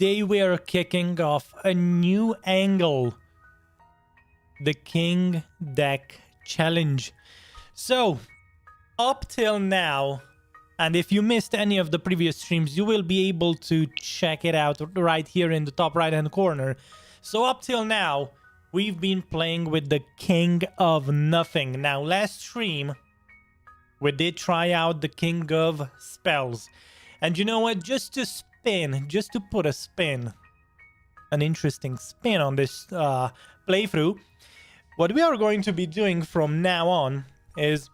today we are kicking off a new angle, the King Deck Challenge. So, up till now, and if you missed any of the previous streams, you will be able to check it out right here in the top right-hand corner. So up till now, we've been playing with the King of Nothing. Now, last stream, we did try out the King of Spells. And you know what? Just to put a spin, an interesting spin on this playthrough, what we are going to be doing from now on is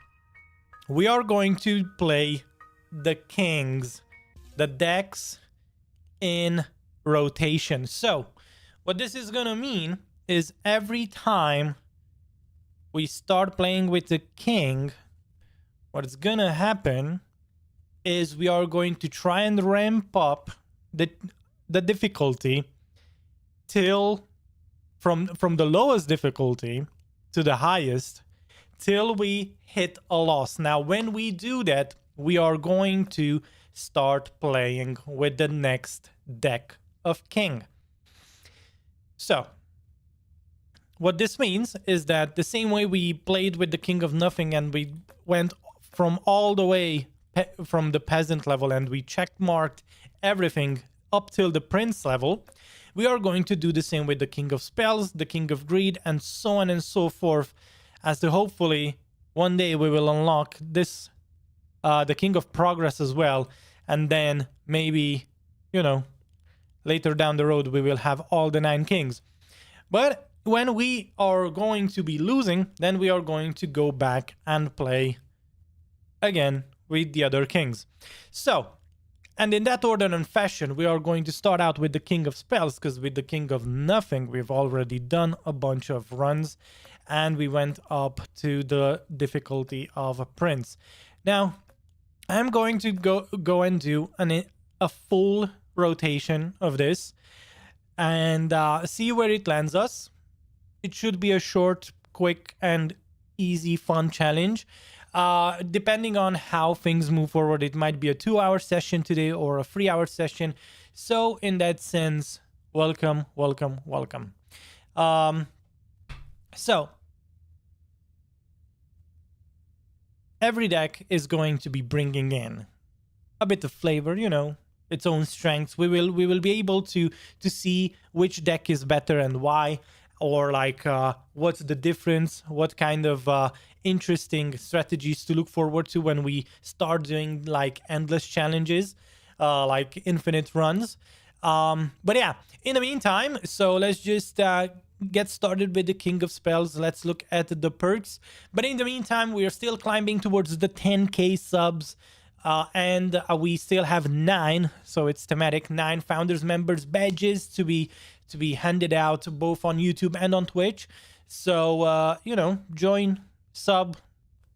we are going to play the kings, the decks in rotation. So what this is gonna mean is every time we start playing with the king, what's gonna happen is we are going to try and ramp up the difficulty till from the lowest difficulty to the highest till we hit a loss. Now when we do that, we are going to start playing with the next deck of king. So what this means is that the same way we played with the King of Nothing and we went from all the way from the peasant level and we checkmarked everything up till the prince level, we are going to do the same with the King of Spells, the King of Greed, and so on and so forth, as to hopefully one day we will unlock this the King of Progress as well, and then maybe, you know, later down the road we will have all the 9 kings. But when we are going to be losing, then we are going to go back and play again with the other kings. So, and in that order and fashion, we are going to start out with the King of Spells, because with the King of Nothing we've already done a bunch of runs and we went up to the difficulty of a prince. Now I'm going to go and do a full rotation of this and see where it lands us. It should be a short, quick, and easy, fun challenge. Depending on how things move forward, it might be a 2-hour session today or a 3-hour session. So in that sense, welcome, welcome, welcome. So every deck is going to be bringing in a bit of flavor, you know, its own strengths. We will be able to see which deck is better and why, or like what's the difference, what kind of interesting strategies to look forward to when we start doing like endless challenges, like infinite runs. But yeah, in the meantime, so let's just get started with the King of Spells. Let's look at the perks. But in the meantime, we are still climbing towards the 10k subs. And we still have 9, so it's thematic, 9 founders members badges to be handed out both on YouTube and on Twitch. So you know, join, sub,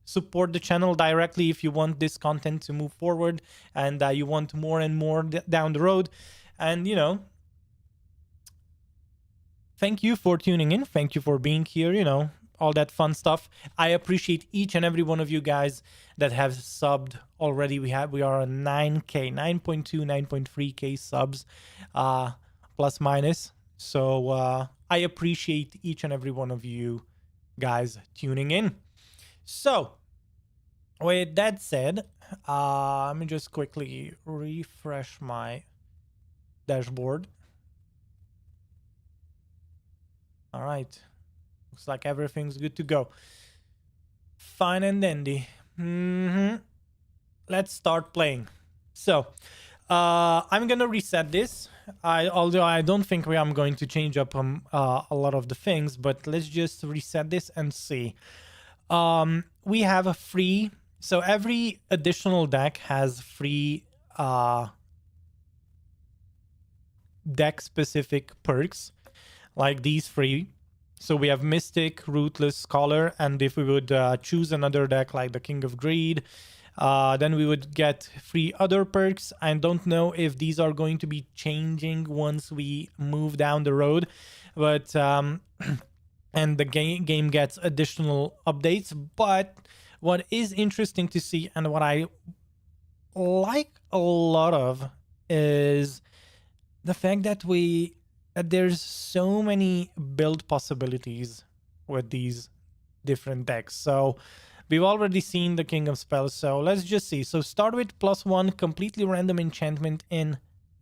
support the channel directly if you want this content to move forward and you want more and more down the road. And you know, thank you for tuning in, thank you for being here, you know, all that fun stuff. I appreciate each and every one of you guys that have subbed already. We are on 9k, 9.2, 9.3k subs, plus minus. So I appreciate each and every one of you guys tuning in. So with that said, let me just quickly refresh my dashboard. All right. Looks like everything's good to go. Fine and dandy. Let's start playing. So, I'm gonna reset this. Although I don't think I'm going to change up a lot of the things, but let's just reset this and see. We have a free. So every additional deck has free deck-specific perks, like these 3. So we have Mystic, Ruthless, Scholar, and if we would choose another deck like the King of Greed, then we would get 3 other perks. I don't know if these are going to be changing once we move down the road, but and the game gets additional updates. But what is interesting to see and what I like a lot of is the fact that there's so many build possibilities with these different decks. So we've already seen the King of Spells, so let's just see. So start with +1 completely random enchantment in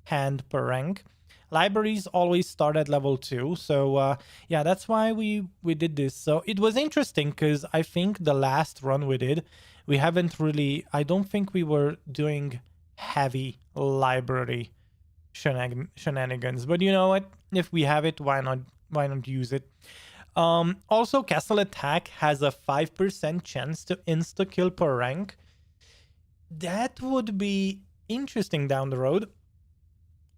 hand per rank. Libraries always start at level 2, so yeah, that's why we did this. So it was interesting because I think the last run we did, we haven't really, I don't think we were doing heavy library shenanigans, but you know what, if we have it, why not use it. Also, Castle Attack has a 5% chance to insta-kill per rank. That would be interesting down the road.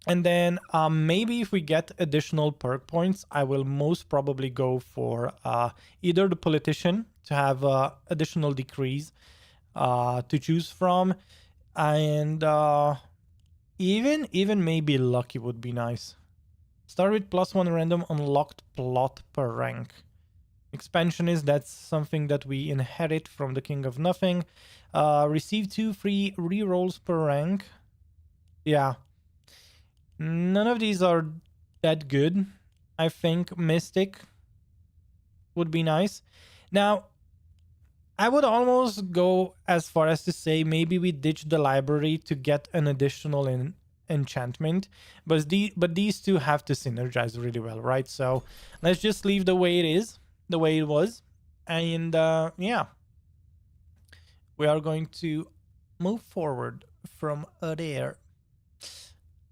And then maybe if we get additional perk points, I will most probably go for either the Politician to have additional decrease to choose from. And even maybe Lucky would be nice. Start with +1 random unlocked plot per rank. Expansionist, that's something that we inherit from the King of Nothing. Receive 2 free rerolls per rank. Yeah. None of these are that good. I think Mystic would be nice. Now, I would almost go as far as to say maybe we ditch the library to get an additional enchantment, but these two have to synergize really well, right? So let's just leave the way it is, the way it was, and yeah, we are going to move forward from there.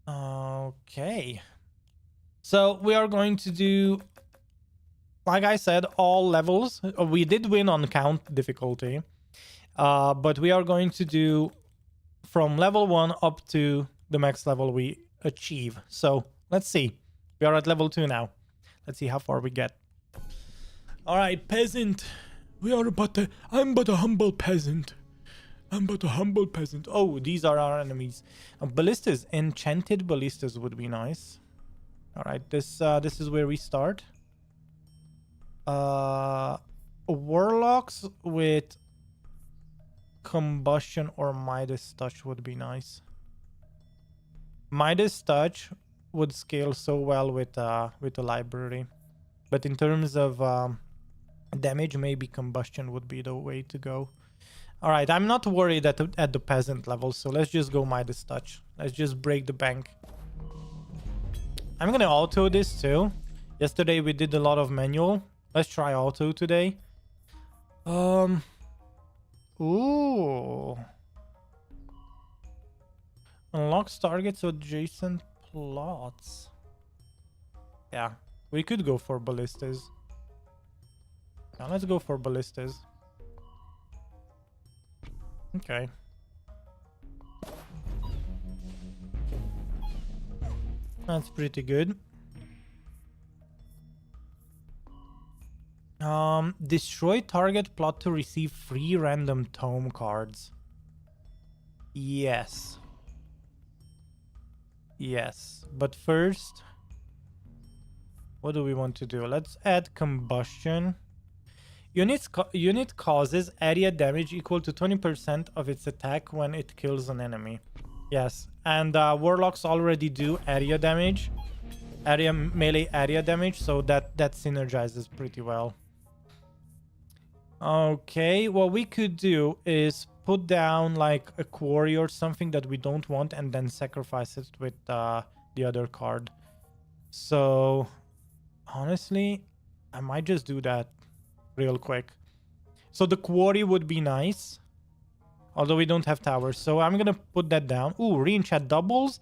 Okay, so we are going to do, like I said, all levels. We did win on count difficulty, but we are going to do from level 1 up to the max level we achieve. So let's see. We are at level 2 now. Let's see how far we get. All right, peasant. I'm but a humble peasant. I'm but a humble peasant. Oh, these are our enemies. Ballistas. Enchanted ballistas would be nice. All right, this is where we start. Warlocks with combustion or Midas touch would be nice. Midas touch would scale so well with the library, but in terms of damage, maybe combustion would be the way to go. All right, I'm not worried at the peasant level, so let's just go Midas touch. Let's just break the bank. I'm gonna auto this too. Yesterday we did a lot of manual. Let's try auto today. Ooh. Unlocks targets adjacent plots. Yeah, we could go for ballistas. Now let's go for ballistas. Okay. That's pretty good. Destroy target plot to receive free random tome cards. Yes. Yes, but first, what do we want to do? Let's add combustion. Unit causes area damage equal to 20% of its attack when it kills an enemy. Yes, and warlocks already do area damage, melee area damage, so that synergizes pretty well. Okay, what we could do is put down like a quarry or something that we don't want and then sacrifice it with the other card. So honestly, I might just do that real quick. So the quarry would be nice, although we don't have towers. So I'm gonna put that down. Ooh, re-enchant doubles.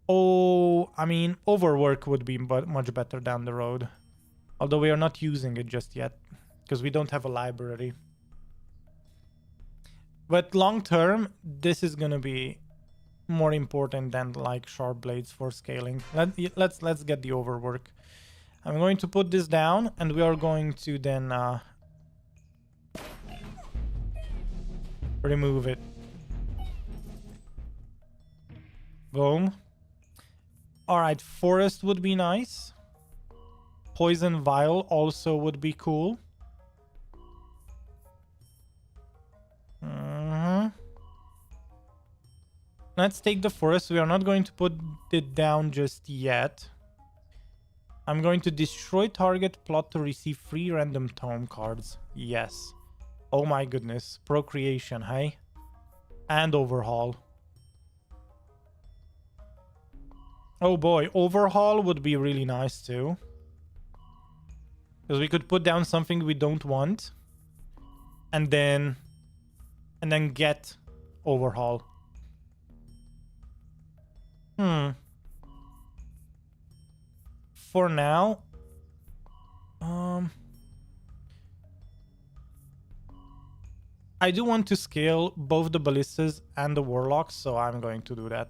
Oh, I mean, overwork would be much better down the road, although we are not using it just yet because we don't have a library. But long term, this is gonna be more important than like sharp blades for scaling. Let's get the overwork. I'm going to put this down, and we are going to then remove it. Boom. All right, forest would be nice. Poison vial also would be cool. Let's take the forest. We are not going to put it down just yet. I'm going to destroy target plot to receive 3 random tome cards. Yes. Oh my goodness. Procreation, hey? And overhaul. Oh boy, overhaul would be really nice too. Because we could put down something we don't want. And then get overhaul. For now, I do want to scale both the ballistas and the warlocks, so I'm going to do that.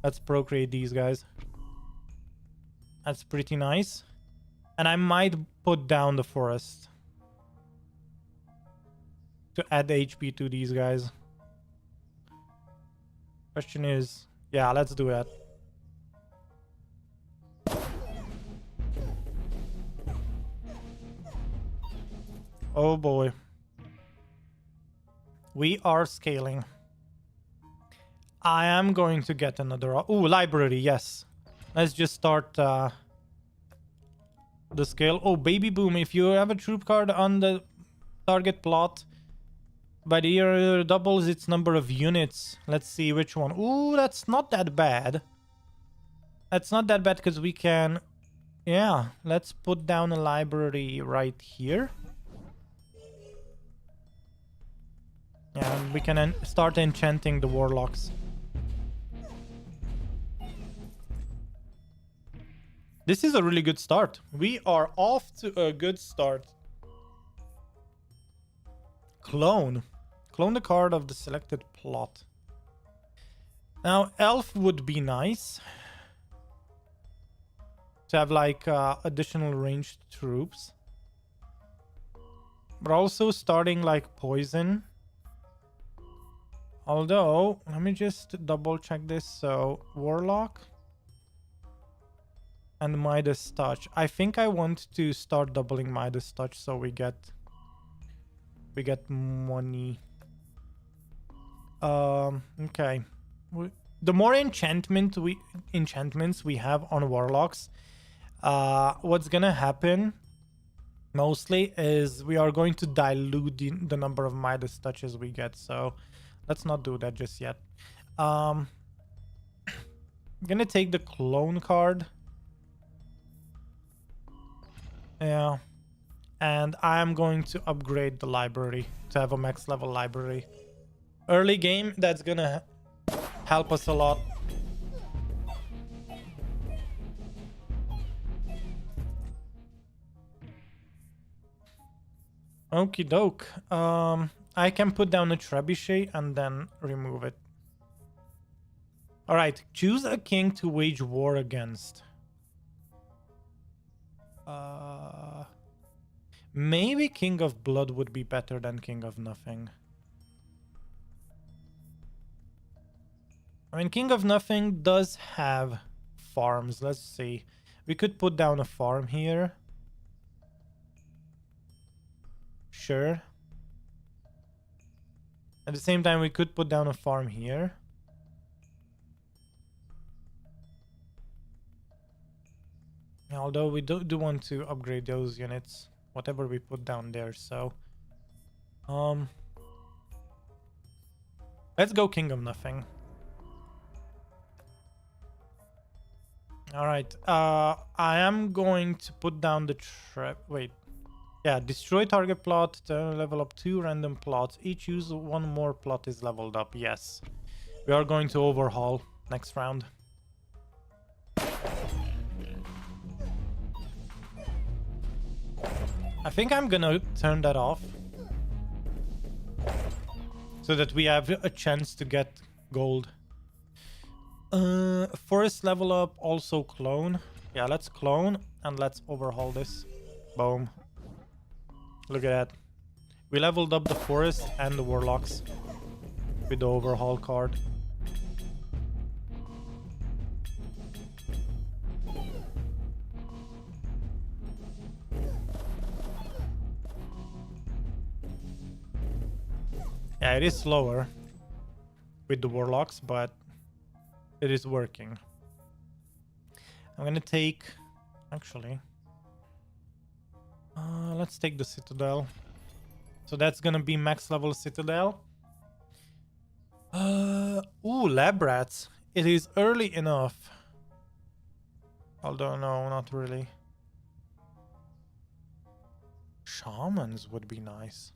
Let's procreate these guys. That's pretty nice. And I might put down the forest to add HP to these guys. Question is, yeah, let's do that. Oh boy. We are scaling. I am going to get another... Ooh, library, yes. Let's just start the scale. Oh, baby boom. If you have a troop card on the target plot, by the year doubles its number of units. Let's see which one. Ooh, that's not that bad. That's not that bad because we can... Yeah, let's put down a library right here. Yeah, we can start enchanting the warlocks. This is a really good start. We are off to a good start. Clone. Clone the card of the selected plot. Now, elf would be nice. To have like additional ranged troops. But also starting like poison. Although, let me just double check this. So, Warlock and Midas Touch. I think I want to start doubling Midas Touch so we get money. Okay. The more enchantments we have on Warlocks, what's gonna happen mostly is we are going to dilute the number of Midas Touches we get. So let's not do that just yet. I'm gonna take the clone card. Yeah. And I'm going to upgrade the library to have a max level library. Early game, that's gonna help us a lot. Okie doke. I can put down a trebuchet and then remove it. Alright, choose a king to wage war against. Maybe King of Blood would be better than King of Nothing. I mean, King of Nothing does have farms. Let's see. We could put down a farm here. Sure. At the same time, we could put down a farm here. Although we do want to upgrade those units, whatever we put down there. So, let's go King of Nothing. All right. I am going to put down the wait. Yeah, destroy target plot to level up 2 random plots. Each use 1 more plot is leveled up. Yes. We are going to overhaul next round. I think I'm gonna turn that off. So that we have a chance to get gold. Forest level up, also clone. Yeah, let's clone and let's overhaul this. Boom. Look at that. We leveled up the forest and the warlocks with the overhaul card. Yeah, it is slower with the warlocks, but it is working. I'm gonna take, actually, let's take the Citadel. So that's gonna be max level Citadel. Ooh, lab rats. It is early enough. Although no, not really. Shamans would be nice.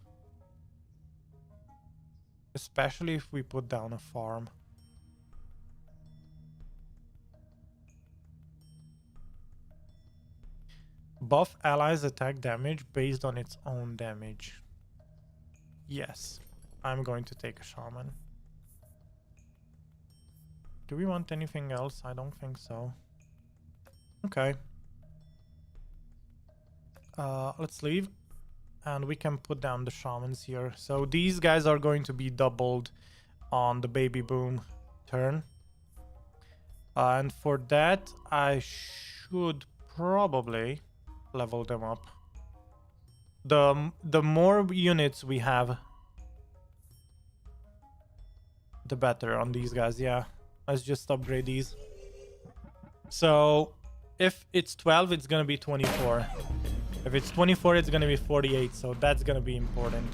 Especially if we put down a farm. Buff allies attack damage based on its own damage. Yes, I'm going to take a shaman. Do we want anything else? I don't think so. Okay. Let's leave. And we can put down the shamans here. So these guys are going to be doubled on the baby boom turn. And for that, I should probably level them up. The more units we have, the better on these guys. Yeah, let's just upgrade these. So if it's 12, it's gonna be 24. If it's 24, it's gonna be 48. So that's gonna be important.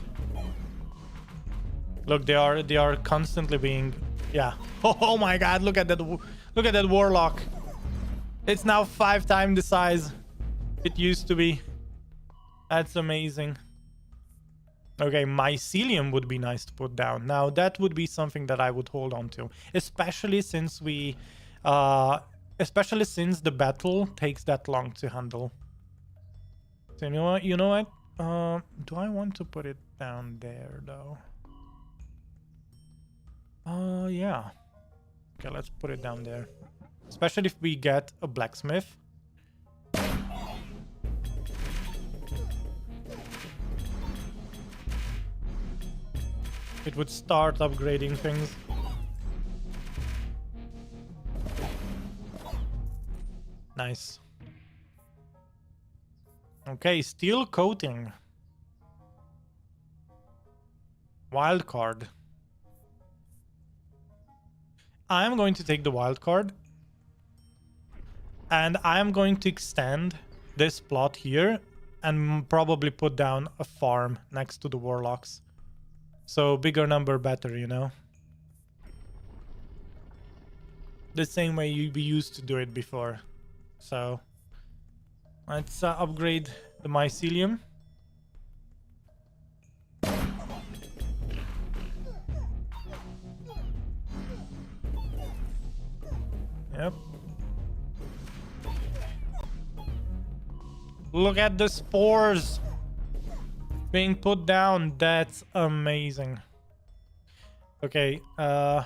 Look, they are constantly being, yeah. Oh my God! Look at that! Look at that warlock. It's now 5 times the size it used to be. That's amazing. Okay, mycelium would be nice to put down. Now that would be something that I would hold on to, especially since we, especially since the battle takes that long to handle. So you know what? You know what? Do I want to put it down there though? Yeah. Okay, let's put it down there. Especially if we get a blacksmith. It would start upgrading things. Nice. Okay, steel coating. Wild card. I'm going to take the wild card. And I'm going to extend this plot here and probably put down a farm next to the warlocks. So bigger number better, you know? The same way we used to do it before. So let's upgrade the mycelium. Yep. Look at the spores being put down. That's amazing. Okay, yeah,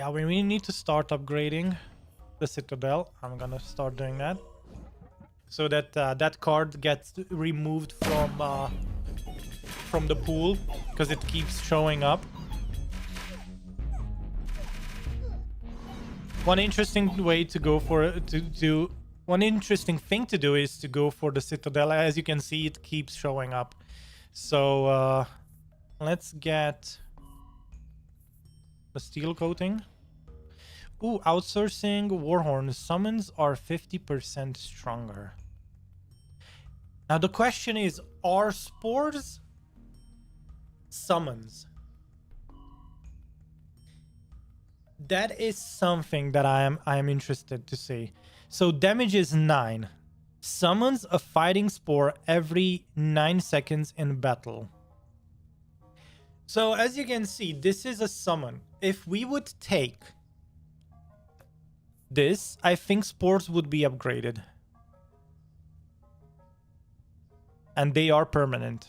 we really need to start upgrading the Citadel. I'm gonna start doing that so that that card gets removed from the pool because it keeps showing up. One interesting way to go for one interesting thing to do is to go for the Citadel. As you can see, it keeps showing up. So let's get the steel coating. Ooh, outsourcing Warhorn. Summons are 50% stronger. Now the question is, are spores summons? That is something that I am interested to see. So damage is 9. Summons a fighting spore every 9 seconds in battle. So as you can see, this is a summon. If we would take this, I think spores would be upgraded. And they are permanent.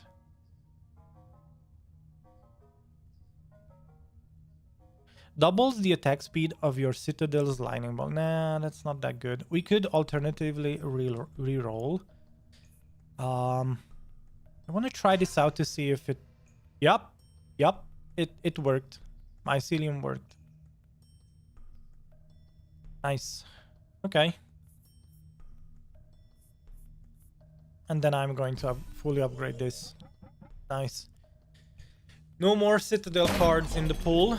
Doubles the attack speed of your Citadel's lightning bolt. Nah, that's not that good. We could alternatively reroll. I want to try this out to see if it... Yep. It worked. Mycelium worked. Nice. Okay. And then I'm going to fully upgrade this. Nice. No more Citadel cards in the pool.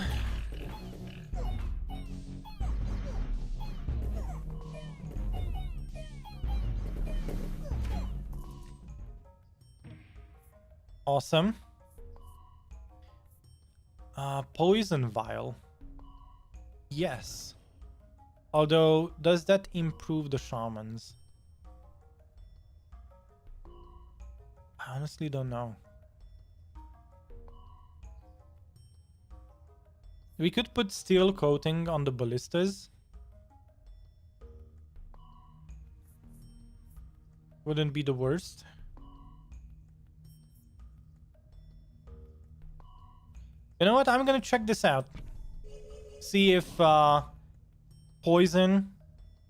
Awesome. Poison vial. Yes. Although, does that improve the shamans? I honestly don't know. We could put steel coating on the ballistas. Wouldn't be the worst. You know what? I'm gonna check this out. See if poison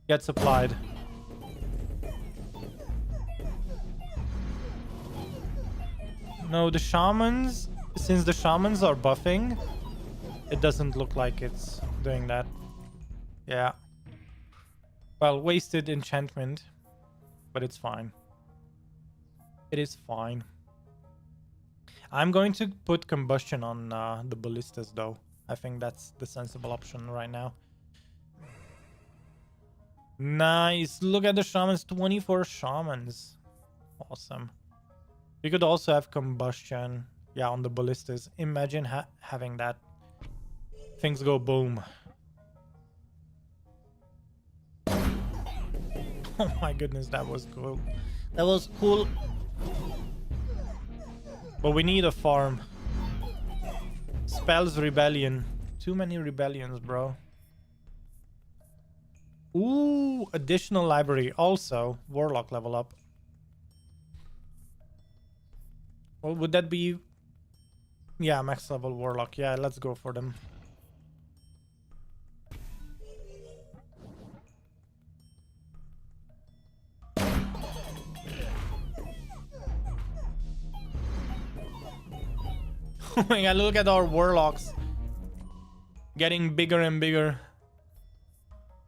gets applied. No, the shamans, since the shamans are buffing, it doesn't look like it's doing that. Yeah. Well, wasted enchantment, but it's fine. It is fine. I'm going to put combustion on the ballistas though. I think that's the sensible option right now. Nice. Look at the shamans. 24 shamans. Awesome. We could also have combustion. Yeah, on the ballistas. Imagine having that. Things go boom. Oh my goodness, that was cool. That was cool. But we need a farm. Spells rebellion. Too many rebellions, bro. Ooh, additional library. Also, warlock level up. Well, would that be... Yeah, max level warlock. Yeah, let's go for them. Oh my god, look at our warlocks. Getting bigger and bigger.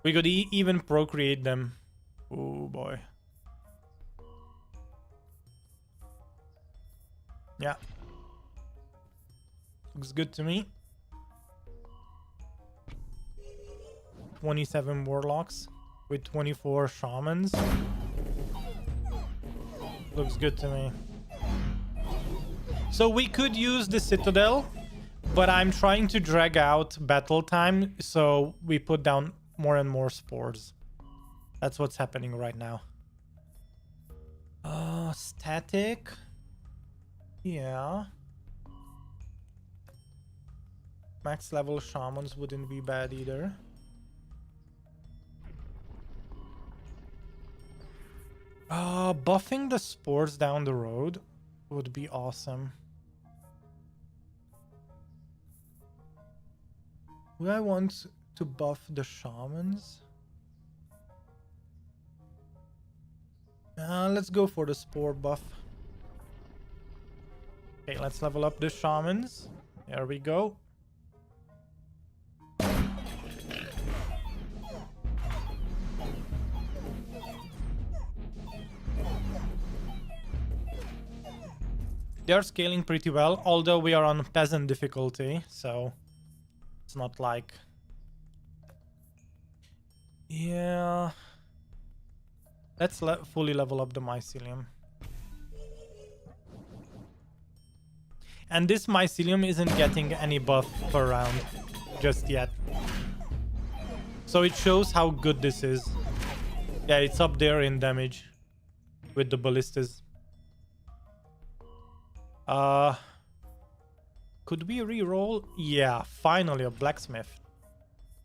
We could even procreate them. Oh boy. Yeah. Looks good to me. 27 warlocks with 24 shamans. Looks good to me. So we could use the citadel, but I'm trying to drag out battle time, so we put down more and more spores. That's what's happening right now. Static. Yeah. Max level shamans wouldn't be bad either. Buffing the spores down the road would be awesome. Would I want to buff the shamans? Let's go for the spore buff. Okay, let's level up the shamans. There we go. They're scaling pretty well, although we are on peasant difficulty, so it's not like... Yeah... Let's fully level up the mycelium. And this mycelium isn't getting any buff per round just yet. So it shows how good this is. Yeah, it's up there in damage with the ballistas. Could we re-roll? Yeah, finally a blacksmith.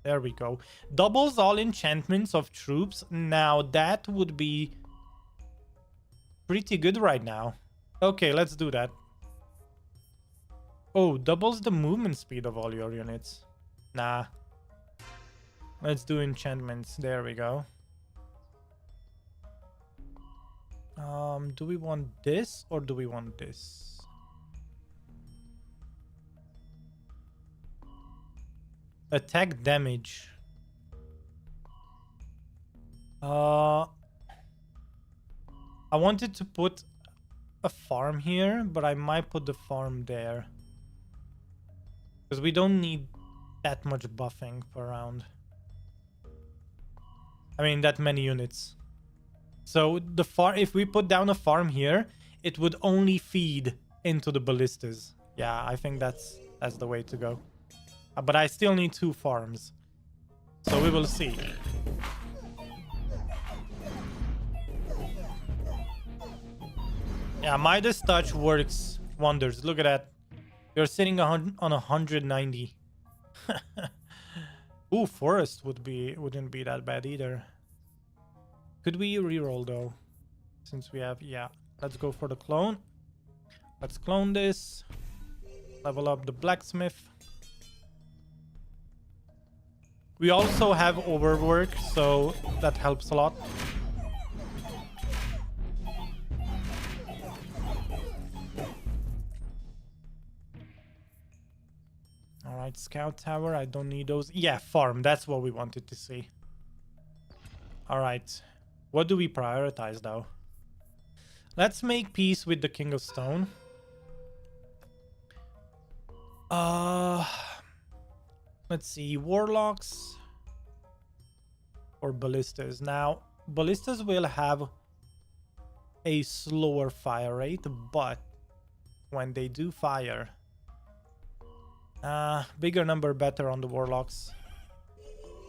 There we go. Doubles all enchantments of troops. Now that would be pretty good right now. Okay, let's do that. Oh, doubles the movement speed of all your units. Nah. Let's do enchantments. There we go. Do we want this or do we want this? Attack damage. I wanted to put a farm here, but I might put the farm there. Because we don't need that much buffing per round. I mean, that many units. So the farm, if we put down a farm here, it would only feed into the ballistas. Yeah, I think that's the way to go. But I still need 2 farms. So we will see. Yeah, Midas Touch works wonders. Look at that. You're sitting on 190. Ooh, Forest wouldn't be that bad either. Could we reroll though? Since we have, yeah. Let's go for the clone. Let's clone this. Level up the blacksmith. We also have overwork, so that helps a lot. Alright, scout tower. I don't need those. Yeah, farm. That's what we wanted to see. Alright. What do we prioritize though? Let's make peace with the King of Stone. Let's see. Warlocks or ballistas. Now, ballistas will have a slower fire rate, but when they do fire, bigger number better on the warlocks.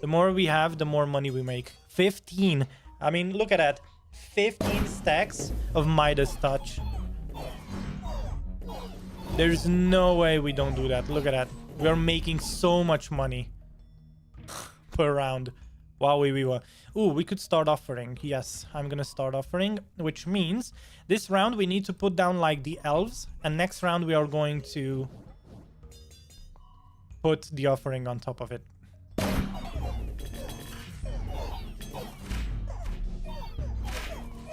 The more we have, the more money we make. 15. I mean, look at that. 15 stacks of Midas Touch. There's no way we don't do that. Look at that. We are making so much money per round. Wow, ooh, we could start offering. Yes, I'm gonna start offering, which means this round we need to put down like the elves, and next round we are going to put the offering on top of it.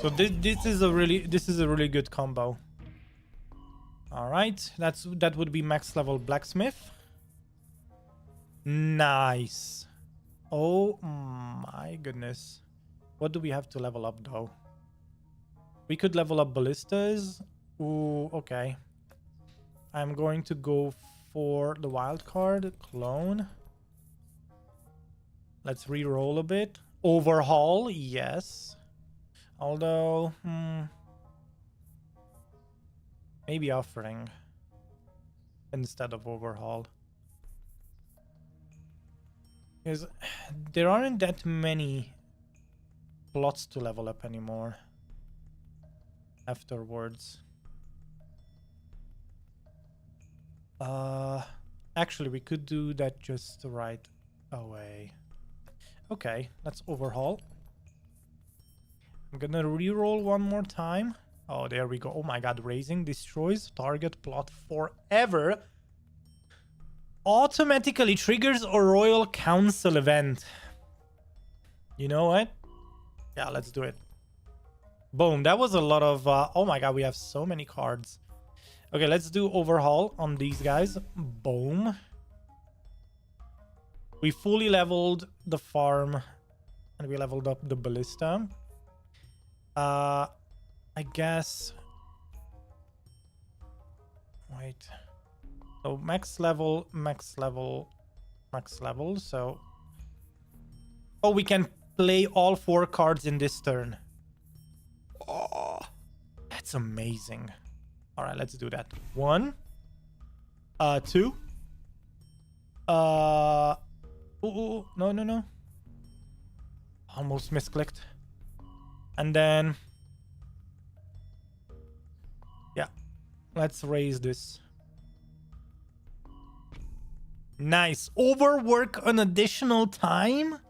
So this is a really good combo. All right, that would be max level blacksmith. Nice. Oh my goodness. What do we have to level up though? We could level up ballistas. Ooh, okay. I'm going to go for the wild card clone. Let's re-roll a bit. Overhaul, yes. Although, maybe offering instead of overhaul. Because there aren't that many plots to level up anymore afterwards. Actually, we could do that just right away. Okay, let's overhaul. I'm gonna reroll one more time. Oh, there we go. Oh my god, raising destroys target plot forever. Automatically triggers a royal council event. You know what? Yeah, let's do it. Boom, that was a lot of... oh my god, we have so many cards. Okay, let's do overhaul on these guys. Boom. We fully leveled the farm and we leveled up the ballista. I guess... Wait. So max level, so... Oh, we can play all 4 cards in this turn. Oh, that's amazing. All right, let's do that. 1, 2. Ooh, no. Almost misclicked. And then... Yeah, let's raise this. Nice. Overwork an additional time?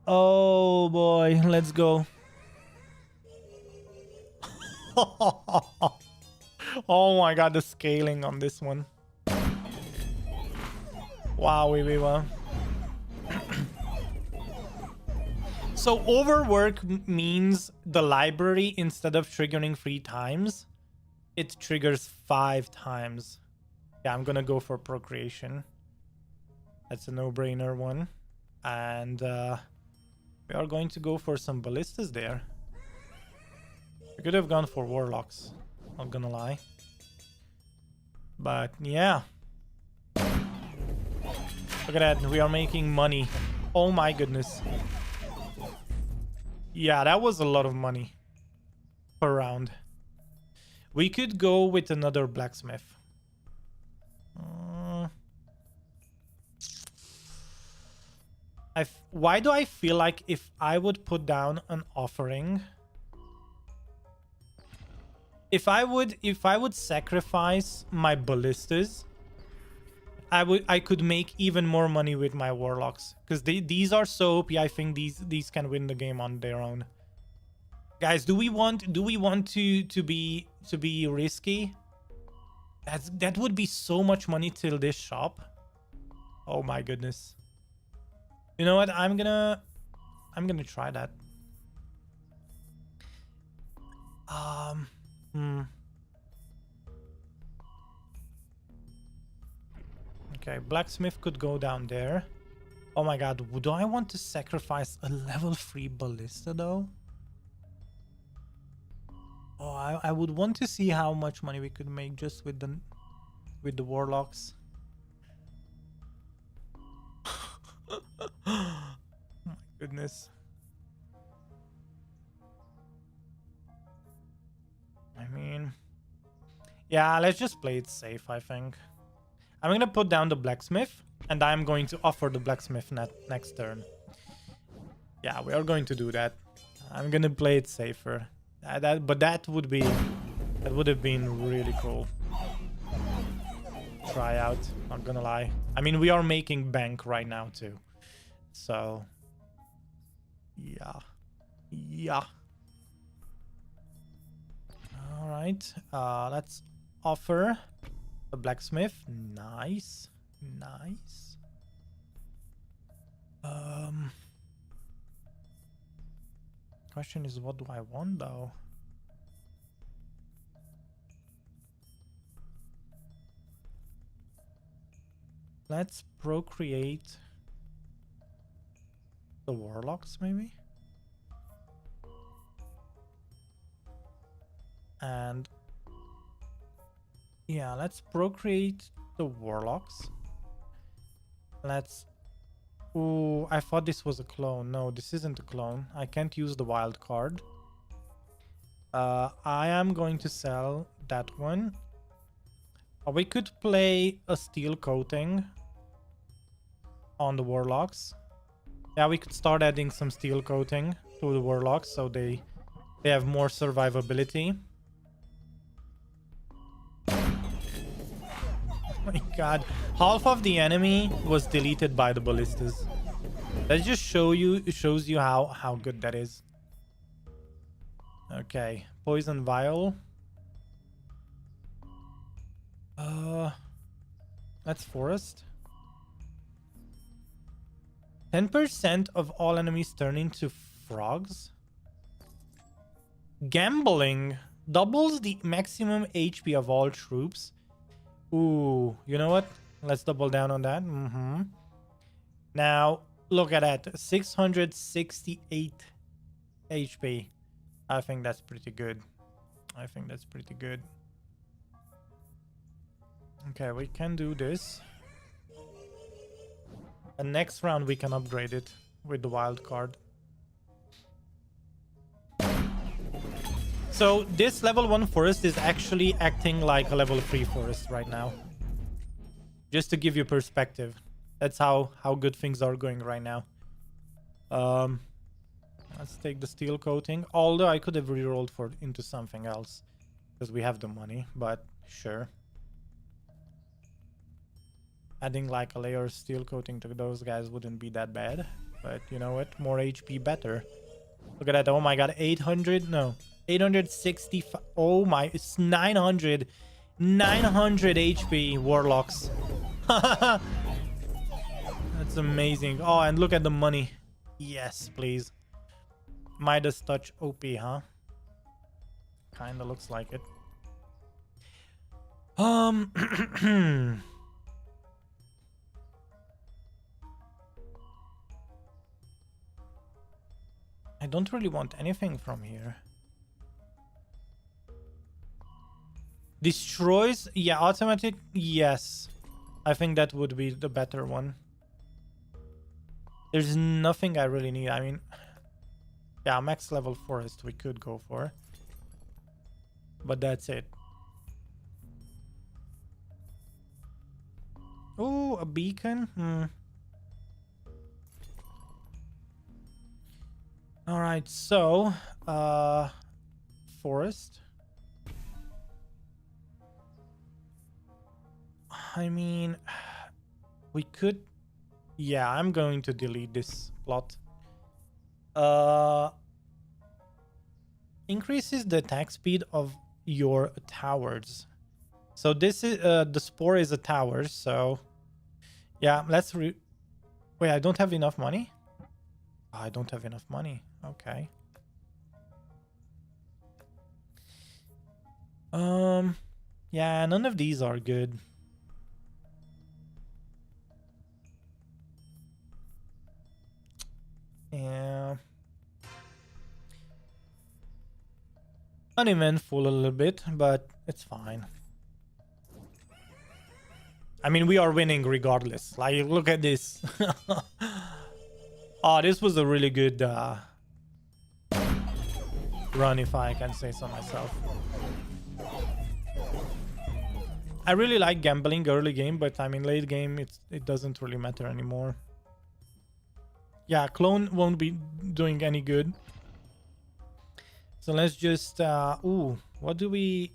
Oh boy, let's go. Oh my god, the scaling on this one. Wow, wow. So overwork means the library, instead of triggering 3 times, it triggers 5 times. Yeah, I'm gonna go for procreation. That's a no-brainer one. And we are going to go for some ballistas there. We could have gone for warlocks, not gonna lie. But yeah. Look at that, we are making money. Oh my goodness. Yeah, that was a lot of money per round. We could go with another blacksmith. Why do I feel like if I would put down an offering, if I would sacrifice my ballistas, I could make even more money with my warlocks, because these are so OP. I think these can win the game on their own. Guys, do we want to be risky? That would be so much money till this shop. Oh my goodness. You know what? I'm gonna try that. Okay, blacksmith could go down there. Oh my god, do I want to sacrifice a level 3 ballista though? Oh, I would want to see how much money we could make just with the warlocks. Oh my goodness. I mean, yeah, let's just play it safe, I think. I'm gonna put down the blacksmith, and I'm going to offer the blacksmith next turn. Yeah, we are going to do that. I'm gonna play it safer. But that would have been really cool. Try out, not gonna lie. I mean, we are making bank right now too. So, yeah. All right, let's offer a blacksmith. Nice. Question is, what do I want though? Let's procreate the warlocks maybe. And yeah, let's procreate the warlocks. Let's... Ooh, I thought this was a clone. No, this isn't a clone. I can't use the wild card. I am going to sell that one. We could play a steel coating on the warlocks. Yeah, we could start adding some steel coating to the warlocks so they have more survivability. Oh my god, half of the enemy was deleted by the ballistas. That just shows you how good that is. Okay, poison vial. That's forest. 10% of all enemies turn into frogs. Gambling doubles the maximum HP of all troops. Ooh, you know what? Let's double down on that. Now, look at that. 668 HP. I think that's pretty good. Okay, we can do this. And next round we can upgrade it with the wild card. So this level 1 forest is actually acting like a level 3 forest right now. Just to give you perspective. That's how good things are going right now. Let's take the steel coating. Although I could have rerolled into something else. Because we have the money, but sure. Adding like a layer of steel coating to those guys wouldn't be that bad. But you know what? More HP better. Look at that. Oh my god. 800? No. 865. Oh my. It's 900. 900 HP warlocks. That's amazing. Oh, and look at the money. Yes, please. Midas touch OP, huh? Kinda looks like it. I don't really want anything from here. Destroys? Yeah, automatic? Yes. I think that would be the better one. There's nothing I really need. I mean, yeah, max level forest we could go for. But that's it. Oh, a beacon. All right, so forest. I mean, we could. Yeah, I'm going to delete this plot. Increases the attack speed of your towers. So this is the spore is a tower. So yeah, wait. I don't have enough money. Oh, I don't have enough money. Okay. Yeah, none of these are good. Yeah. Uneventful a little bit, but it's fine. I mean, we are winning regardless. Like, look at this. Oh, this was a really good run, if I can say so myself. I really like gambling early game, but I mean, late game, it doesn't really matter anymore. Yeah, clone won't be doing any good. So let's just... ooh, what do we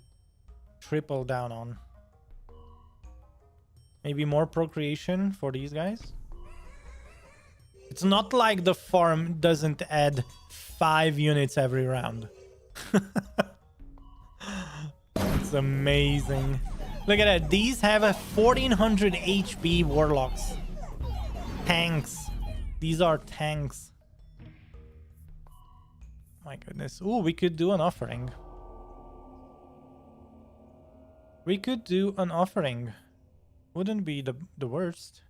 triple down on? Maybe more procreation for these guys? It's not like the farm doesn't add 5 units every round. It's amazing. Look at that. These have a 1400 HP warlocks. Tanks. These are tanks. My goodness. Ooh, we could do an offering. We could do an offering. Wouldn't be the worst.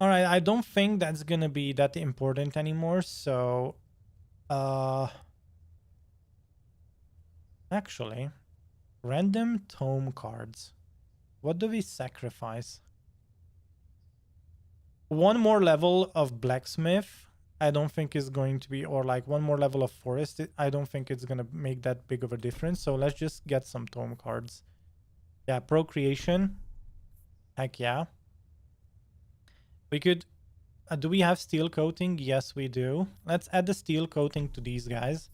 All right, I don't think that's gonna be that important anymore. So, actually, random tome cards. What do we sacrifice? One more level of blacksmith. I don't think is going to be, or like one more level of forest. I don't think it's gonna make that big of a difference. So let's just get some tome cards. Yeah, procreation. Heck yeah. We could... do we have steel coating? Yes, we do. Let's add the steel coating to these guys.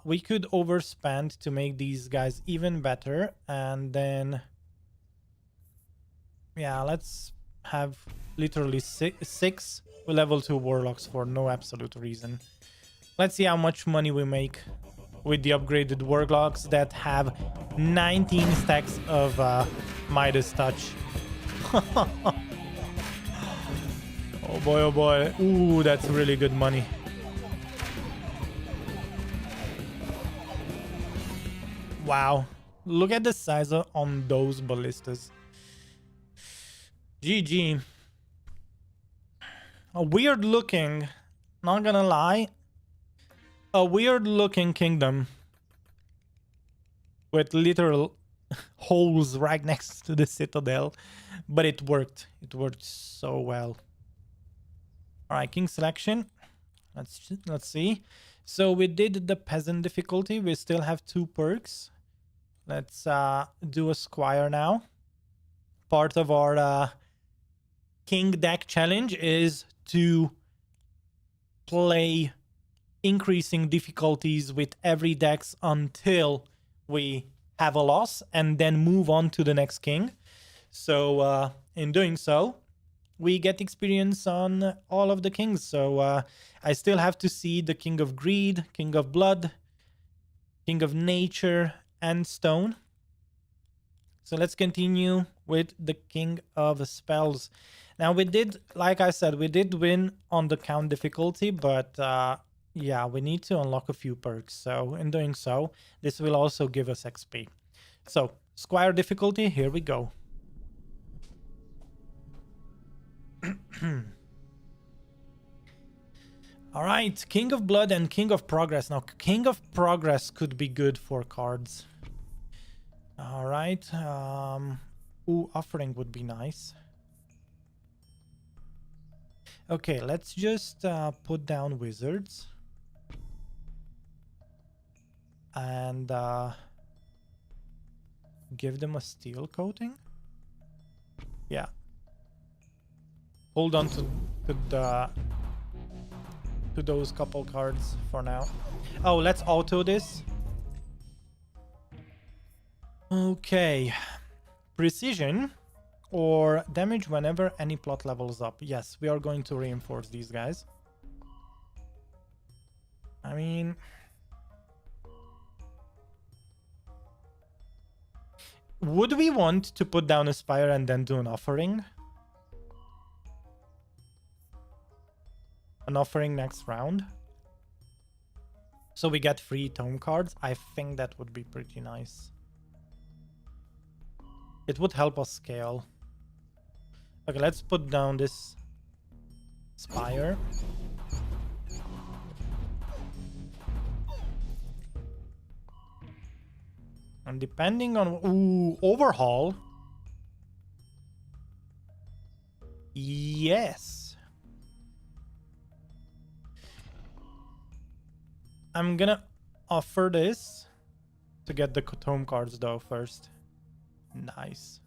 We could overspend to make these guys even better. And then... yeah, let's have literally six level 2 warlocks for no absolute reason. Let's see how much money we make with the upgraded warlocks that have 19 stacks of Midas touch. Oh boy, oh boy. Ooh, that's really good money. Wow. Look at the size on those ballistas. GG. A weird looking, not gonna lie, a weird looking kingdom with literal holes right next to the citadel, but it worked. It worked so well. All right, king selection. Let's see. So we did the peasant difficulty. We still have 2 perks. Let's do a squire now. Part of our king deck challenge is to play increasing difficulties with every dex until we have a loss and then move on to the next king. So in doing so, we get experience on all of the kings. So I still have to see the King of Greed, King of Blood, King of Nature, and Stone. So let's continue with the King of Spells. Now we did, like I said, we did win on the count difficulty, but yeah, we need to unlock a few perks. So in doing so, this will also give us XP. So Squire difficulty, here we go. All right, King of Blood and King of Progress. Now, King of Progress could be good for cards. All right. Ooh, offering would be nice. Okay, let's just put down wizards. And give them a steel coating. Yeah. Hold on to those couple cards for now. Oh, let's auto this. Okay. Precision or damage whenever any plot levels up. Yes, we are going to reinforce these guys. I mean, would we want to put down a spire and then do an offering? An offering next round? So we get free tome cards. I think that would be pretty nice. It would help us scale. Okay, let's put down this spire. And depending on... Ooh, overhaul. Yes. I'm gonna offer this to get the tome cards though first. Nice.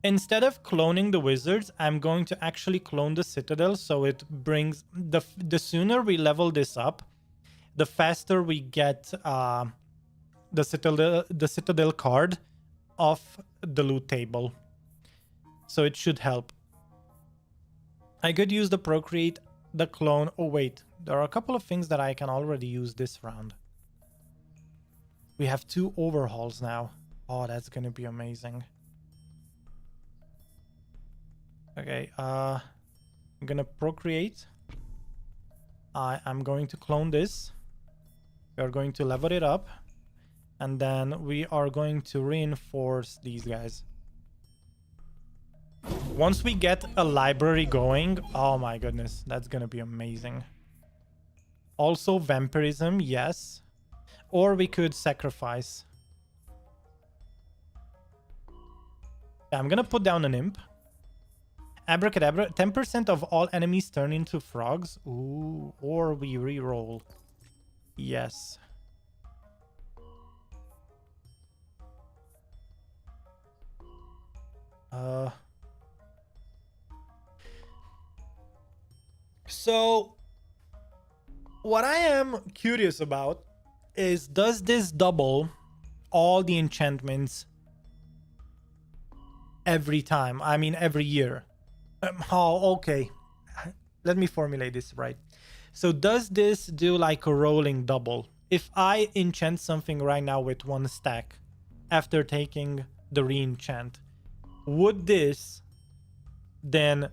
Instead of cloning the wizards, I'm going to actually clone the citadel, so it brings... The sooner we level this up, the faster we get the citadel card off the loot table. So it should help. I could use the procreate, the clone. Oh wait, there are a couple of things that I can already use this round. We have 2 overhauls now. Oh, that's gonna be amazing. Okay, I'm gonna procreate. I'm going to clone this. We are going to level it up. And then we are going to reinforce these guys. Once we get a library going, oh my goodness, that's gonna be amazing. Also vampirism, yes. Or we could sacrifice. Yeah, I'm gonna put down an imp. Abracadabra, 10% of all enemies turn into frogs. Ooh, or we re-roll. Yes. So what I am curious about is, does this double all the enchantments every time? I mean, every year. Okay. Let me formulate this right. So does this do like a rolling double? If I enchant something right now with 1 stack after taking the re-enchant, would this then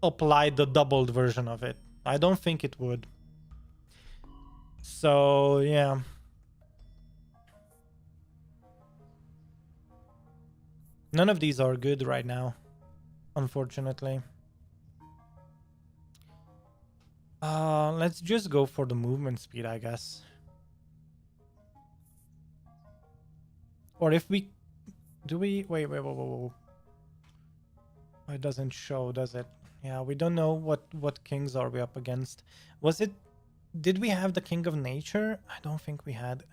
apply the doubled version of it? I don't think it would. So, yeah. None of these are good right now, unfortunately. Let's just go for the movement speed, I guess. Or if we... Do we... Wait. It doesn't show, does it? Yeah, we don't know what kings are we up against. Was it... Did we have the King of Nature? I don't think we had.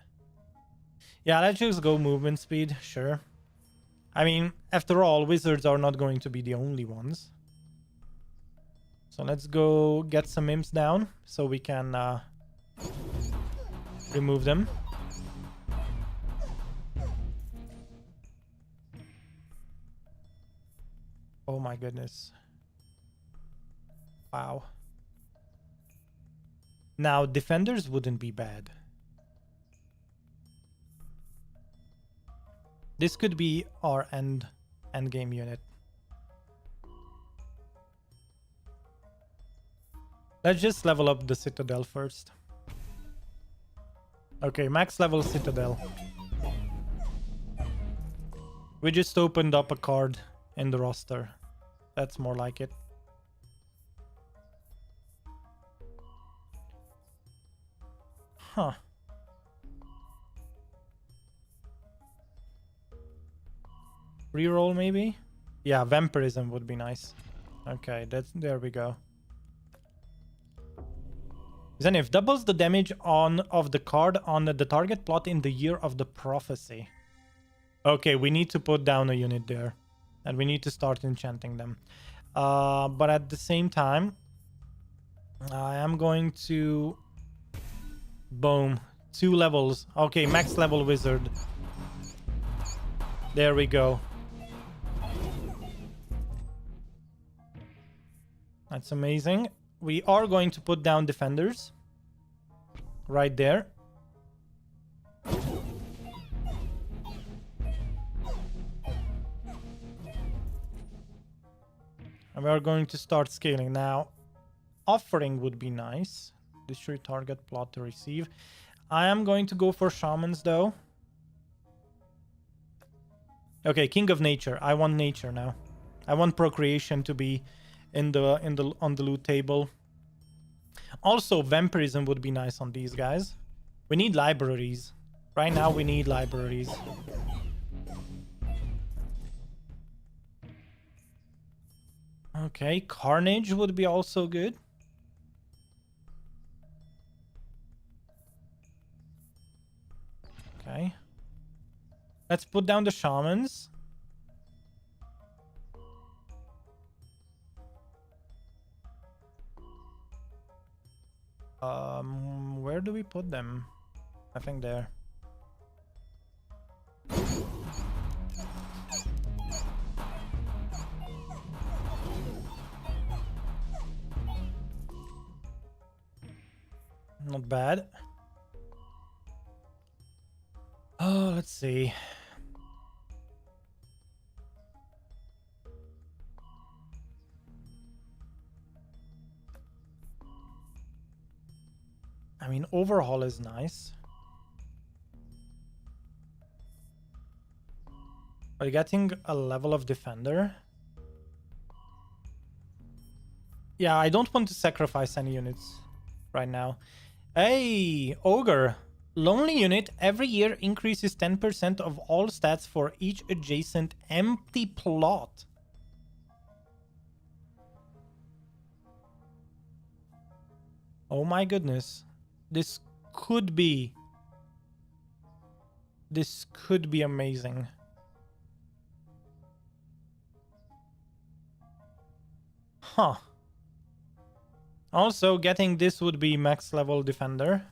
Yeah, let's just go movement speed, sure. I mean, after all, wizards are not going to be the only ones. So let's go get some imps down so we can remove them. Oh my goodness. Wow. Now, defenders wouldn't be bad. This could be our end game unit. Let's just level up the Citadel first. Okay, max level Citadel. We just opened up a card in the roster. That's more like it. Huh. Reroll maybe? Yeah, vampirism would be nice. Okay, there we go. Zenith doubles the damage of the card on the target plot in the year of the prophecy. Okay, we need to put down a unit there. And we need to start enchanting them. But at the same time, I am going to... Boom. 2 levels. Okay, max level wizard. There we go. That's amazing. We are going to put down defenders. Right there. And we are going to start scaling. Now, offering would be nice. Destroy target, plot to receive. I am going to go for shamans though. Okay, king of nature. I want nature now. I want procreation to be on the loot table. Also, vampirism would be nice on these guys. We need libraries. Right now we need libraries. Okay, carnage would be also good. Okay. Let's put down the shamans. Where do we put them? I think there. Not bad. Oh, let's see. I mean, overhaul is nice. Are you getting a level of defender? Yeah, I don't want to sacrifice any units right now. Hey, ogre. Lonely unit every year increases 10% of all stats for each adjacent empty plot. Oh my goodness. This could be amazing. Huh. Also, getting this would be max level defender.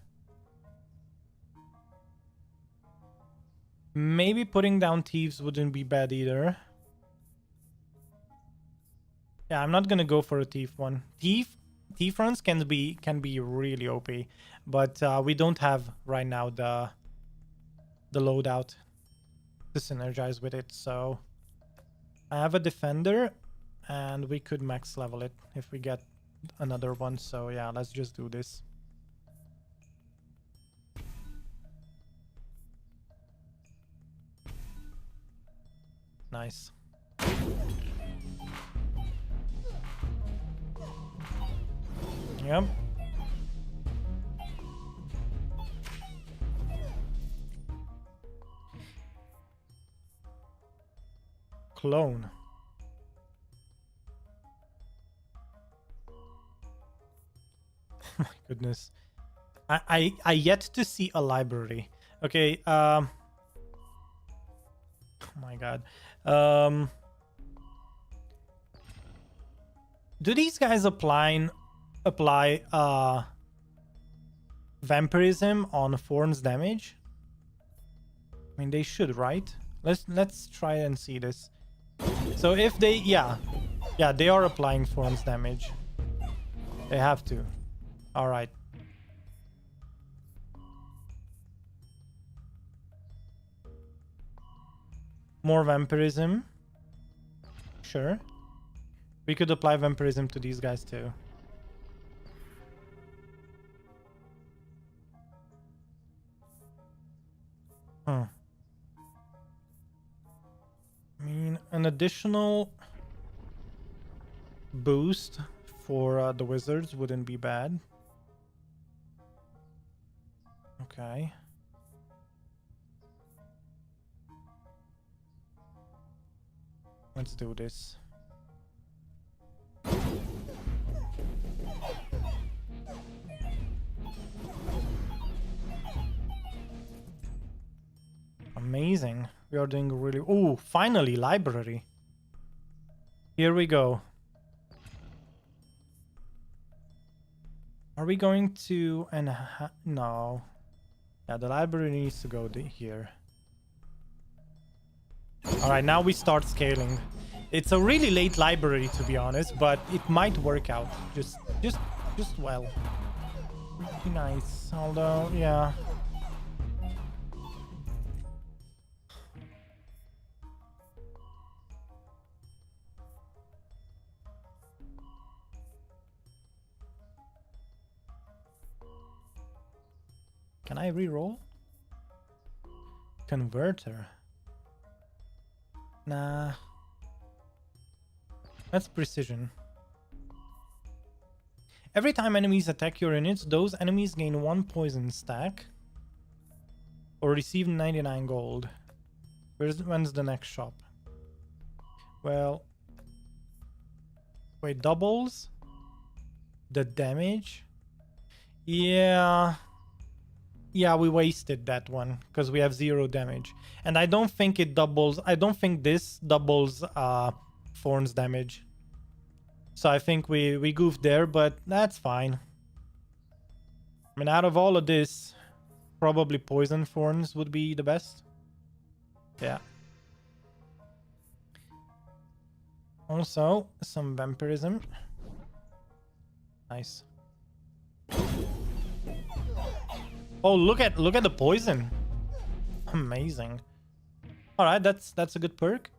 Maybe putting down thieves wouldn't be bad either. Yeah, I'm not gonna go for a thief one. Thief runs can be really OP, but we don't have right now the loadout to synergize with it. So I have a defender, and we could max level it if we get another one. So yeah, let's just do this. Nice. Yep. Clone. Oh my goodness. I yet to see a library. Okay, oh my god. Do these guys apply vampirism on Thorn's damage? I mean, they should, right? Let's try and see this. So if they, yeah, they are applying Thorn's damage. They have to. All right. More vampirism. Sure. We could apply vampirism to these guys too. Huh. I mean, an additional boost for the wizards wouldn't be bad. Okay. Let's do this. Amazing. We are doing really... Oh, finally, library. Here we go. Are we going to... No. Yeah, the library needs to go here. Alright, now we start scaling. It's a really late library, to be honest, but it might work out. Just well. Pretty nice. Although, yeah. Can I re-roll? Converter. Nah. That's precision. Every time enemies attack your units, those enemies gain 1 poison stack. Or receive 99 gold. When's the next shop? Well... Wait, doubles? The damage? Yeah... Yeah, we wasted that one because we have 0 damage. And I don't think it doubles... I don't think this doubles Thorn's damage. So I think we goofed there, but that's fine. I mean, out of all of this, probably Poison Thorns would be the best. Yeah. Also, some Vampirism. Nice. Oh, look at the poison. Amazing. All right, that's a good perk.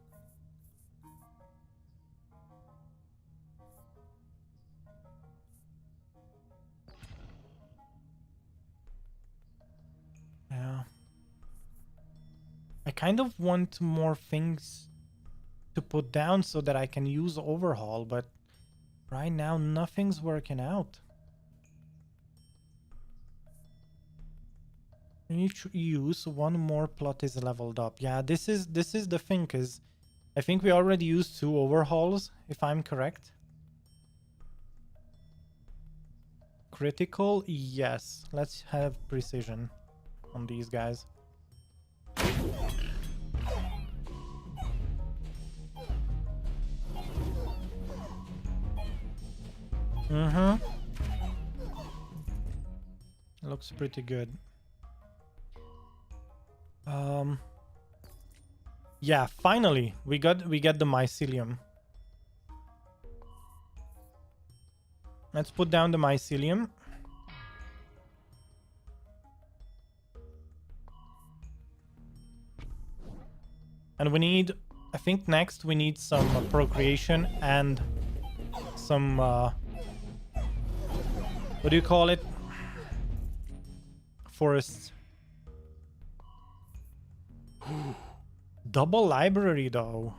Yeah. I kind of want more things to put down so that I can use overhaul, but right now nothing's working out. We need to use one more plot is leveled up. Yeah, this is the thing, because I think we already used 2 overhauls, if I'm correct. Critical, yes. Let's have precision on these guys. Looks pretty good. Yeah, finally we get the mycelium. Let's put down the mycelium. And we need, I think next we need some procreation and some what do you call it? Forests. Double library though.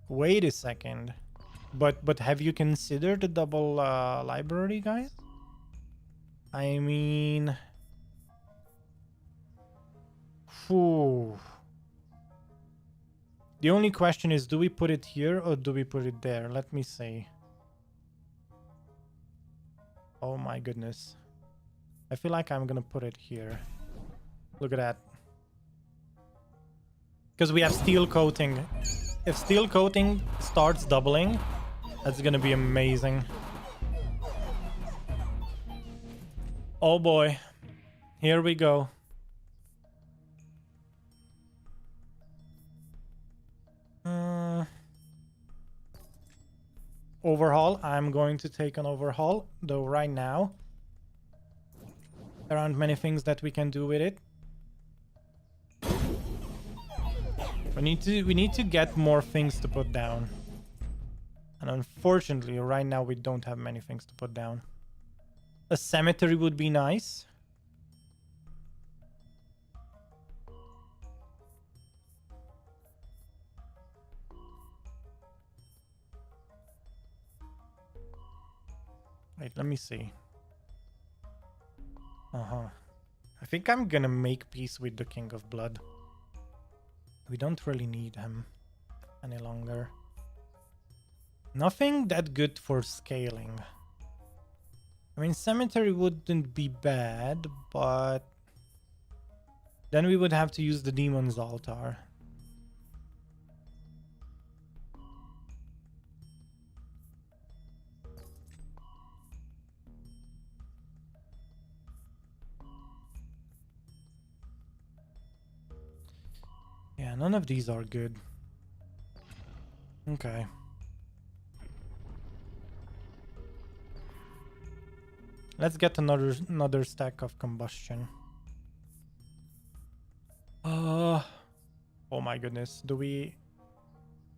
Wait a second. But have you considered the double library, guys? I mean... Phew. The only question is, do we put it here or do we put it there? Let me see. Oh my goodness. I feel like I'm gonna put it here. Look at that. Because we have steel coating. If steel coating starts doubling, that's gonna be amazing. Oh boy. Here we go. Overhaul. I'm going to take an overhaul, though right now there aren't many things that we can do with it. We need to get more things to put down. And unfortunately, right now we don't have many things to put down. A cemetery would be nice. Wait, let me see. I think I'm gonna make peace with the King of Blood. We don't really need him any longer. Nothing that good for scaling. I mean, cemetery wouldn't be bad, but Then we would have to use the demon's altar. Yeah, none of these are good. Okay. Let's get another stack of combustion. Oh my goodness. Do we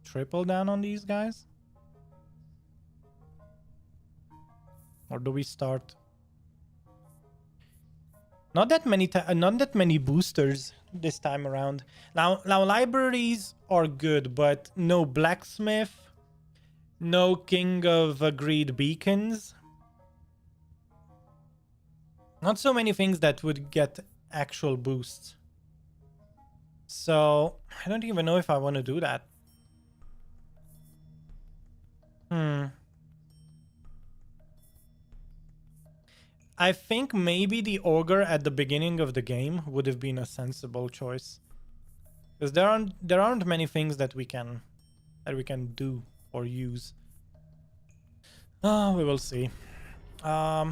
triple down on these guys? Or do we start? Not that many boosters this time around. Now libraries are good, but no blacksmith, no king of agreed beacons. Not so many things that would get actual boosts. So I don't even know if I want to do that. I think maybe the ogre at the beginning of the game would have been a sensible choice, because there aren't many things that we can do or use. We will see. It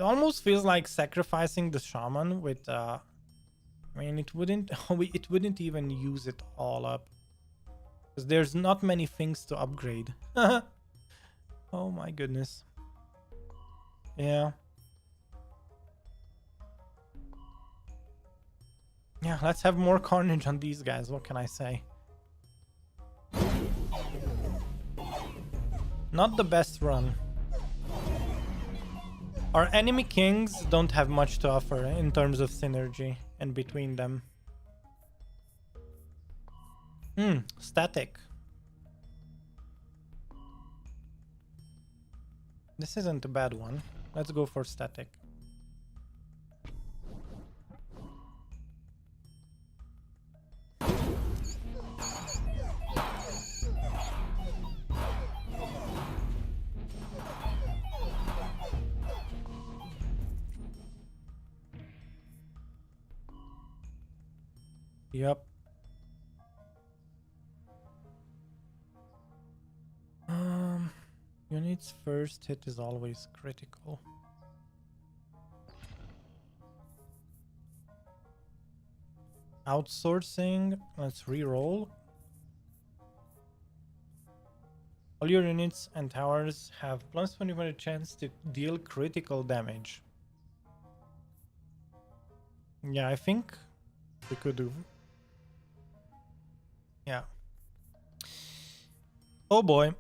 almost feels like sacrificing the shaman with I mean, it wouldn't even use it all up, because there's not many things to upgrade. Oh my goodness. Yeah. Yeah, let's have more carnage on these guys. What can I say? Not the best run. Our enemy kings don't have much to offer in terms of synergy and between them. Static. This isn't a bad one. Let's go for static. Yep. Unit's first hit is always critical. Outsourcing. Let's re-roll. All your units and towers have plus 20% chance to deal critical damage. Yeah, I think we could do. Yeah. Oh boy.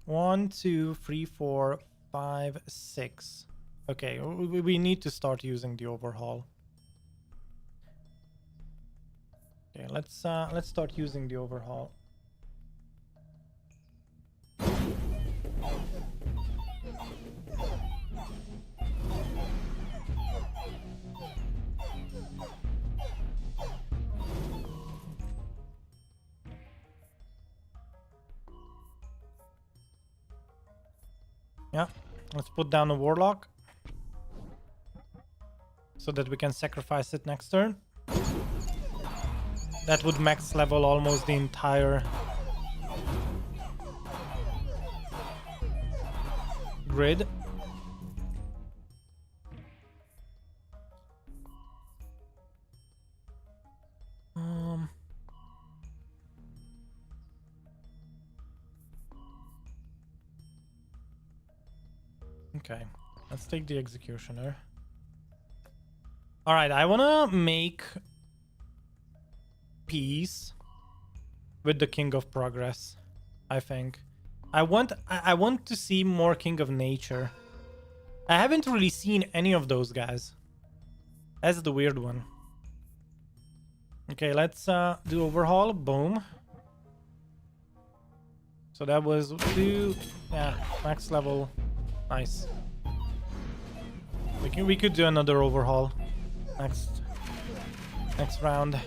1, 2, 3, 4, 5, 6. Okay, we need to start using the overhaul. Okay, let's start using the overhaul. Yeah, let's put down a warlock so that we can sacrifice it next turn. That would max level almost the entire grid. Okay, let's take the executioner. All right, I want to make peace with the King of Progress. I think I want to see more King of Nature. I haven't really seen any of those guys. That's the weird one. Okay, let's do overhaul. Boom. So that was 2, yeah, max level. Nice. We could do another overhaul next round.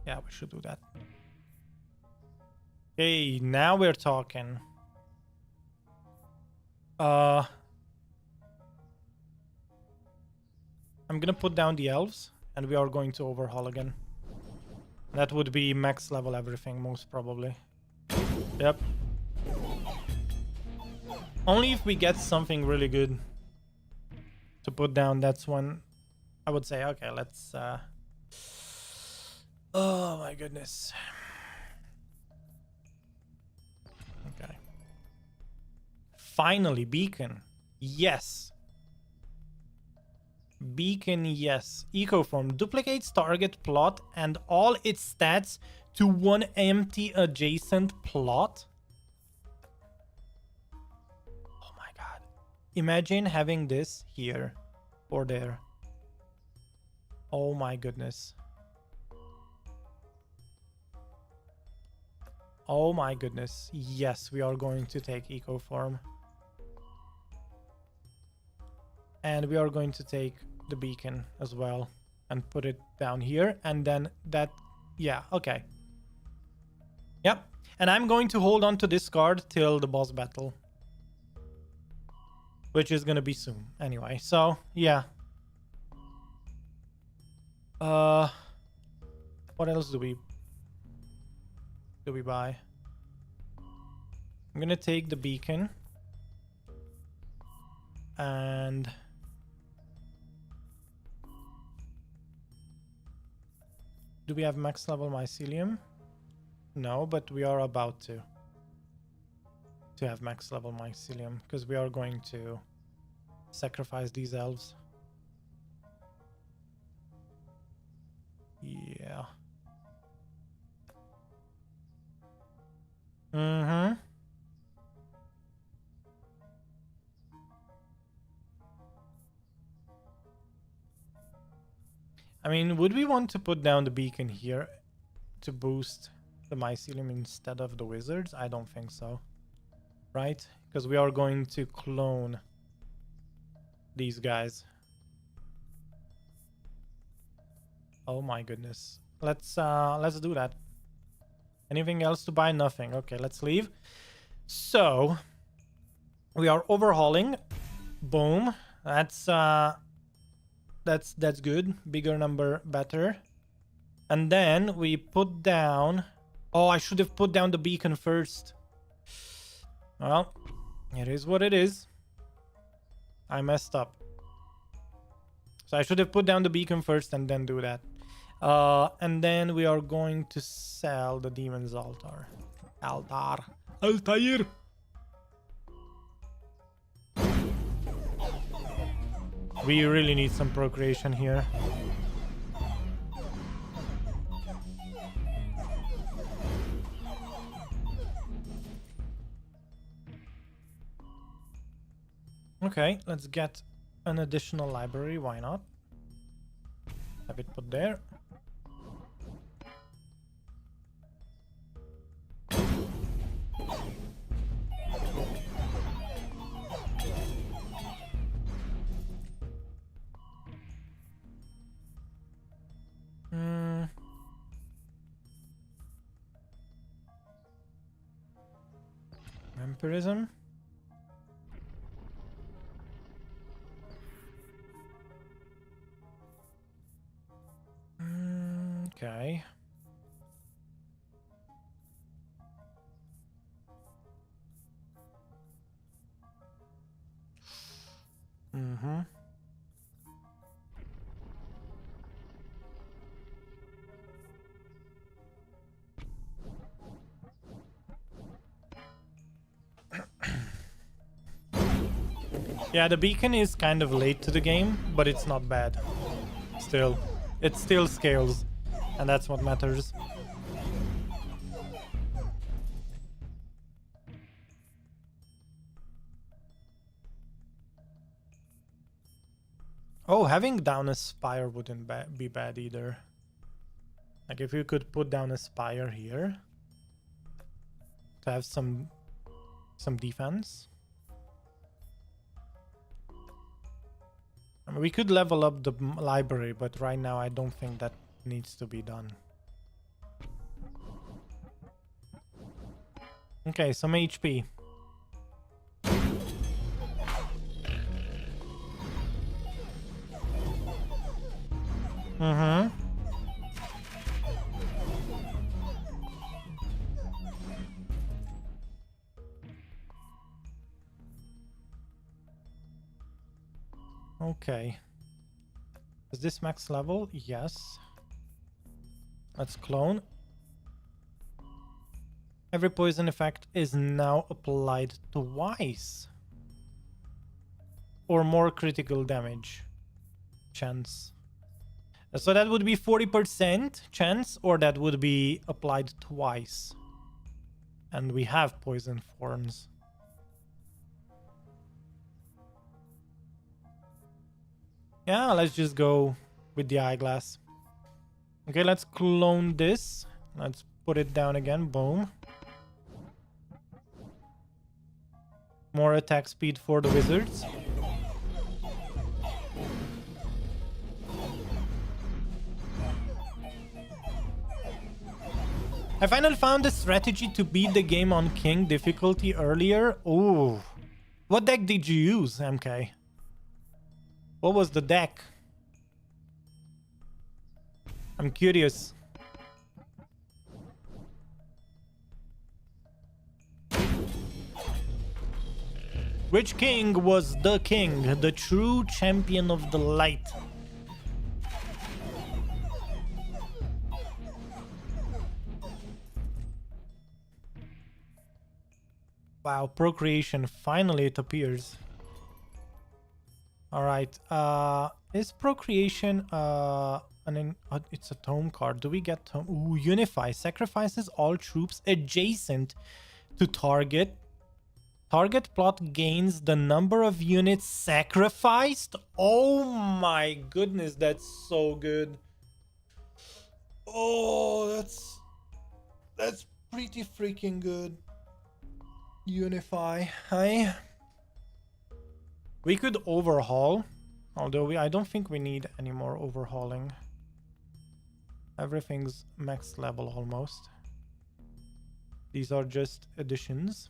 Yeah, we should do that. Okay, now we're talking. I'm gonna put down the elves, and we are going to overhaul again. That would be max level everything, most probably. Yep. Only if we get something really good to put down, that's when I would say, okay, let's... Oh my goodness. Okay. Finally, beacon. Yes. Beacon, yes. Ecoform duplicates target plot and all its stats to one empty adjacent plot. Oh my god. Imagine having this here or there. Oh my goodness. Oh my goodness. Yes, we are going to take Ecoform. And we are going to take the beacon as well and put it down here. And then that, yeah, okay. Yep. And I'm going to hold on to this card till the boss battle, which is going to be soon anyway. So, yeah. What else do we buy? I'm going to take the beacon. And do we have max level mycelium? No, but we are about to have max level mycelium because we are going to sacrifice these elves. Yeah. Mm-hmm. I mean, would we want to put down the beacon here to boost the mycelium instead of the wizards? I don't think so. Right? Because we are going to clone these guys. Oh my goodness. Let's do that. Anything else to buy? Nothing. Okay, let's leave. So we are overhauling. Boom. That's good. Bigger number, better. And then we put down... Oh, I should have put down the beacon first. Well, it is what it is. I messed up. So I should have put down the beacon first and then do that. And then we are going to sell the demon's altar. Altair. We really need some procreation here. Okay, let's get an additional library. Why not? Have it put there. Vampirism. Okay. Mm-hmm. Yeah, the beacon is kind of late to the game, but it's not bad. Still, it still scales, and that's what matters. Oh, having down a spire wouldn't be bad either. Like if you could put down a spire here to have some defense. I mean, we could level up the library, but right now I don't think that needs to be done. Okay, some HP. Mm-hmm. Okay. Is this max level? Yes. Let's clone. Every poison effect is now applied twice. Or more critical damage. Chance. So that would be 40% chance, or that would be applied twice. And we have poison thorns. Yeah, let's just go with the eyeglass. Okay, let's clone this. Let's put it down again. Boom. More attack speed for the wizards. I finally found a strategy to beat the game on King difficulty earlier. Oh. What deck did you use, MK? What was the deck? I'm curious. Which king was the king, the true champion of the light? Wow, procreation, finally it appears. Alright, is procreation, it's a tome card. Do we get tome? Ooh, unify. Sacrifices all troops adjacent to target. Target plot gains the number of units sacrificed. Oh my goodness, that's so good. Oh, that's pretty freaking good. Unify. Hi. We could overhaul, although I don't think we need any more overhauling. Everything's max level almost. These are just additions.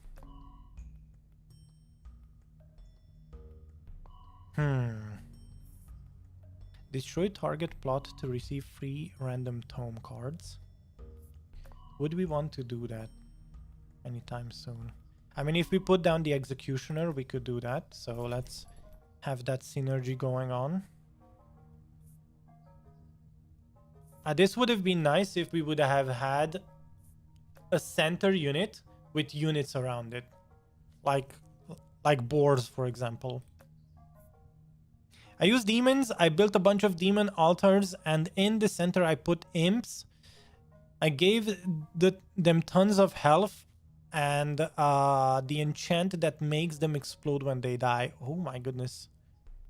Destroy target plot to receive free random tome cards. Would we want to do that anytime soon? I mean, if we put down the executioner, we could do that. So let's have that synergy going on. This would have been nice if we would have had a center unit with units around it. Like boars, for example. I use demons. I built a bunch of demon altars, and in the center I put imps. I gave them tons of health and the enchant that makes them explode when they die. Oh my goodness.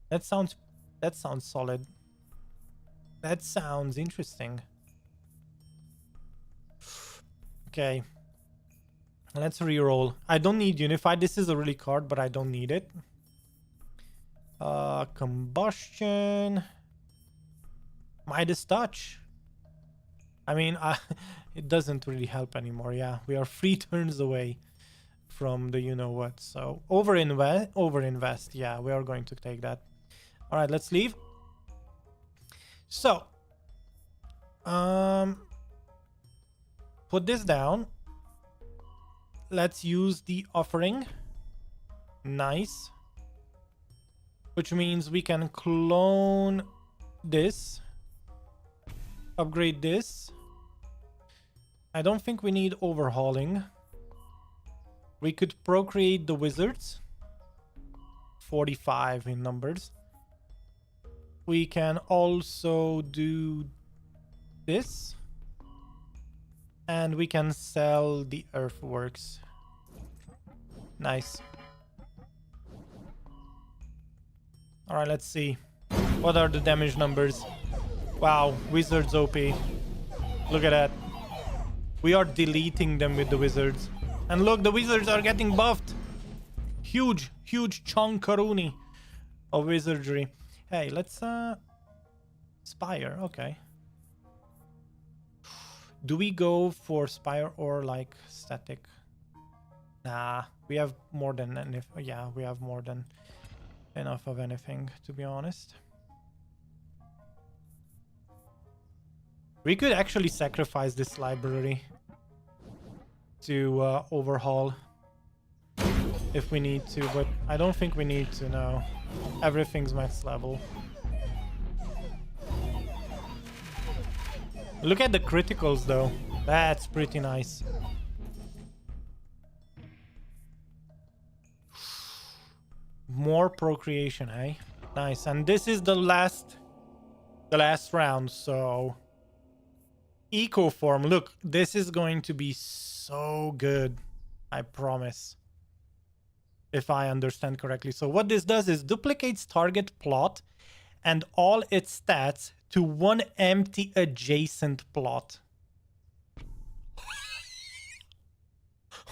That sounds solid. That sounds interesting. Okay. Let's reroll. I don't need Unified. This is a really card, but I don't need it. Combustion. Midas Touch. I mean, it doesn't really help anymore. Yeah, we are 3 turns away from the you-know-what. So, overinvest. Yeah, we are going to take that. All right, let's leave. So, put this down. Let's use the offering. Nice. Which means we can clone this. Upgrade this. I don't think we need overhauling. We could procreate the wizards. 45 in numbers. We can also do this. And we can sell the earthworks. Nice. Alright, let's see. What are the damage numbers? Wow, wizards OP. Look at that. We are deleting them with the wizards. And look, the wizards are getting buffed. Huge chunkaroonie of wizardry. Hey, let's Spire, okay. Do we go for Spire or like static? Nah, we have more than enough. Yeah, we have more than enough of anything, to be honest. We could actually sacrifice this library to overhaul if we need to, but I don't think we need to now. Everything's max level. Look at the criticals though. That's pretty nice. More procreation, eh? Nice. And this is the last round, so eco form. Look, this is going to be so good. I promise. If I understand correctly. So what this does is duplicates target plot and all its stats to one empty adjacent plot.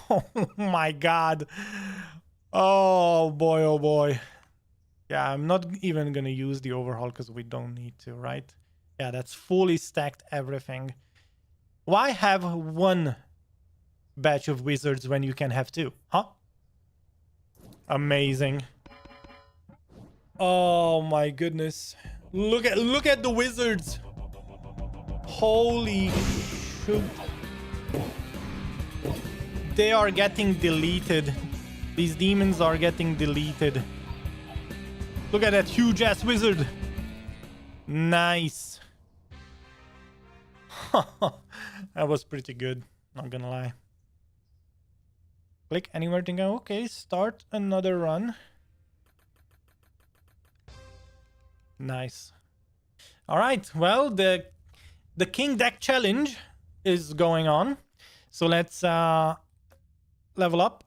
Oh my god. Oh boy, oh boy. Yeah, I'm not even gonna use the overhaul because we don't need to, right? Yeah, that's fully stacked everything. Why have one batch of wizards when you can have two, huh? Amazing. Oh my goodness. Look at the wizards. Holy shoot. They are getting deleted. These demons are getting deleted. Look at that huge ass wizard. Nice. That was pretty good, not gonna lie. Click anywhere to go. Okay, start another run. Nice. All right, well, the King deck challenge is going on. So let's level up.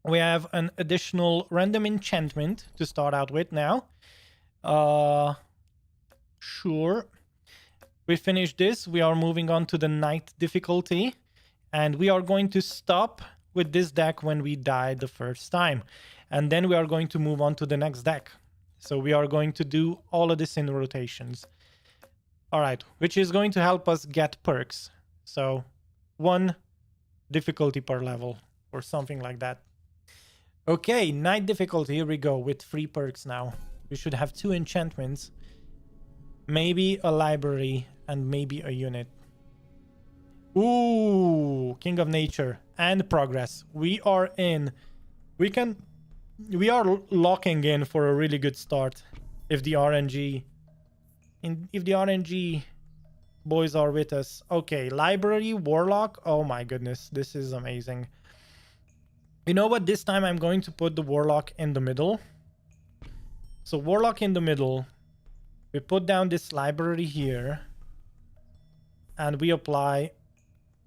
We have an additional random enchantment to start out with now. Sure. We finished this. We are moving on to the night difficulty. And we are going to stop with this deck when we died the first time. And then we are going to move on to the next deck. So we are going to do all of this in rotations. All right, which is going to help us get perks. So 1 difficulty per level or something like that. Okay, night difficulty, here we go with 3 perks now. We should have 2 enchantments, maybe a library, and maybe a unit. Ooh, King of Nature and Progress. We are in. We are locking in for a really good start if the RNG boys are with us. Okay, library, warlock. Oh my goodness, this is amazing. You know what? This time I'm going to put the warlock in the middle. So warlock in the middle. We put down this library here. And we apply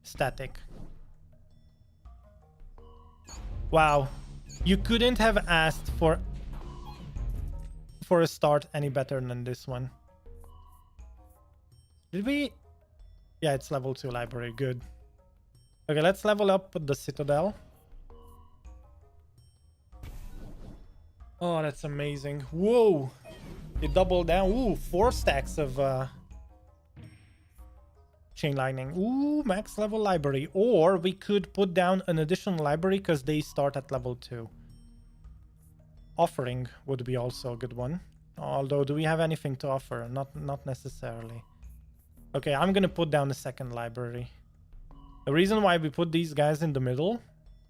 static. Wow. You couldn't have asked for a start any better than this one. Did we? Yeah, it's level 2 library. Good. Okay, let's level up the Citadel. Oh, that's amazing. Whoa. It doubled down. Ooh, 4 stacks of Chain Lightning. Ooh, max level library. Or we could put down an additional library because they start at level 2. Offering would be also a good one. Although, do we have anything to offer? Not necessarily. Okay, I'm gonna put down the second library. The reason why we put these guys in the middle,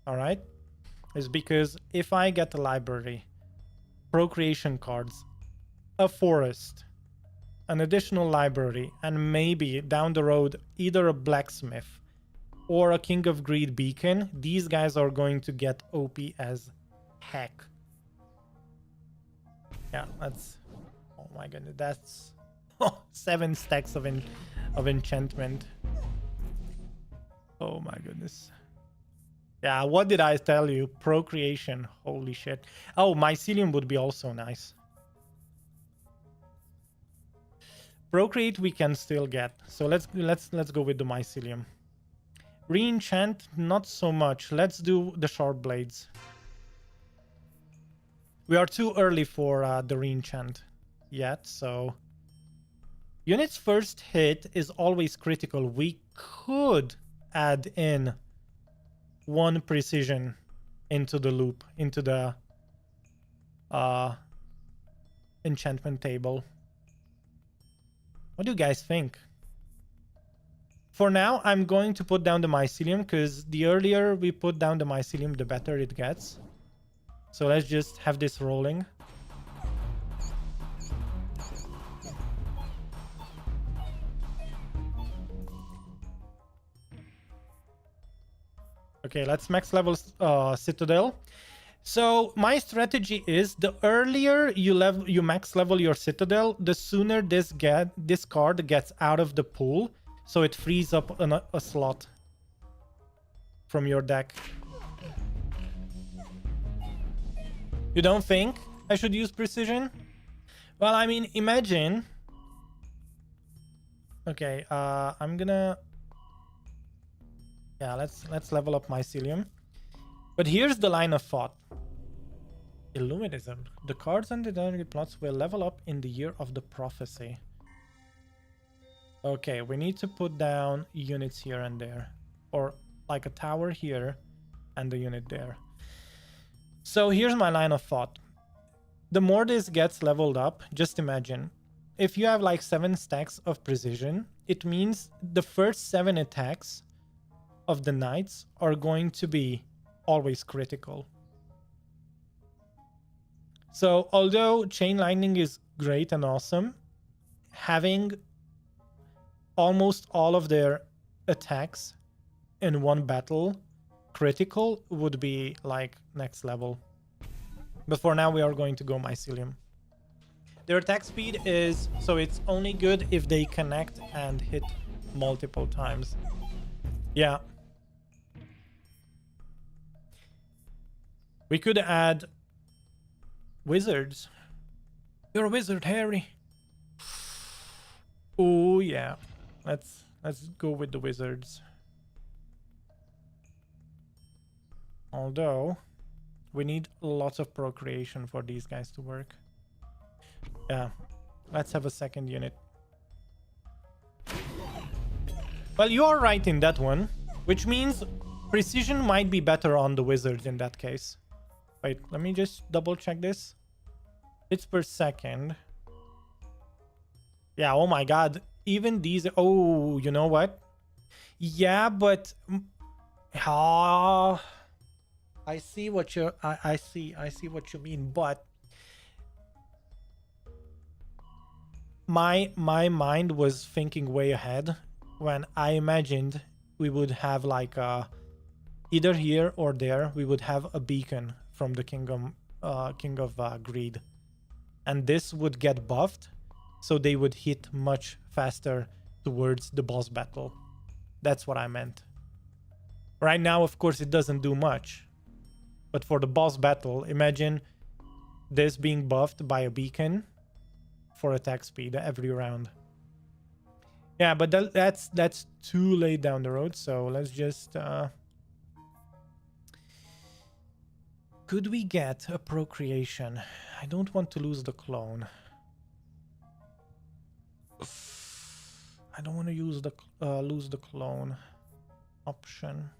alright, is because if I get a library, procreation cards, a forest, an additional library, and maybe down the road either a blacksmith or a King of Greed beacon, these guys are going to get OP as heck. Yeah, that's... Oh my goodness, that's 7 stacks of enchantment. Oh my goodness. Yeah, what did I tell you? Procreation. Holy shit. Oh, mycelium would be also nice. Procreate we can still get. So let's go with the mycelium. Re-enchant, not so much. Let's do the short blades. We are too early for the re-enchant yet, so... Unit's first hit is always critical. We could add in 1 precision into the loop, into the enchantment table. What do you guys think? For now, I'm going to put down the mycelium because the earlier we put down the mycelium, the better it gets. So let's just have this rolling. Okay, let's max level Citadel. So my strategy is the earlier you max level your Citadel, the sooner this card gets out of the pool, so it frees up a slot from your deck. You don't think I should use precision? Well, I mean, imagine. Okay, I'm gonna. Yeah, let's level up mycelium. But here's the line of thought. Illuminism. The cards and the target plots will level up in the year of the prophecy. Okay, we need to put down units here and there. Or like a tower here and a unit there. So here's my line of thought. The more this gets leveled up, just imagine. If you have like 7 stacks of precision, it means the first 7 attacks of the knights are going to be always critical. So although Chain Lightning is great and awesome, having almost all of their attacks in one battle critical would be like next level. But for now we are going to go mycelium. Their attack speed is, so it's only good if they connect and hit multiple times. Yeah. We could add wizards. You're a wizard, Harry. Oh yeah. Let's go with the wizards. Although we need lots of procreation for these guys to work. Yeah. Let's have a second unit. Well, you are right in that one, which means precision might be better on the wizards in that case. Wait, let me just double check this. Hits per second. Yeah, oh my god. Even these... Oh, you know what? Yeah, but... I see what you... I see what you mean, but... My mind was thinking way ahead when I imagined we would have like a... Either here or there, we would have a beacon from the King of Greed. And this would get buffed, so they would hit much faster towards the boss battle. That's what I meant. Right now, of course, it doesn't do much. But for the boss battle, imagine this being buffed by a beacon for attack speed every round. Yeah, but that's too late down the road, so let's just... Could we get a procreation? I don't want to lose the clone. I don't want to use the lose the clone option.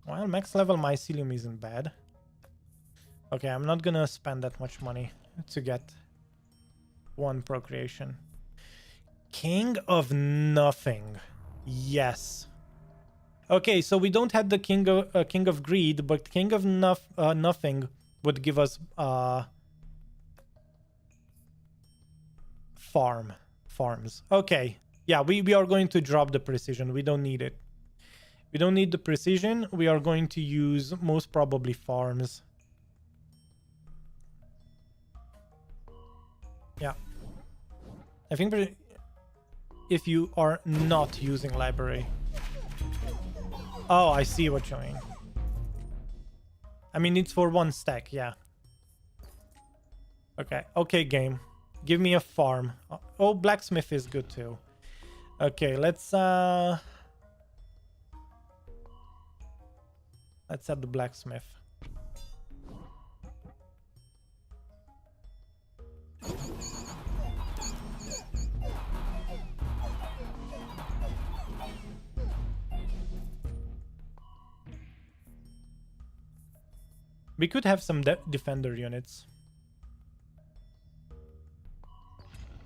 Well, max level mycelium isn't bad. Okay, I'm not gonna spend that much money to get one procreation. King of Nothing. Yes. Okay, so we don't have the King of Greed, but King of Nothing would give us farms. Okay, yeah, we are going to drop the precision. We don't need it. We don't need the precision. We are going to use most probably farms. Yeah. I think if you are not using library. Oh, I see what you mean. I mean, it's for one stack, yeah. Okay, okay, game. Give me a farm. Oh, blacksmith is good too. Okay, let's add the blacksmith. We could have some defender units.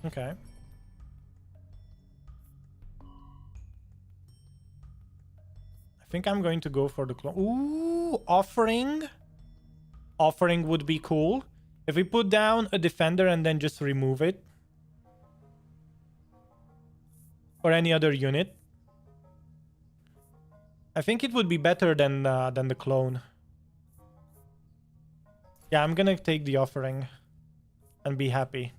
Okay. think I'm going to go for the clone. Ooh, offering. Offering would be cool. If we put down a defender and then just remove it. Or any other unit. I think it would be better than the clone. Yeah, I'm gonna take the offering. And be happy.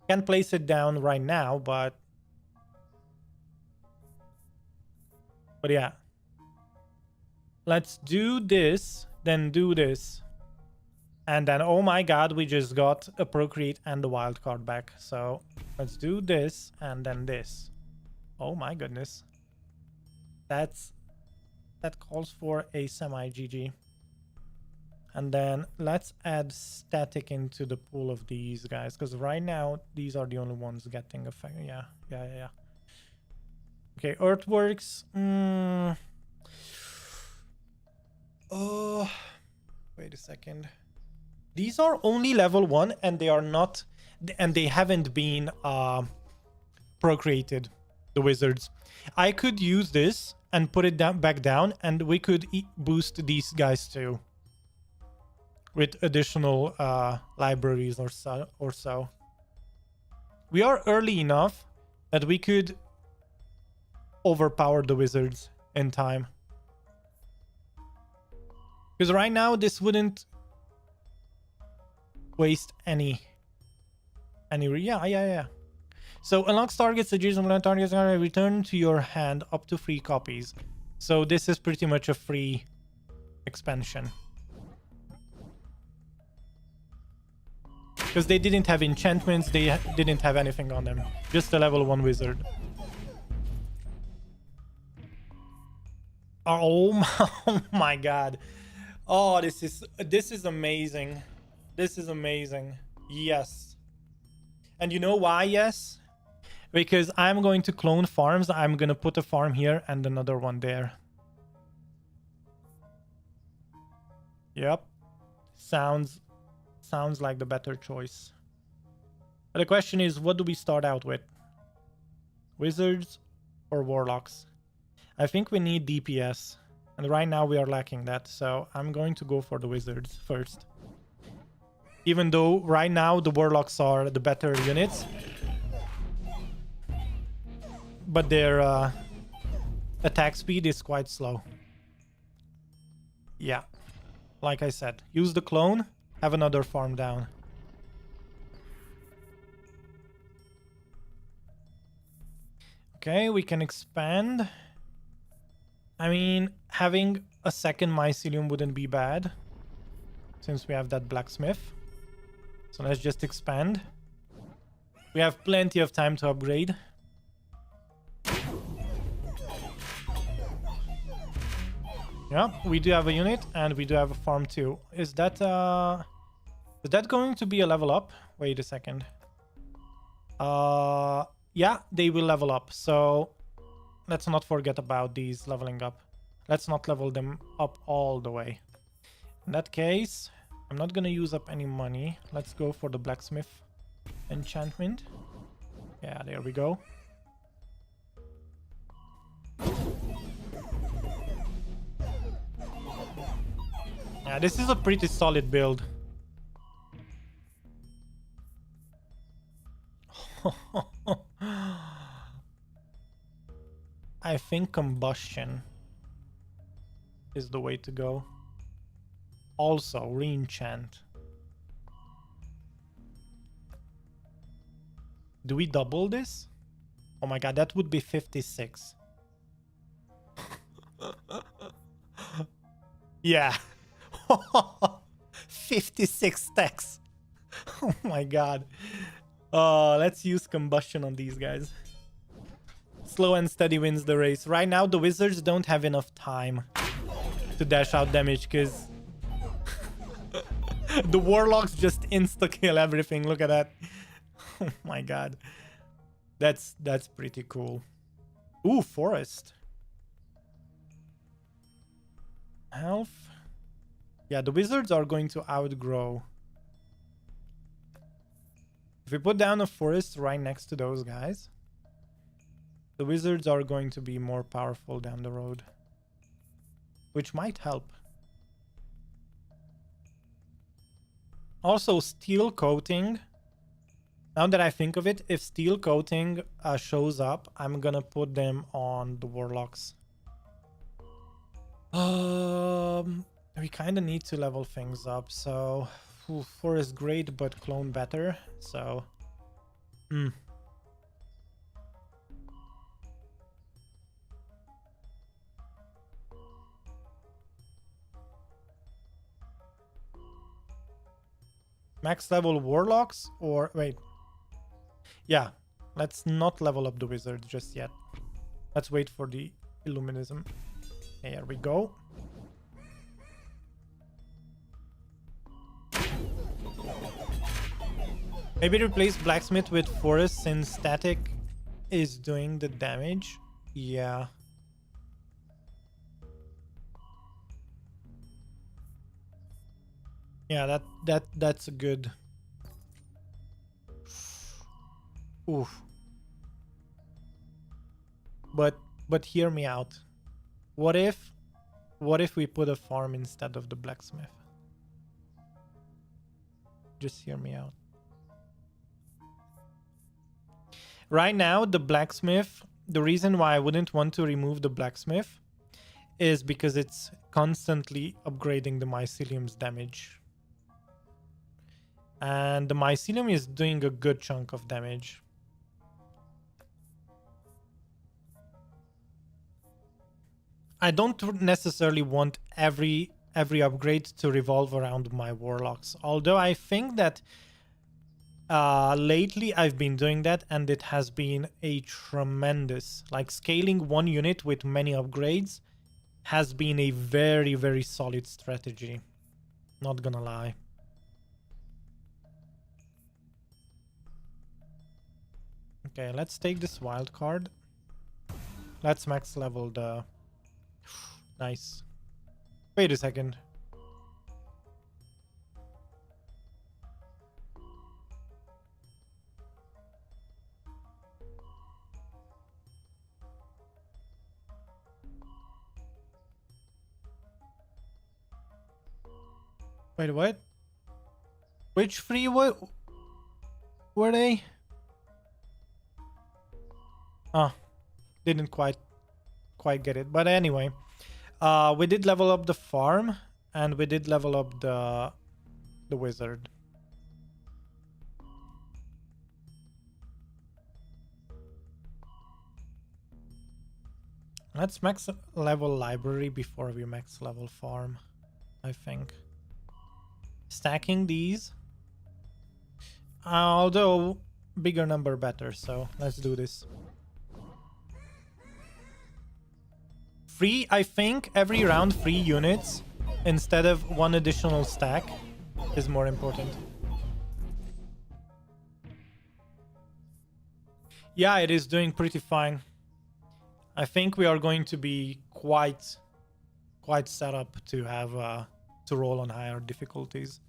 Can't place it down right now, but... But yeah. Let's do this, then do this. And then, oh my god, we just got a procreate and the wild card back. So let's do this and then this. Oh my goodness. That calls for a semi-GG. And then let's add static into the pool of these guys. Because right now, these are the only ones getting effect. Yeah. Okay, earthworks. Oh, wait a second. These are only level 1 and they are not, and they haven't been procreated, the wizards. I could use this and put it back down, and we could boost these guys too with additional libraries or so. We are early enough that we could overpower the wizards in time. Because right now this wouldn't waste any. Yeah. So unlocks targets, adjacent targets are returned to your hand up to 3 copies. So this is pretty much a free expansion. Because they didn't have enchantments, they didn't have anything on them. Just a level 1 wizard. Oh my god. Oh, this is amazing. This is amazing. Yes. And you know why yes? Because I'm going to clone farms. I'm going to put a farm here and another one there. Yep. Sounds like the better choice. But the question is, what do we start out with? Wizards or warlocks? I think we need DPS. And right now we are lacking that. So I'm going to go for the wizards first. Even though right now the warlocks are the better units. But their attack speed is quite slow. Yeah. Like I said, use the clone, have another farm down. Okay, we can expand. I mean, having a second mycelium wouldn't be bad. Since we have that blacksmith. So let's just expand. We have plenty of time to upgrade. Yeah, we do have a unit and we do have a farm too. Is that going to be a level up? Wait a second. Yeah, they will level up. So let's not forget about these leveling up. Let's not level them up all the way. In that case, I'm not gonna use up any money. Let's go for the blacksmith enchantment. Yeah, there we go. Yeah, this is a pretty solid build. I think combustion is the way to go. Also, re-enchant. Do we double this? Oh my god, that would be 56. Yeah. 56 stacks. Oh my god. Let's use combustion on these guys. Slow and steady wins the race. Right now, the wizards don't have enough time to dash out damage because the warlocks just insta-kill everything. Look at that. Oh my god. That's pretty cool. Ooh, forest. Health. Yeah, the wizards are going to outgrow. If we put down a forest right next to those guys, The wizards are going to be more powerful down the road, which might help. Also, steel coating. Now that I think of it, if steel coating shows up, I'm gonna put them on the warlocks. We kind of need to level things up. So, 4 is great, but clone better. So, max level warlocks or wait. Yeah, let's not level up the wizards just yet. Let's wait for the illuminism. Here we go. Maybe replace blacksmith with forest since static is doing the damage. Yeah. Yeah, that's a good. Oof. But hear me out. What if we put a farm instead of the blacksmith? Just hear me out. Right now, the blacksmith, the reason why I wouldn't want to remove the blacksmith is because it's constantly upgrading the mycelium's damage. And the mycelium is doing a good chunk of damage. I don't necessarily want every upgrade to revolve around my warlocks. Although I think that lately I've been doing that and it has been a tremendous, like scaling one unit with many upgrades has been a very, very solid strategy. Not gonna lie. Okay, let's take this wild card. Let's max level the... Nice. Wait a second. Wait, what? Which three were they? Ah, didn't quite get it. But anyway, we did level up the farm and we did level up the wizard. Let's max level library before we max level farm, I think. Stacking these. Although bigger number better, so let's do this. 3, I think every round 3 units instead of 1 additional stack is more important. Yeah, it is doing pretty fine. I think we are going to be quite set up to have to roll on higher difficulties.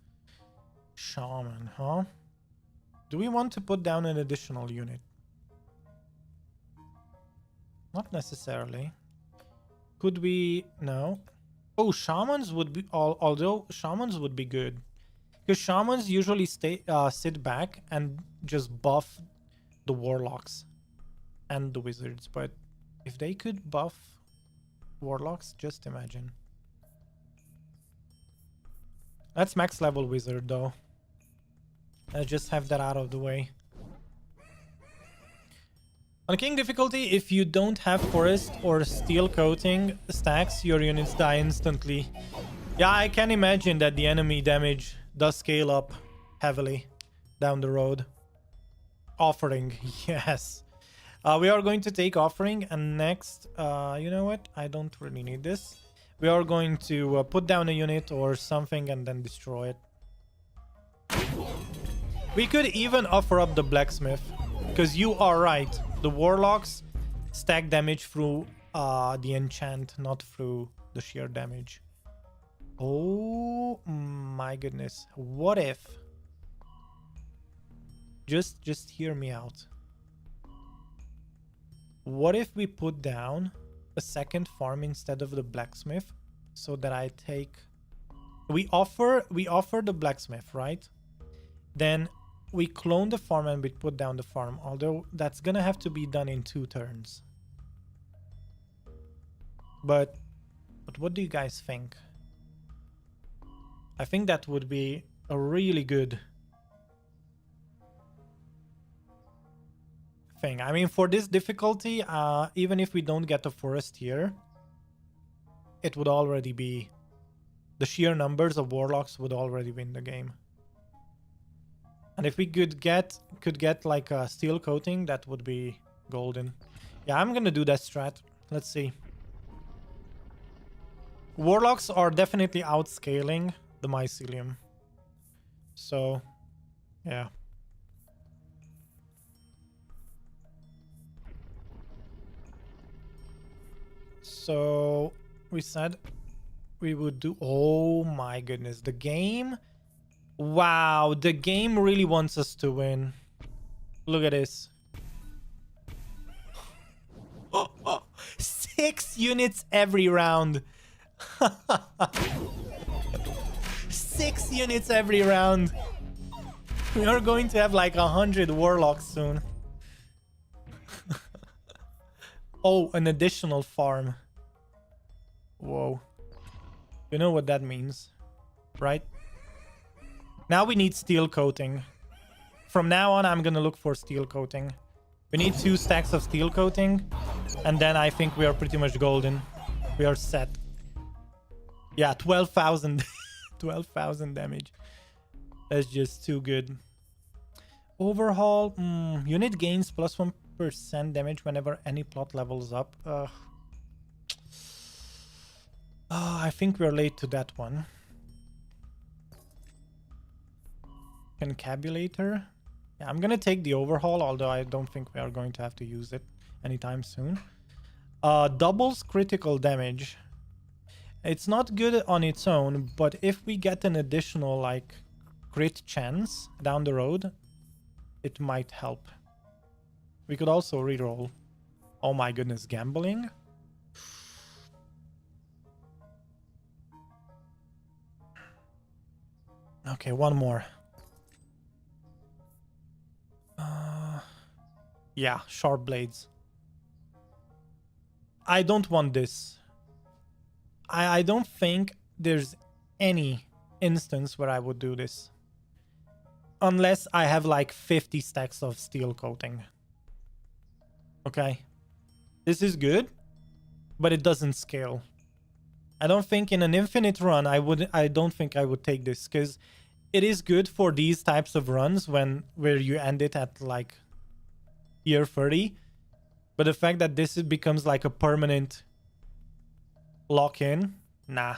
Shaman, huh? Do we want to put down an additional unit? Not necessarily. Could we? No. Oh, shamans would be. Although shamans would be good, because shamans usually sit back and just buff the warlocks and the wizards. But if they could buff warlocks, just imagine. Let's max level wizard though. Let's just have that out of the way. On king difficulty, if you don't have forest or steel coating stacks, your units die instantly. Yeah, I can imagine that the enemy damage does scale up heavily down the road. Offering, yes. We are going to take offering, and next, you know what? I don't really need this. We are going to put down a unit or something and then destroy it. We could even offer up the blacksmith, because you are right. The warlocks stack damage through the enchant, not through the sheer damage. Oh my goodness. What if? Just hear me out. What if we put down a second farm instead of the blacksmith, so that I take... We offer the blacksmith, right? Then we clone the farm and we put down the farm, although that's gonna have to be done in 2 turns. But what do you guys think? I think that would be a really good thing. I mean, for this difficulty, even if we don't get a forest here, it would already be... The sheer numbers of warlocks would already win the game. And if we could get like a steel coating, that would be golden. Yeah, I'm gonna do that strat. Let's see. Warlocks are definitely outscaling the mycelium. So, yeah. So, we said we would do... Oh my goodness, the game... Wow, the game really wants us to win. Look at this. 6 units every round. 6 units every round. We are going to have like 100 warlocks soon. Oh, an additional farm. Whoa. You know what that means, right? Now we need steel coating. From now on, I'm gonna look for steel coating. We need 2 stacks of steel coating, and then I think we are pretty much golden. We are set. Yeah, 12,000. 12,000 damage. That's just too good. Overhaul. Unit gains plus 1% damage whenever any plot levels up. I think we're late to that one. Concabulator. Yeah, I'm gonna take the overhaul, although I don't think we are going to have to use it anytime soon. Doubles critical damage. It's not good on its own, but if we get an additional like crit chance down the road, it might help. We could also reroll. Oh my goodness, gambling. Okay, one more. Yeah, sharp blades. I don't want this. I don't think there's any instance where I would do this. Unless I have like 50 stacks of steel coating. Okay. This is good, but it doesn't scale. I don't think in an infinite run I don't think I would take this, because it is good for these types of runs where you end it at like year 30. But the fact that this becomes like a permanent lock-in, nah.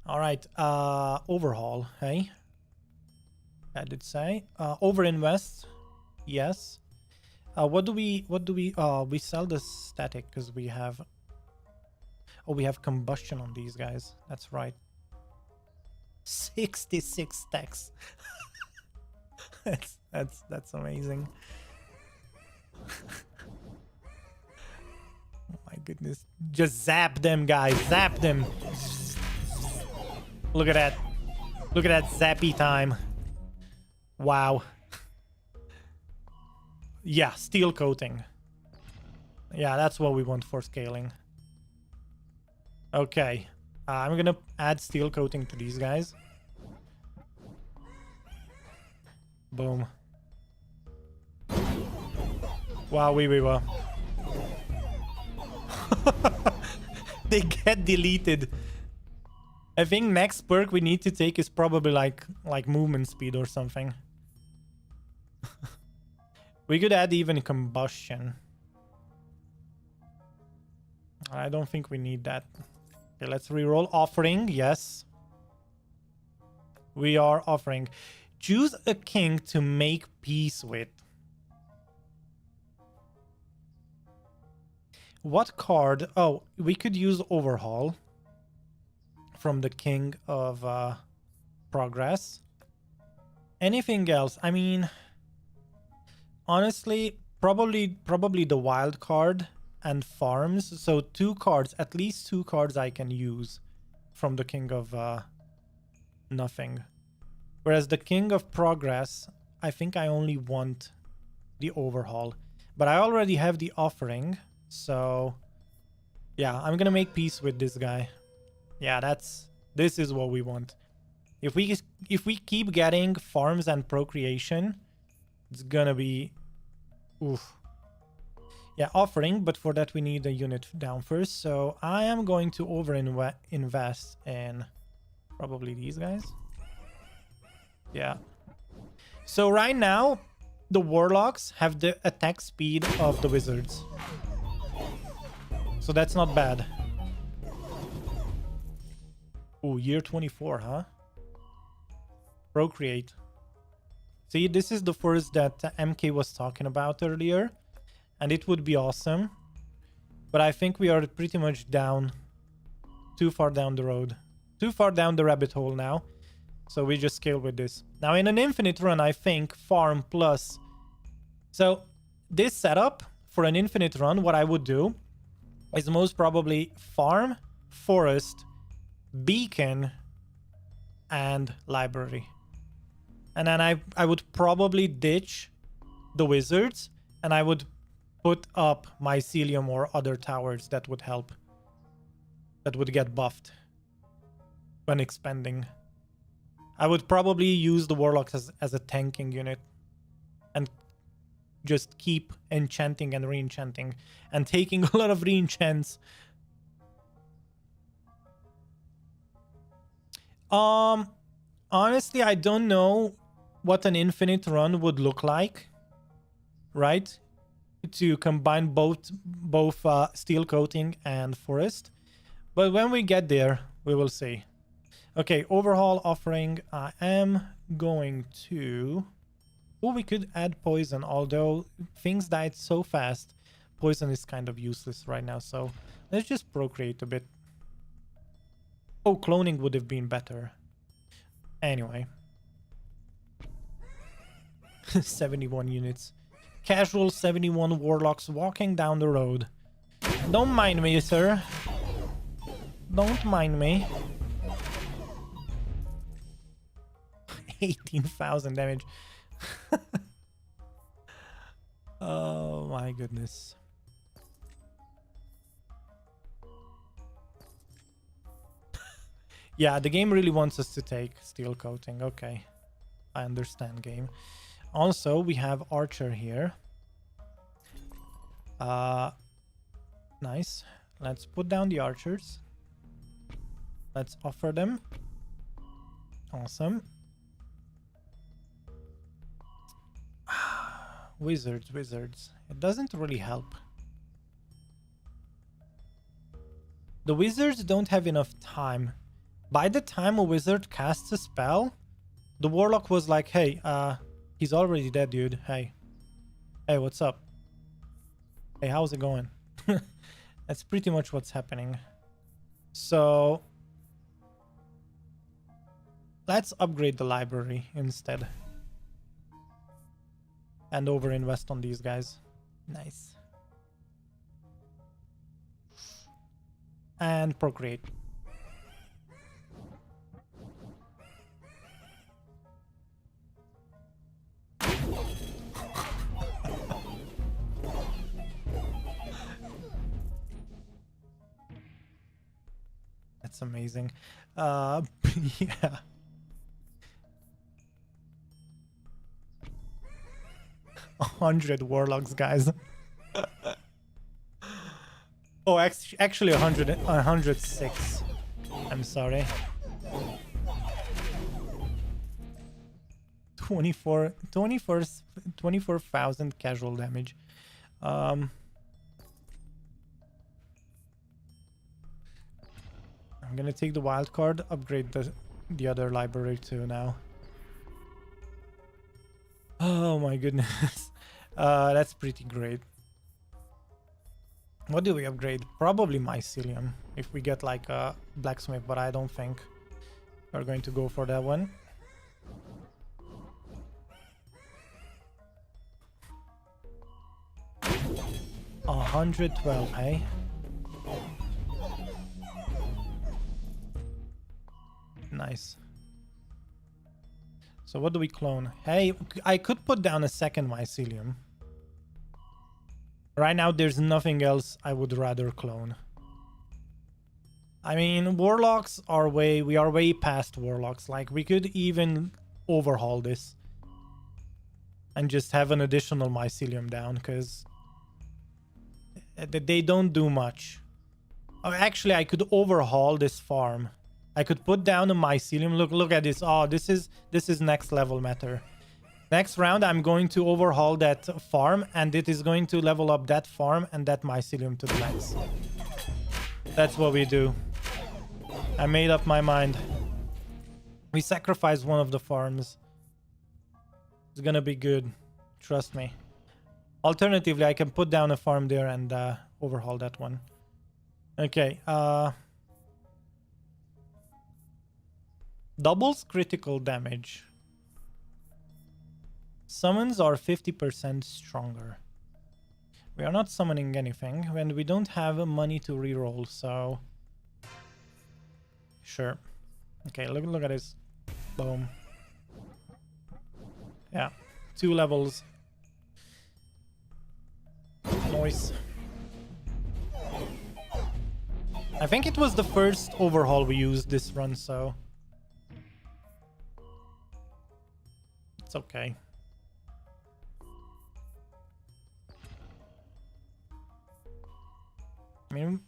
All right, overhaul, hey? I did say. Overinvest, yes. What do we sell the static because we have... Oh, we have combustion on these guys. That's right. 66 stacks. That's amazing. Oh my goodness. Just zap them, guys. Zap them. Look at that. Look at that zappy time. Wow. Yeah, steel coating. Yeah, that's what we want for scaling. Okay. I'm gonna add steel coating to these guys. Boom. Wow, wow. They get deleted. I think next perk we need to take is probably like movement speed or something. We could add even combustion. I don't think we need that. Okay, let's reroll. Offering, yes. We are offering. Choose a king to make peace with. What card? Oh, we could use overhaul from the king of progress. Anything else? I mean, honestly, probably the wild card and farms. So 2 cards, at least 2 cards I can use from the King of Nothing. Whereas the King of Progress, I think I only want the overhaul. But I already have the offering, so yeah, I'm gonna make peace with this guy. Yeah, this is what we want. If we keep getting farms and procreation, it's gonna be oof. Yeah, offering, but for that we need a unit down first. So I am going to invest in probably these guys. Yeah. So right now, the warlocks have the attack speed of the wizards. So that's not bad. Ooh, year 24, huh? Procreate. See, this is the first that MK was talking about earlier. And it would be awesome. But I think we are pretty much too far down the road. Too far down the rabbit hole now. So we just scale with this. Now in an infinite run, I think farm plus. So this setup for an infinite run, what I would do is most probably farm, forest, beacon, and library. And then I would probably ditch the wizards and I would put up mycelium or other towers that would help. That would get buffed when expanding. I would probably use the warlocks as a tanking unit and just keep enchanting and re-enchanting and taking a lot of re-enchants. Honestly, I don't know what an infinite run would look like, right? To combine both steel coating and forest. But when we get there, we will see. Okay, overhaul offering. I am going to... Oh, we could add poison, although things died so fast. Poison is kind of useless right now, so let's just procreate a bit. Oh, cloning would have been better. Anyway. 71 units. Casual 71 warlocks walking down the road. Don't mind me, sir. Don't mind me. 18,000 damage. Oh my goodness. Yeah, the game really wants us to take steel coating. Okay. I understand, game. Also, we have Archer here. Nice. Let's put down the archers. Let's offer them. Awesome. Wizards. It doesn't really help. The wizards don't have enough time. By the time a wizard casts a spell, the warlock was like, hey, he's already dead, dude. Hey, what's up? Hey, how's it going? That's pretty much what's happening. So let's upgrade the library instead. And overinvest on these guys. Nice. And procreate. That's amazing. Yeah. 100 warlocks, guys. Oh, actually 106. I'm sorry. 24,000 casual damage. I'm gonna take the wild card, upgrade the other library too now. Oh my goodness. That's pretty great. What do we upgrade? Probably mycelium if we get like a blacksmith, but I don't think we're going to go for that one. 112, hey? Nice. So what do we clone? Hey, I could put down a second mycelium. Right now, there's nothing else I would rather clone. I mean, warlocks are we are way past warlocks. Like, we could even overhaul this and just have an additional mycelium down, because they don't do much. Oh, actually, I could overhaul this farm. I could put down a mycelium. Look at this. Oh, this is next level matter. Next round, I'm going to overhaul that farm, and it is going to level up that farm and that mycelium to the max. That's what we do. I made up my mind. We sacrifice one of the farms. It's gonna be good. Trust me. Alternatively, I can put down a farm there and overhaul that one. Okay. Doubles critical damage. Summons are 50% stronger. We are not summoning anything when we don't have money to reroll, so... Sure. Okay, look at this. Boom. Yeah. 2 levels. Nice. I think it was the first overhaul we used this run, so... It's okay. I mean...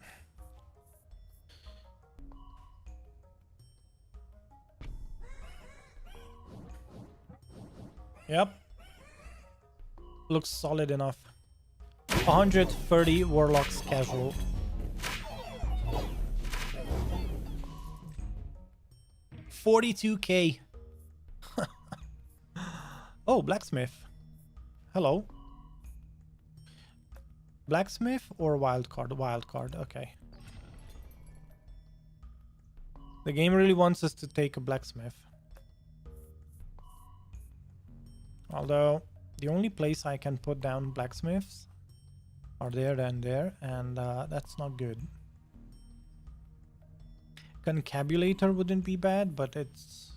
Yep. Looks solid enough. 130 warlocks casual. $42K. Oh, blacksmith. Hello. Blacksmith or wildcard? Wildcard, okay. The game really wants us to take a blacksmith. Although, the only place I can put down blacksmiths are there and there, and that's not good. Concabulator wouldn't be bad, but it's...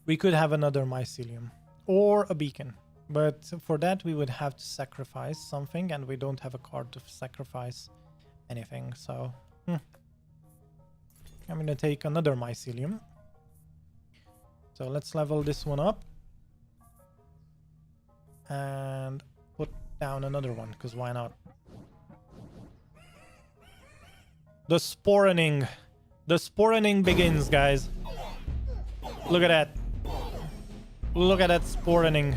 We could have another mycelium or a beacon, but for that we would have to sacrifice something, and we don't have a card to sacrifice anything, so I'm gonna take another mycelium. So let's level this one up and put down another one, because why not? The sporening begins, guys. Look at that. Look at that sporening.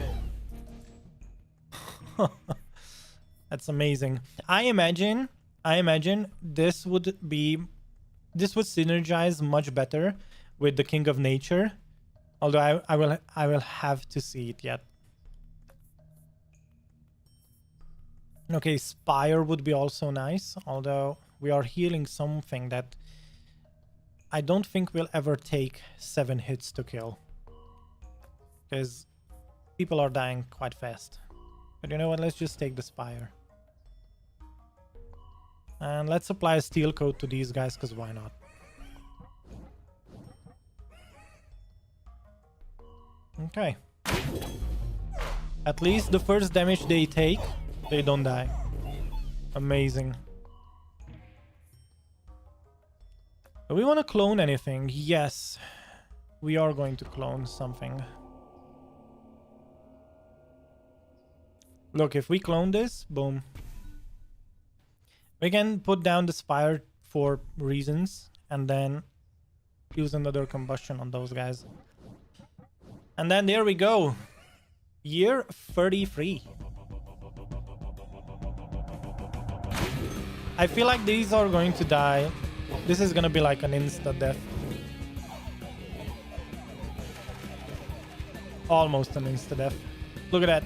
That's amazing. I imagine this would synergize much better with the King of Nature. Although I will have to see it yet. Okay, Spire would be also nice, although we are healing something that I don't think will ever take 7 hits to kill. Because people are dying quite fast. But you know what, let's just take the Spire. And let's apply a steel coat to these guys, because why not? Okay. At least the first damage they take, they don't die. Amazing. Do we want to clone anything? Yes. We are going to clone something. Look, if we clone this, boom. We can put down the Spire for reasons and then use another combustion on those guys. And then there we go. Year 33. I feel like these are going to die. This is gonna be like an insta-death. Almost an insta-death. Look at that.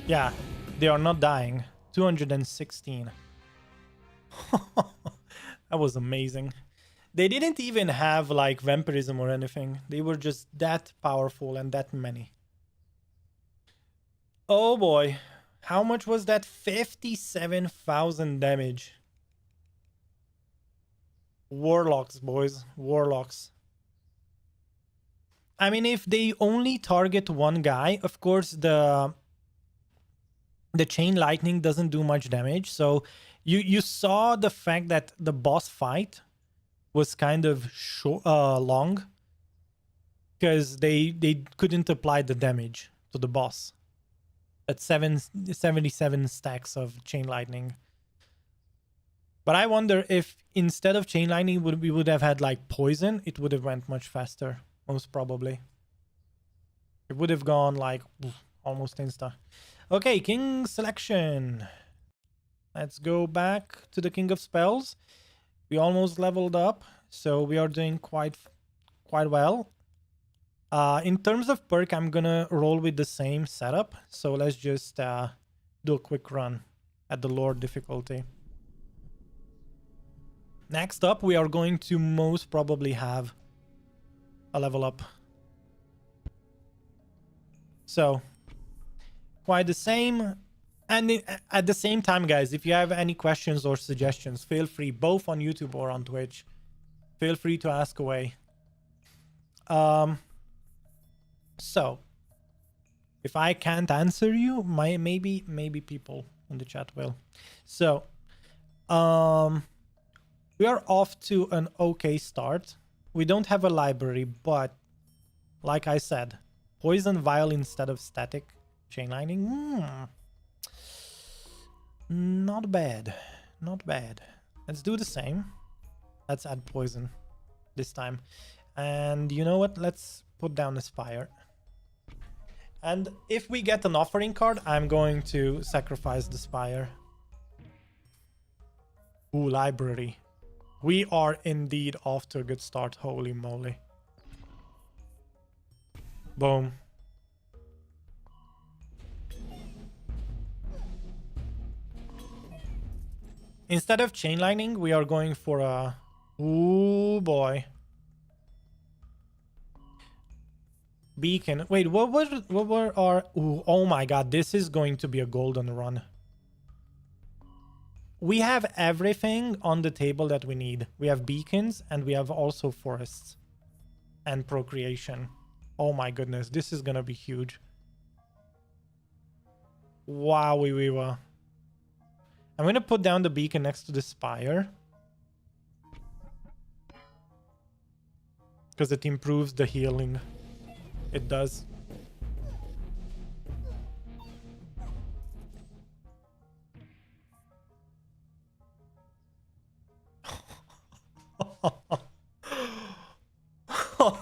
Yeah, they are not dying. 216. That was amazing. They didn't even have like vampirism or anything. They were just that powerful and that many. Oh boy. How much was that? 57,000 damage. Warlocks, boys. Warlocks. I mean, if they only target one guy, of course, the chain lightning doesn't do much damage. So you saw the fact that the boss fight was kind of short, long, because they couldn't apply the damage to the boss at 77 stacks of chain lightning. But I wonder if instead of chain lightning we would have had like poison, it would have went much faster, most probably. It would have gone like almost insta. Okay, king selection. Let's go back to the king of spells. We almost leveled up, so we are doing quite well. In terms of perk, I'm gonna roll with the same setup. So let's just do a quick run at the Lord difficulty. Next up, we are going to most probably have a level up. So, quite the same. And at the same time, guys, if you have any questions or suggestions, feel free, both on YouTube or on Twitch, feel free to ask away. So, if I can't answer you, maybe people in the chat will. So, we are off to an okay start. We don't have a library, but like I said, poison vial instead of static chain lightning. Not bad. Not bad. Let's do the same. Let's add poison this time. And you know what? Let's put down the spire. And if we get an offering card, I'm going to sacrifice the spire. Ooh, library. We are indeed off to a good start. Holy moly. Boom. Instead of chain lightning, we are going for a... Ooh, boy. Beacon. Wait, what were our... Ooh, oh my god, this is going to be a golden run. We have everything on the table that we need. We have beacons and we have also forests and procreation. Oh my goodness, this is gonna be huge. Wow, I'm gonna put down the beacon next to the spire, because it improves the healing. It does.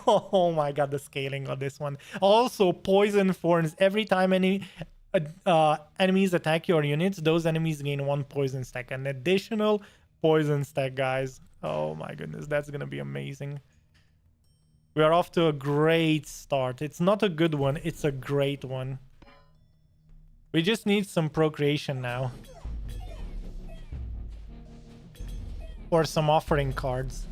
Oh my god, the scaling on this one. Also, poison thorns. Every time any enemies attack your units, those enemies gain 1 poison stack. An additional poison stack, guys. Oh my goodness, that's gonna be amazing. We are off to a great start. It's not a good one, it's a great one. We just need some procreation now. Or some offering cards.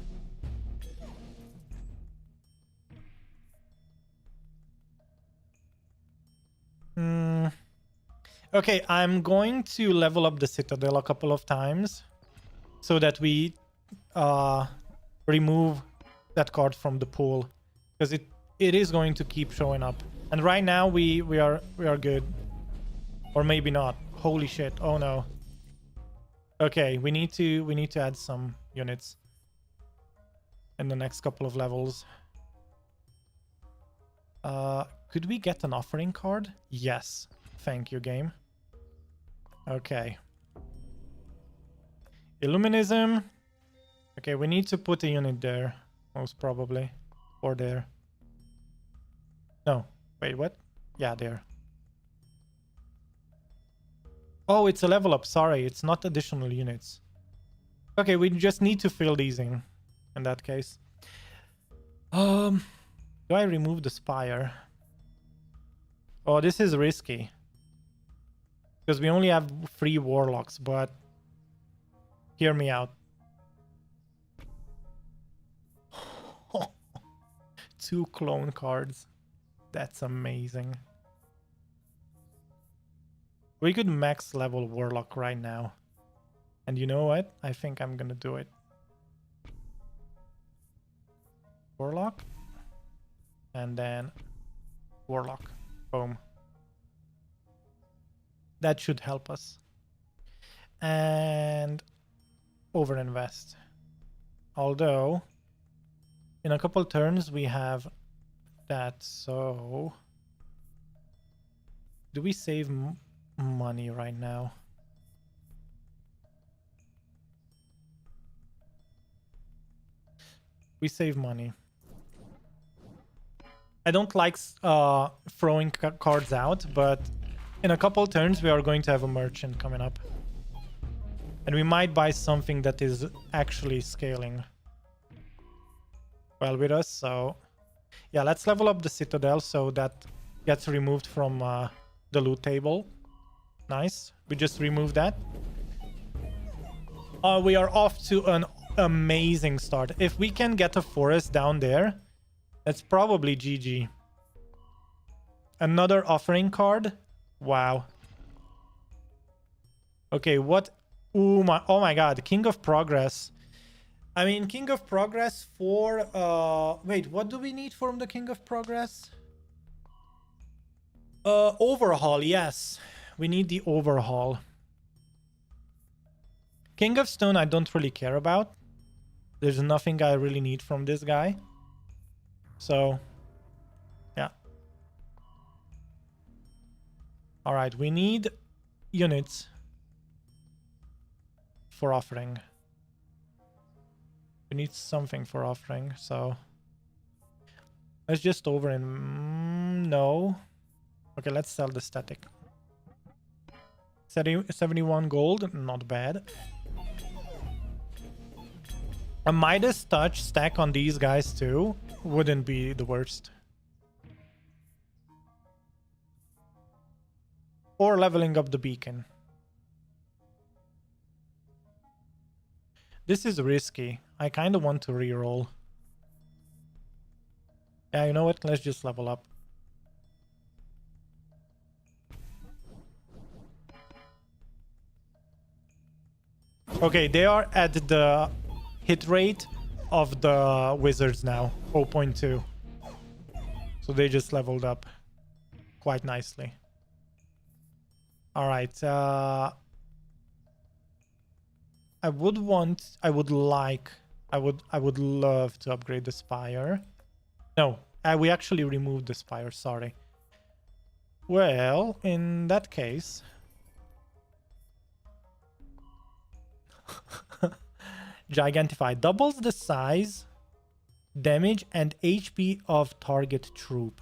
Okay, I'm going to level up the Citadel a couple of times so that we remove that card from the pool, because it is going to keep showing up. And right now we are good, or maybe not. Holy shit! Oh no. Okay, we need to add some units in the next couple of levels. Could we get an offering card? Yes. Thank you, game. Okay. Illuminism. Okay, we need to put a unit there, most probably. Or there. No. Wait, what? Yeah, there. Oh, it's a level up. Sorry, it's not additional units. Okay, we just need to fill these in that case. Do I remove the spire? Oh, this is risky. Because we only have 3 warlocks, but hear me out. 2 clone cards. That's amazing. We could max level Warlock right now. And you know what? I think I'm gonna do it. Warlock. And then Warlock. Boom. That should help us. And overinvest. Although, in a couple turns we have that, so... Do we save money right now? We save money. I don't like throwing cards out, but in a couple turns we are going to have a merchant coming up. And we might buy something that is actually scaling well with us, so... Yeah, let's level up the Citadel so that gets removed from the loot table. Nice. We just removed that. We are off to an amazing start. If we can get a forest down there, that's probably GG. Another offering card. Wow. Okay, what? Oh my god. King of Progress. I mean, King of Progress for... Wait, what do we need from the King of Progress? Overhaul, yes. We need the overhaul. King of Stone I don't really care about. There's nothing I really need from this guy. So, yeah. Alright, we need units for offering. We need something for offering, so... Let's just over and... no. Okay, let's sell the static. 71 gold, not bad. A Midas Touch stack on these guys too wouldn't be the worst. Or leveling up the beacon. This is risky. I kind of want to reroll. Yeah, you know what? Let's just level up. Okay, they are at the hit rate of the wizards now, 0.2. So they just leveled up quite nicely. All right. I would love to upgrade the spire. No, we actually removed the spire, sorry. Well, in that case... Gigantify doubles the size, damage, and HP of target troop.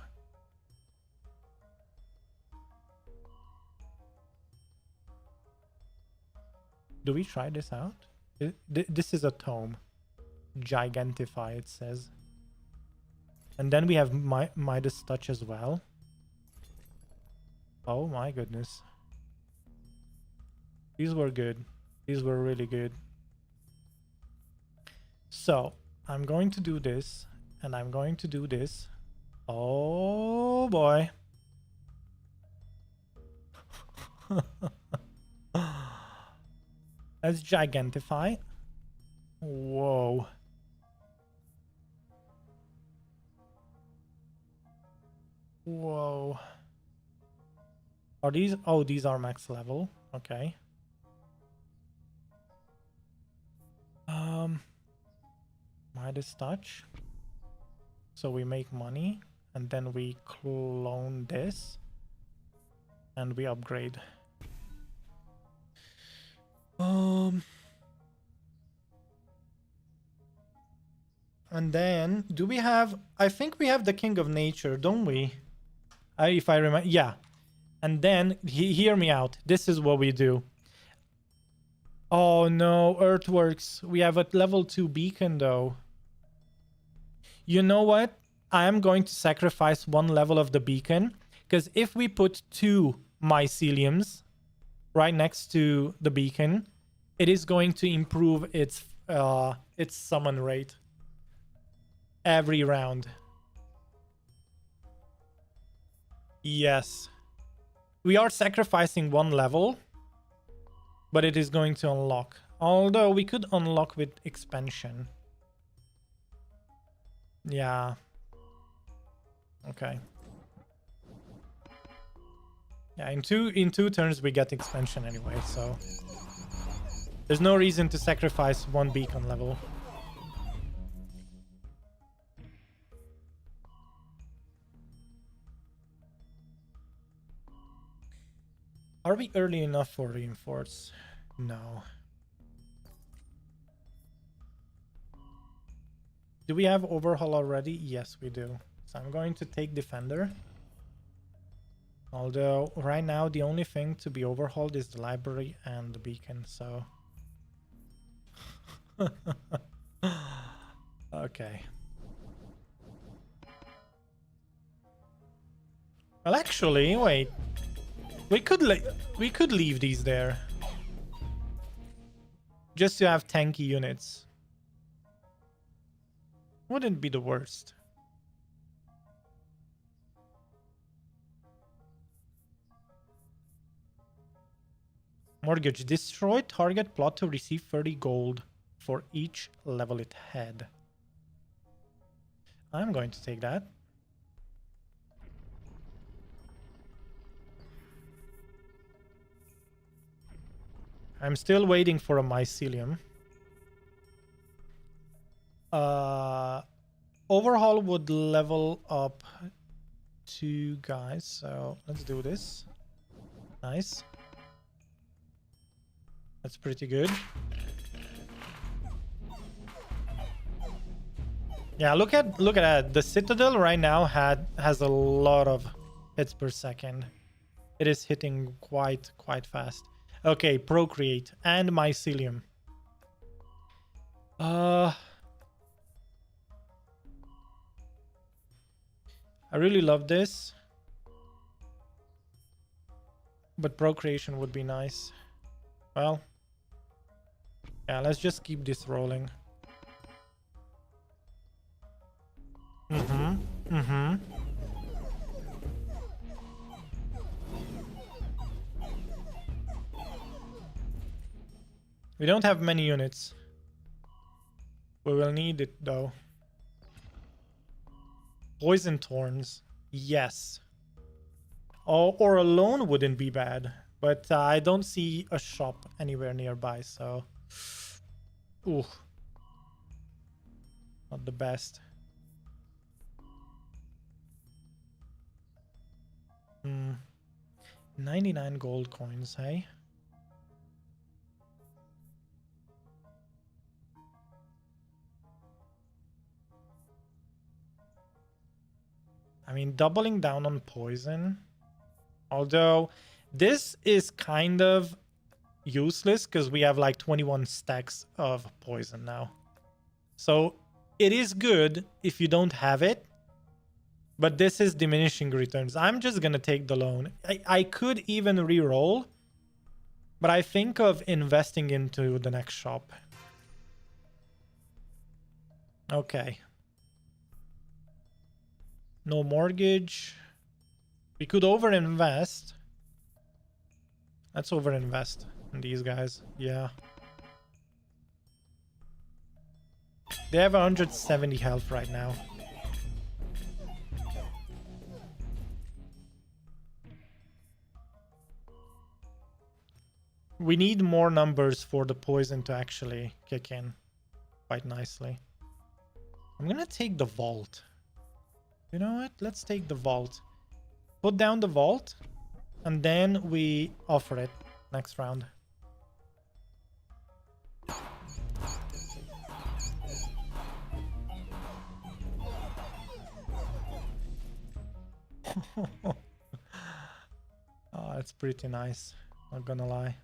Do we try this out? This is a tome. Gigantify, it says. And then we have Midas Touch as well. Oh my goodness. These were good. These were really good. So, I'm going to do this, and I'm going to do this. Oh boy. Let's Gigantify. Whoa. Whoa. Are these... oh, these are max level. Okay. Midas Touch. So we make money, and then we clone this, and we upgrade. And then do we have... I think we have the King of Nature, don't we? If I remember, yeah. And then hear me out. This is what we do. Oh no, Earthworks. We have a level 2 beacon though. You know what? I am going to sacrifice one level of the beacon, because if we put 2 myceliums right next to the beacon, it is going to improve its summon rate every round. Yes. We are sacrificing one level, but it is going to unlock. Although we could unlock with expansion. Yeah. Okay. Yeah, in two turns we get expansion anyway, so there's no reason to sacrifice one beacon level. Are we early enough for reinforce? No. Do we have overhaul already? Yes, we do. So I'm going to take defender. Although right now the only thing to be overhauled is the library and the beacon, so okay. Well, actually, wait. We could leave these there. Just to have tanky units. Wouldn't be the worst. Mortgage. Destroy target plot to receive 30 gold for each level it had. I'm going to take that. I'm still waiting for a mycelium. Overhaul would level up 2 guys, so let's do this. Nice. That's pretty good. Yeah, look at that. The Citadel right now has a lot of hits per second. It is hitting quite fast. Okay, procreate and mycelium. I really love this, but procreation would be nice. Well, yeah, let's just keep this rolling. We don't have many units. We will need it though. Poison thorns, yes. Oh, or alone wouldn't be bad, but I don't see a shop anywhere nearby, so ooh, not the best. 99 gold coins, hey? I mean, doubling down on poison. Although, this is kind of useless because we have like 21 stacks of poison now. So, it is good if you don't have it. But this is diminishing returns. I'm just going to take the loan. I could even re-roll. But I think of investing into the next shop. Okay. No mortgage. We could overinvest. Let's overinvest in these guys. Yeah. They have 170 health right now. We need more numbers for the poison to actually kick in quite nicely. I'm gonna take the vault. You know what? Let's take the vault. Put down the vault, and then we offer it next round. Oh, that's pretty nice. Not gonna lie.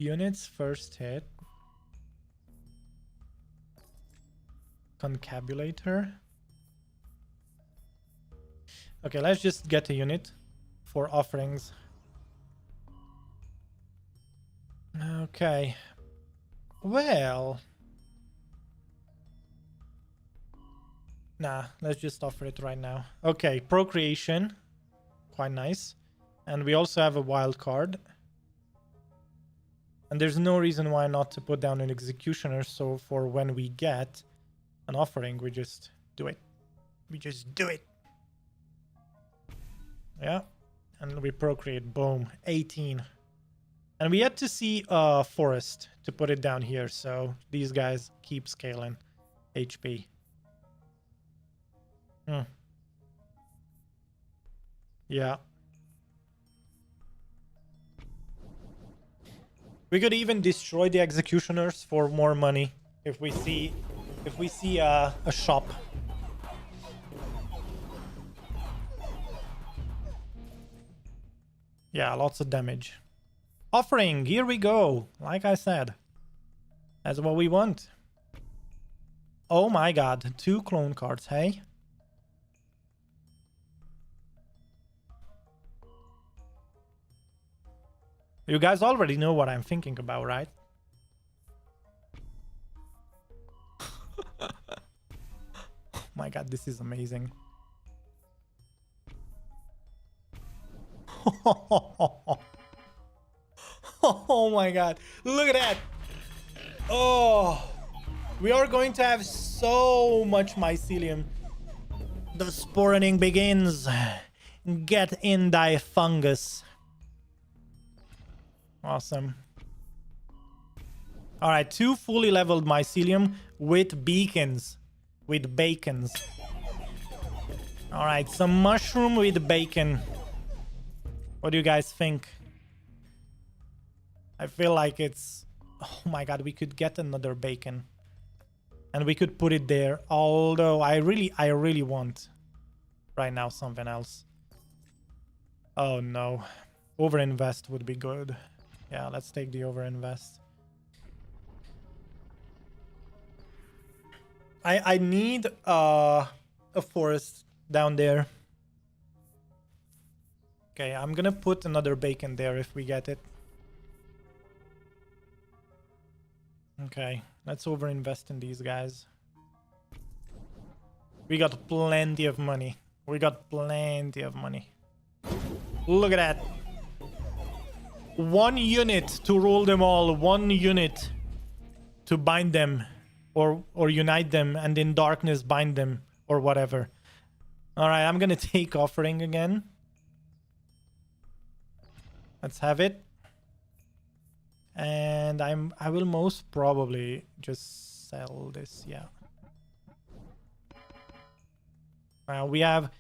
Units first hit. Concabulator. Okay, let's just get a unit for offerings. Okay. Well. Nah, let's just offer it right now. Okay, procreation. Quite nice. And we also have a wild card. And there's no reason why not to put down an executioner. So for when we get an offering, we just do it. We just do it. Yeah. And we procreate. Boom. 18. And we had to see a forest to put it down here. So these guys keep scaling HP. Yeah. We could even destroy the executioners for more money if we see a shop. Yeah, lots of damage. Offering, here we go. Like I said, that's what we want. Oh my god, 2 clone cards, hey? You guys already know what I'm thinking about, right? Oh my god, this is amazing. Oh my god, look at that. Oh, we are going to have so much mycelium. The sporting begins. Get in thy fungus. Awesome. All right, 2 fully leveled mycelium with beacons. With bacons. All right, some mushroom with bacon. What do you guys think? I feel like it's... Oh my god, we could get another bacon. And we could put it there. Although I really want right now something else. Oh no. Overinvest would be good. Yeah, let's take the overinvest. I need a forest down there. Okay, I'm gonna put another bacon there if we get it. Okay, let's overinvest in these guys. We got plenty of money. We got plenty of money. Look at that. 1 unit to rule them all. 1 unit to bind them or unite them, and in darkness bind them or whatever. All right, I'm gonna take offering again. Let's have it. And I will most probably just sell this. Yeah. We have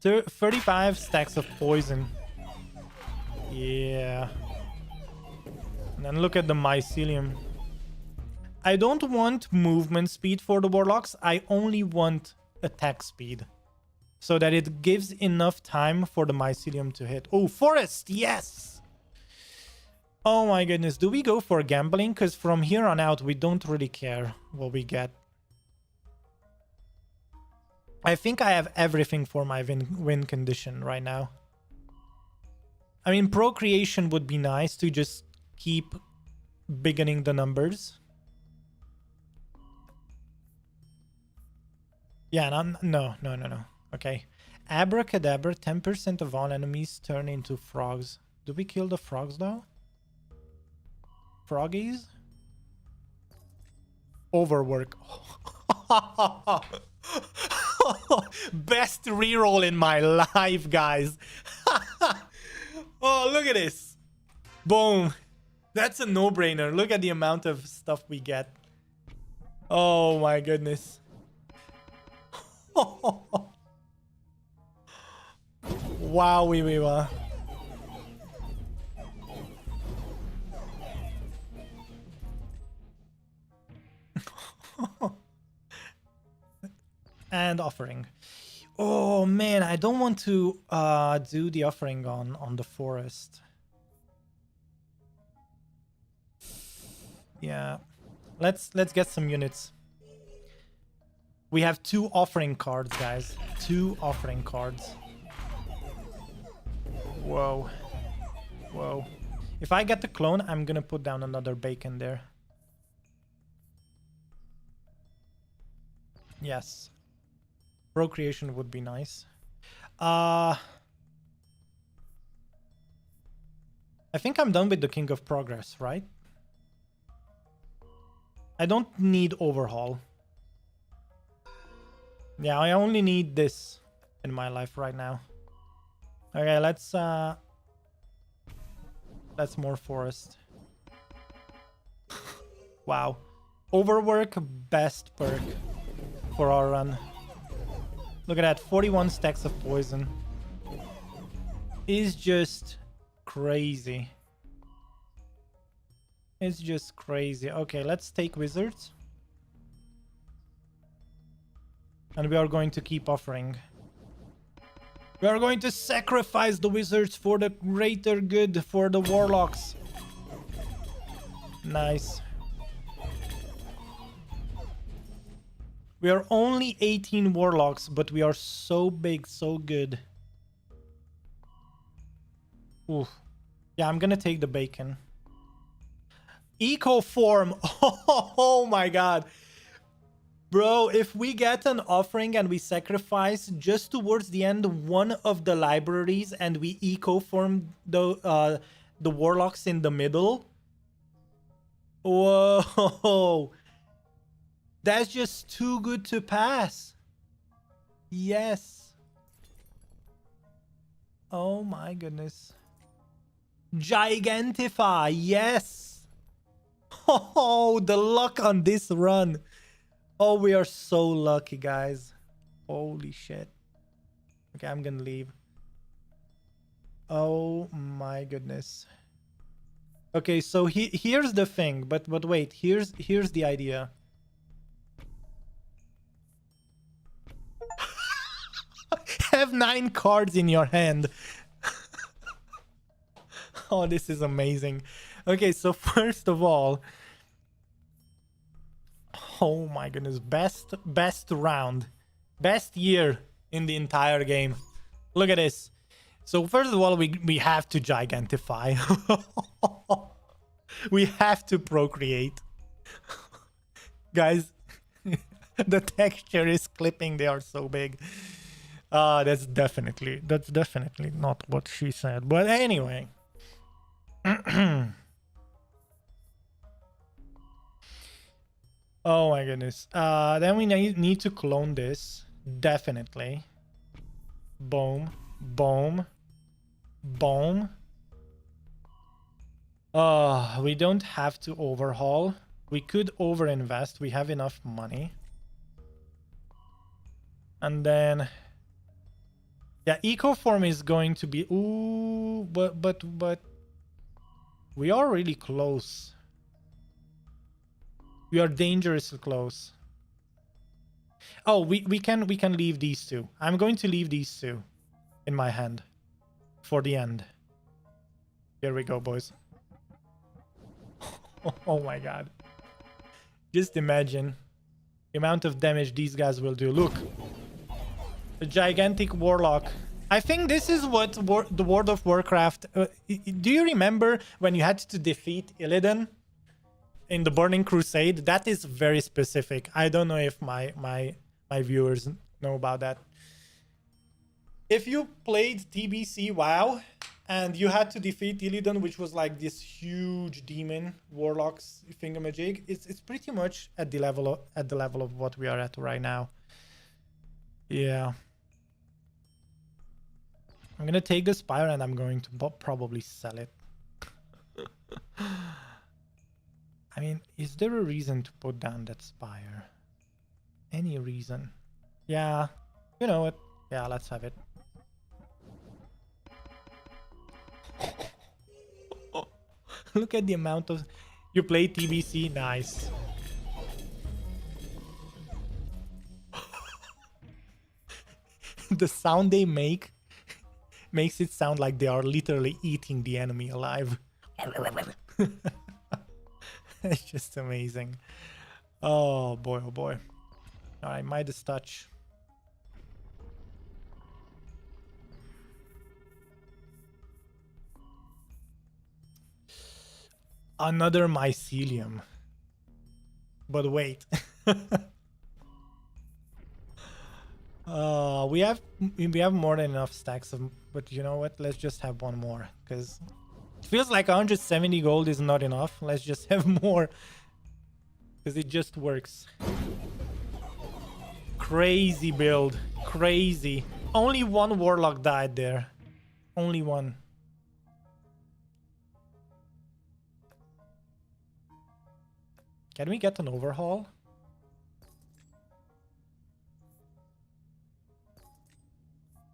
35 stacks of poison. Yeah. And then look at the mycelium. I don't want movement speed for the warlocks. I only want attack speed, so that it gives enough time for the mycelium to hit. Oh, forest! Yes! Oh my goodness. Do we go for gambling? Because from here on out, we don't really care what we get. I think I have everything for my win condition right now. I mean, procreation would be nice to just keep beginning the numbers. Yeah, no. Okay. Abracadabra, 10% of all enemies turn into frogs. Do we kill the frogs though? Froggies? Overwork. Best reroll in my life, guys. Oh, look at this. Boom. That's a no-brainer. Look at the amount of stuff we get. Oh my goodness. Wow, we were. And offering. Oh man, I don't want to do the offering on the forest. Yeah. Let's get some units. We have 2 offering cards, guys. 2 offering cards. Whoa. Whoa. If I get the clone, I'm gonna put down another bacon there. Yes. Procreation would be nice. I think I'm done with the King of Progress, right? I don't need overhaul. Yeah, I only need this in my life right now. Okay, let's more forest. Wow. Overwork, best perk for our run. Look at that, 41 stacks of poison. Is just crazy. It's just crazy. Okay, let's take wizards. And we are going to keep offering. We are going to sacrifice the wizards for the greater good, for the warlocks. Nice. We are only 18 warlocks, but we are so big, so good. Oof. Yeah, I'm gonna take the bacon. Eco form. Oh my god. Bro, if we get an offering and we sacrifice just towards the end one of the libraries and we eco form the warlocks in the middle. Whoa. That's just too good to pass. Yes. Oh my goodness. Gigantify. Yes. Oh, the luck on this run. Oh, we are so lucky, guys. Holy shit. Okay, I'm gonna leave. Oh my goodness. Okay, so here's the thing, but wait, here's the idea. Have 9 cards in your hand. Oh, this is amazing. Okay, so first of all, oh my goodness, best round, best year in the entire game. Look at this. So first of all, we have to gigantify. We have to procreate. Guys, the texture is clipping. They are so big. That's definitely not what she said. But anyway. Oh my goodness. Then we need to clone this. Definitely. Boom. Boom. Boom. We don't have to overhaul. We could overinvest. We have enough money. And then... yeah, Ecoform is going to be... ooh, but... we are really close. We are dangerously close. Oh, we can leave these two. I'm going to leave these two in my hand for the end. Here we go, boys. Oh my god. Just imagine the amount of damage these guys will do. Look. The gigantic warlock. I think this is what the World of Warcraft... do you remember when you had to defeat Illidan in the Burning Crusade? That is very specific. I don't know if my viewers know about that. If you played TBC WoW and you had to defeat Illidan, which was like this huge demon warlocks thingamajig, it's pretty much at the level of what we are at right now. Yeah. I'm gonna take the Spire and I'm going to probably sell it. I mean, is there a reason to put down that Spire? Any reason? Yeah, you know it. Yeah, let's have it. Look at the amount of... you play TBC? Nice. The sound they make makes it sound like they are literally eating the enemy alive. It's just amazing. Oh boy, oh boy. Alright, Midas Touch. Another mycelium. But wait. We have more than enough stacks of, but you know what? Let's just have one more because it feels like 170 gold is not enough. Let's just have more because it just works. Crazy build, crazy. Only one warlock died there. Only one. Can we get an overhaul?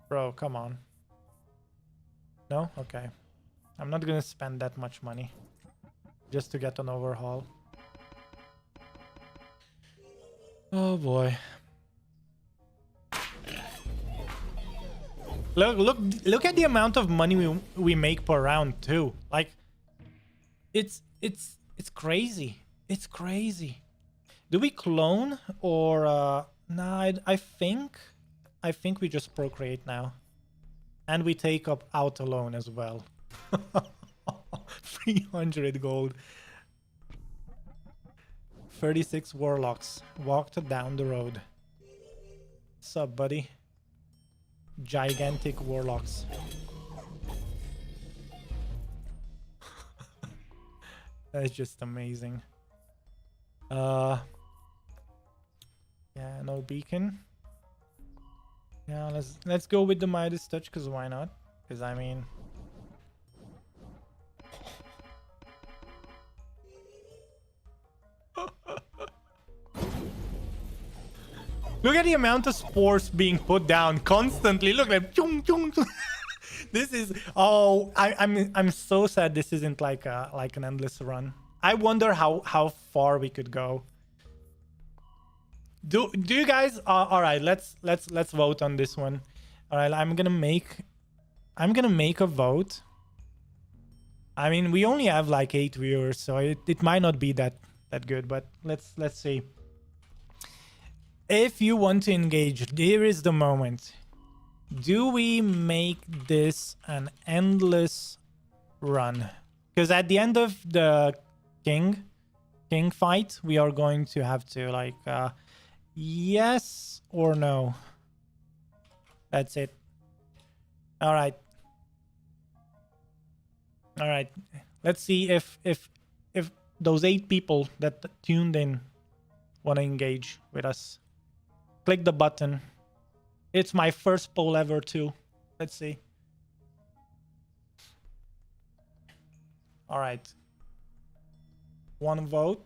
Bro, come on. No? Okay. I'm not gonna spend that much money just to get an overhaul. Oh boy. Look at the amount of money we make per round too. Like it's crazy. It's crazy. Do we clone or nah, I think we just procreate now. And we take up out alone as well. 300 gold. 36 warlocks walked down the road. Sup, buddy? Gigantic warlocks. That's just amazing. Yeah, no beacon. Yeah, let's go with the Midas touch, because why not? Because I mean, look at the amount of spores being put down constantly. Look like chung, chung, chung. This is I'm so sad this isn't like an endless run. I wonder how far we could go. Do you guys all right, let's vote on this one. All right, I'm gonna make a vote. I mean, we only have like 8 viewers, so it might not be that good, but let's see. If you want to engage, here is the moment. Do we make this an endless run? Because at the end of the king fight, we are going to have to like yes or no. That's it. All right. All right. Let's see if those 8 people that tuned in want to engage with us. Click the button. It's my first poll ever too. Let's see. All right. 1 vote.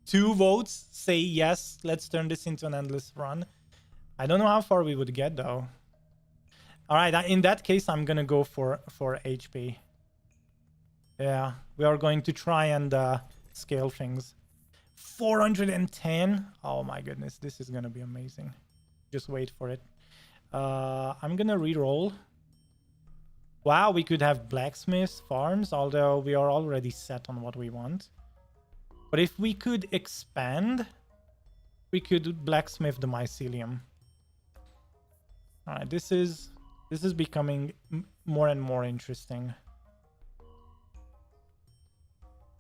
2 votes say yes. Let's turn this into an endless run. I don't know how far we would get though. All right. In that case, I'm gonna go for HP. Yeah, we are going to try and scale things. 410. Oh my goodness, this is gonna be amazing. Just wait for it. I'm gonna re-roll. Wow, we could have blacksmiths, farms, although we are already set on what we want. But if we could expand, we could blacksmith the mycelium. All right, this is becoming more and more interesting.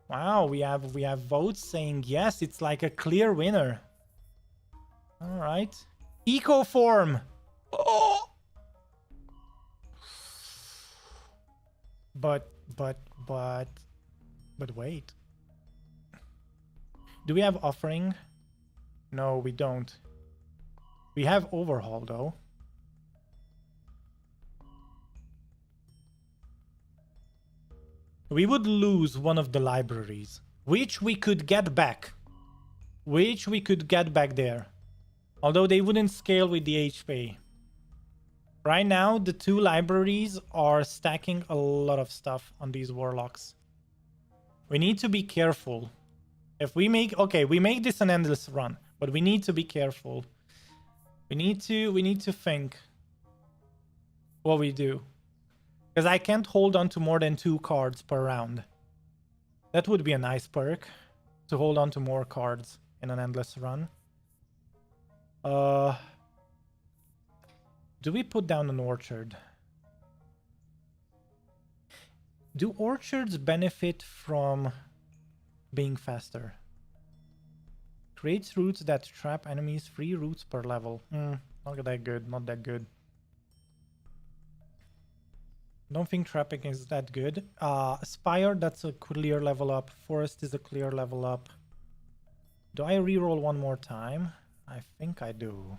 Wow, we have votes saying yes. It's like a clear winner. All right. Eco form. Oh. But wait. Do we have offering? No, we don't. We have overhaul though. We would lose one of the libraries, which we could get back. There. Although they wouldn't scale with the HP. Right now, the 2 libraries are stacking a lot of stuff on these warlocks. We need to be careful. If we make... Okay, we make this an endless run, but we need to be careful. We need to think what we do. Because I can't hold on to more than 2 cards per round. That would be a nice perk. To hold on to more cards in an endless run. Do we put down an orchard? Do orchards benefit from being faster? Creates roots that trap enemies. 3 roots per level. Not that good. Not that good. Don't think trapping is that good. Spire, that's a clear level up. Forest is a clear level up. Do I reroll one more time? I think I do.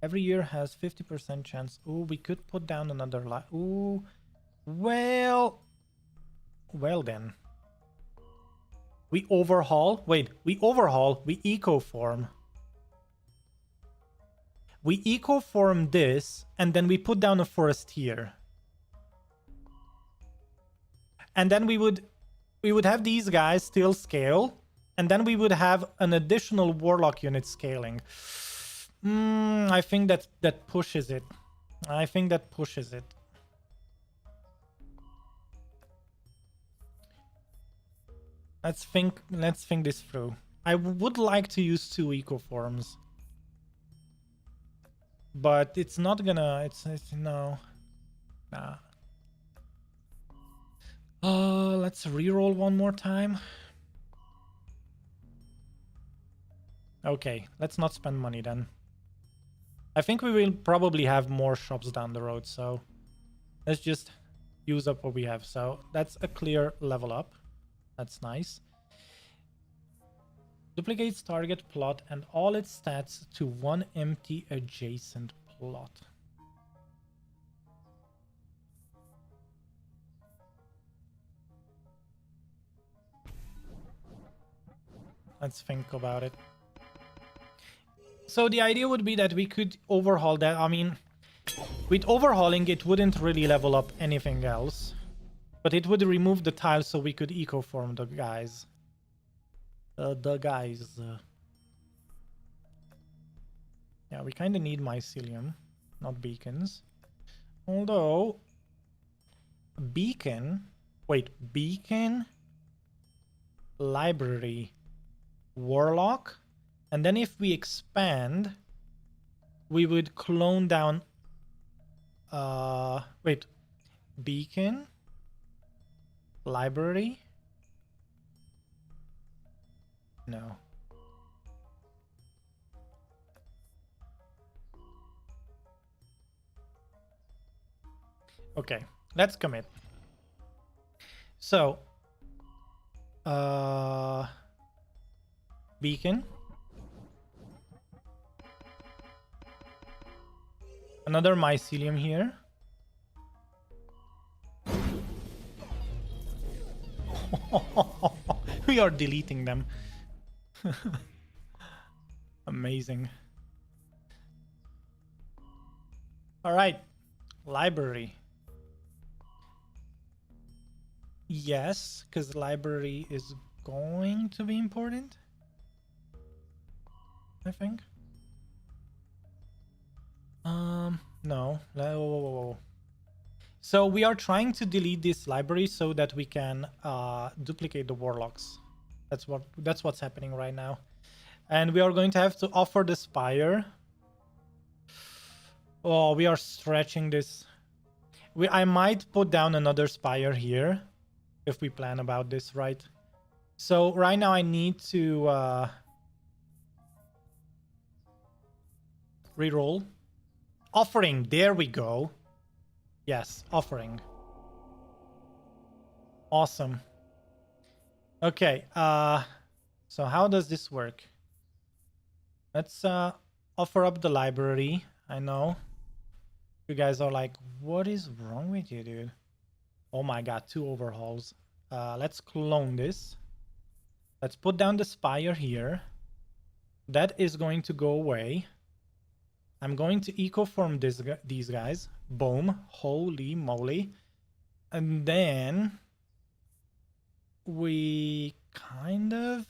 Every year has 50% chance. Ooh, we could put down another ooh. Well then. We overhaul. Wait, we overhaul. We eco-form. We eco-form this, and then we put down a forest here. And then we would have these guys still scale, and then we would have an additional warlock unit scaling. I think that pushes it. I think that pushes it. Let's think this through. I would like to use 2 eco forms, but it's not gonna. It's no. Nah. Let's reroll one more time. Okay, let's not spend money then. I think we will probably have more shops down the road, so let's just use up what we have. So that's a clear level up. That's nice. Duplicates target plot and all its stats to 1 empty adjacent plot. Let's think about it. So the idea would be that we could overhaul that. I mean, with overhauling, it wouldn't really level up anything else. But it would remove the tiles so we could eco-form the guys. Yeah, we kind of need mycelium, not beacons. Although, beacon, library, warlock, and then if we expand, we would clone down, beacon, library, no. Okay, let's commit. So, beacon. Another mycelium here. We are deleting them. Amazing. All right, library. Yes, because library is going to be important, I think. No. Whoa. So we are trying to delete this library so that we can duplicate the warlocks. That's what's happening right now. And we are going to have to offer the spire. Oh, we are stretching this. I might put down another spire here if we plan about this right. So right now I need to reroll. Offering, there we go. Yes, offering. Awesome. Okay, so how does this work? Let's offer up the library. I know you guys are like, what is wrong with you, dude? Oh my god, 2 overhauls. Let's clone this. Let's put down the spire here. That is going to go away. I'm going to eco-form these guys. Boom. Holy moly. And then we kind of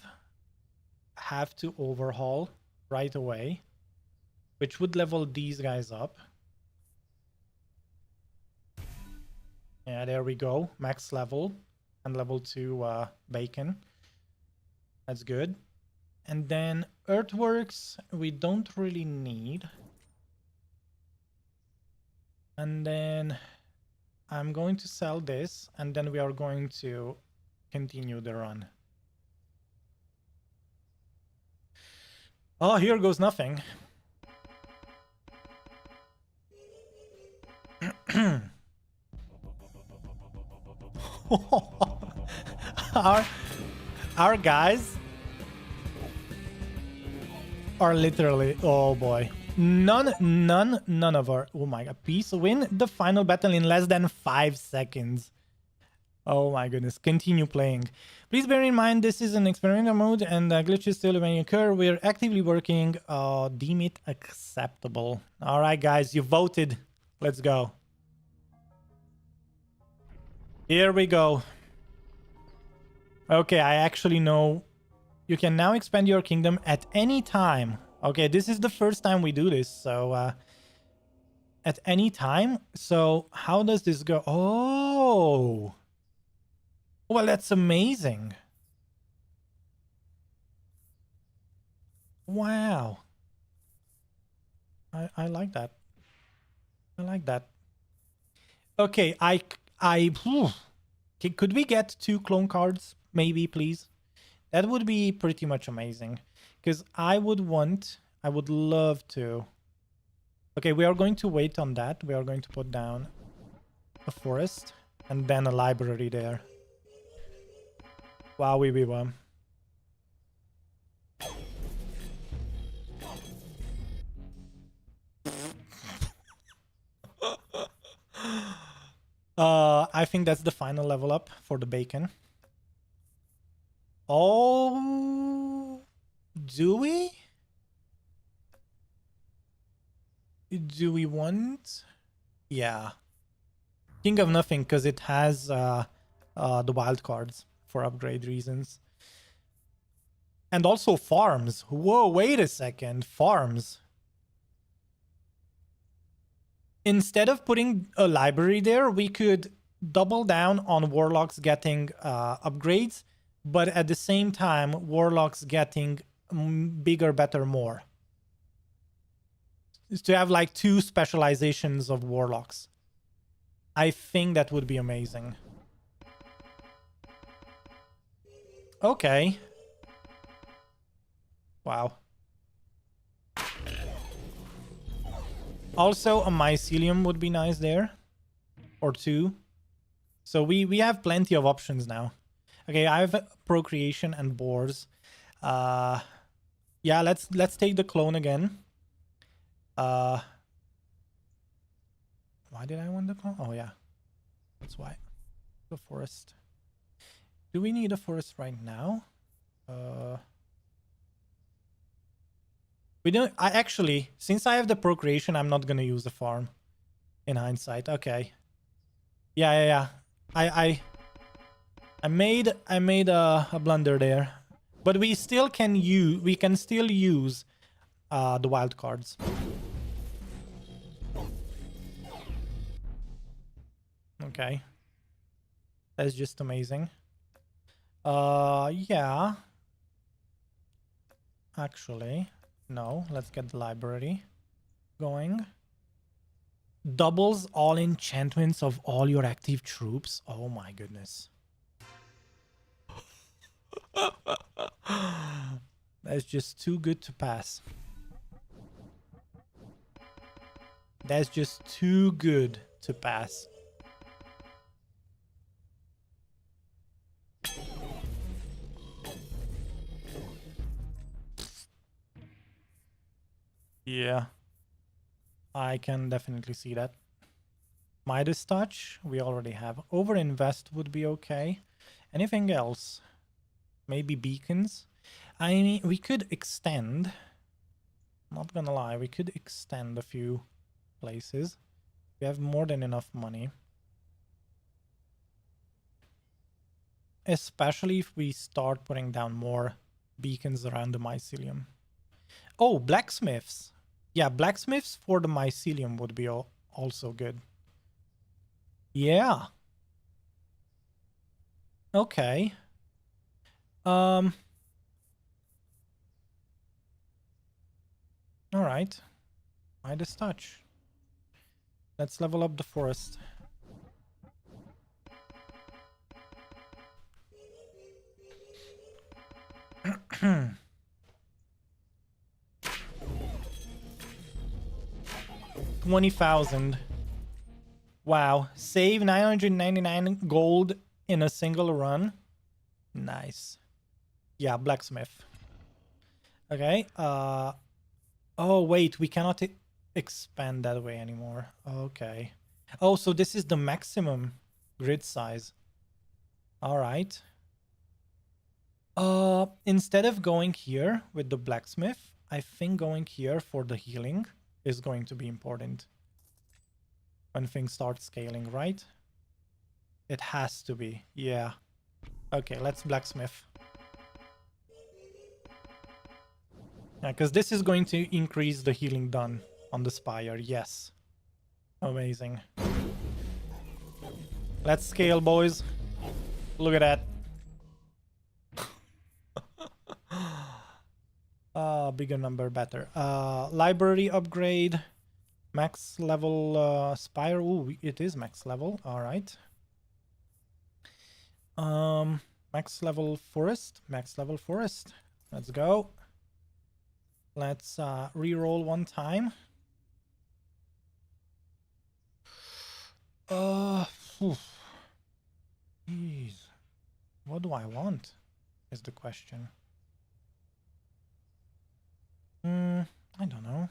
have to overhaul right away, which would level these guys up. Yeah, there we go. Max level and level 2 bacon. That's good. And then earthworks we don't really need. And then I'm going to sell this, and then we are going to continue the run. Oh, here goes nothing. our our guys are literally, oh boy, none of our, oh my god, peace win the final battle in less than 5 seconds. Oh my goodness, continue playing. Please bear in mind this is an experimental mode and glitches still may occur. We're actively working. Deem it acceptable. All right guys, you voted. Let's go. Here we go. Okay, I actually know. You can now expand your kingdom at any time. Okay, this is the first time we do this, so at any time. So how does this go? Oh, well, that's amazing. Wow. I like that. I like that. Okay, whew. Okay, could we get 2 clone cards, maybe, please? That would be pretty much amazing. Because I would love to. Okay, we are going to wait on that. We are going to put down a forest and then a library there. Wow, we wow. I think that's the final level up for the bacon. Oh, do we? Do we want? Yeah. King of nothing because it has the wild cards for upgrade reasons. And also farms. Whoa, wait a second. Farms. Instead of putting a library there, we could double down on warlocks getting upgrades, but at the same time, warlocks getting bigger, better, more. To have like 2 specializations of warlocks. I think that would be amazing. Okay. Wow. Also, a mycelium would be nice there. Or 2. So we have plenty of options now. Okay, I have procreation and boars. Yeah, let's take the clone again. Why did I want the clone? Oh yeah. That's why. The forest. Do we need a forest right now? We don't. I actually, since I have the procreation, I'm not gonna use the farm. In hindsight, okay. Yeah. I made a blunder there, but we still can use. We can still use the wild cards. Okay. That's just amazing. Yeah. Actually, no. Let's get the library going. Doubles all enchantments of all your active troops. Oh my goodness. That's just too good to pass. That's just too good to pass. Yeah. I can definitely see that. Midas Touch, we already have. Overinvest would be okay. Anything else? Maybe beacons? I mean, we could extend. Not gonna lie, we could extend a few places. We have more than enough money. Especially if we start putting down more beacons around the mycelium. Oh, blacksmiths. Yeah, blacksmiths for the mycelium would be also good. Yeah. Okay. All right. Midas Touch. Let's level up the forest. 20,000. Wow. Save 999 gold in a single run. Nice. Yeah, blacksmith. Okay. Oh, wait. We cannot expand that way anymore. Okay. Oh, so this is the maximum grid size. All right. Instead of going here with the blacksmith, I think going here for the healing is going to be important. When things start scaling, right? It has to be. Yeah. Okay, let's blacksmith. Yeah, because this is going to increase the healing done on the spire. Yes. Amazing. Let's scale, boys. Look at that. Bigger number, better. Library upgrade. Max level spire. Ooh, it is max level. All right. Max level forest. Max level forest. Let's go. Let's re-roll one time. Jeez. What do I want? Is the question. I don't know.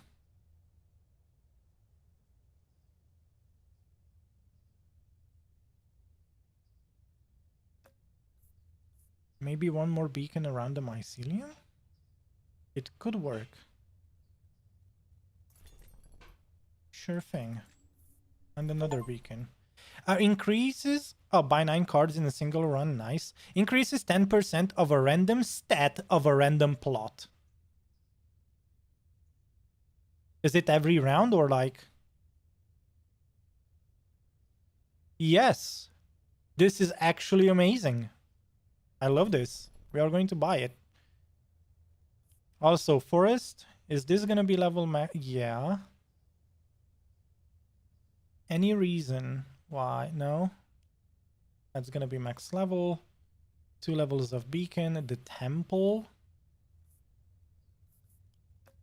Maybe one more beacon around the mycelium? It could work. Sure thing. And another beacon. Increases... Oh, buy 9 cards in a single run. Nice. Increases 10% of a random stat of a random plot. Is it every round or like... Yes. This is actually amazing. I love this. We are going to buy it. Also, forest. Is this going to be level max? Yeah. Any reason why? No. That's going to be max level. 2 levels of beacon. The temple.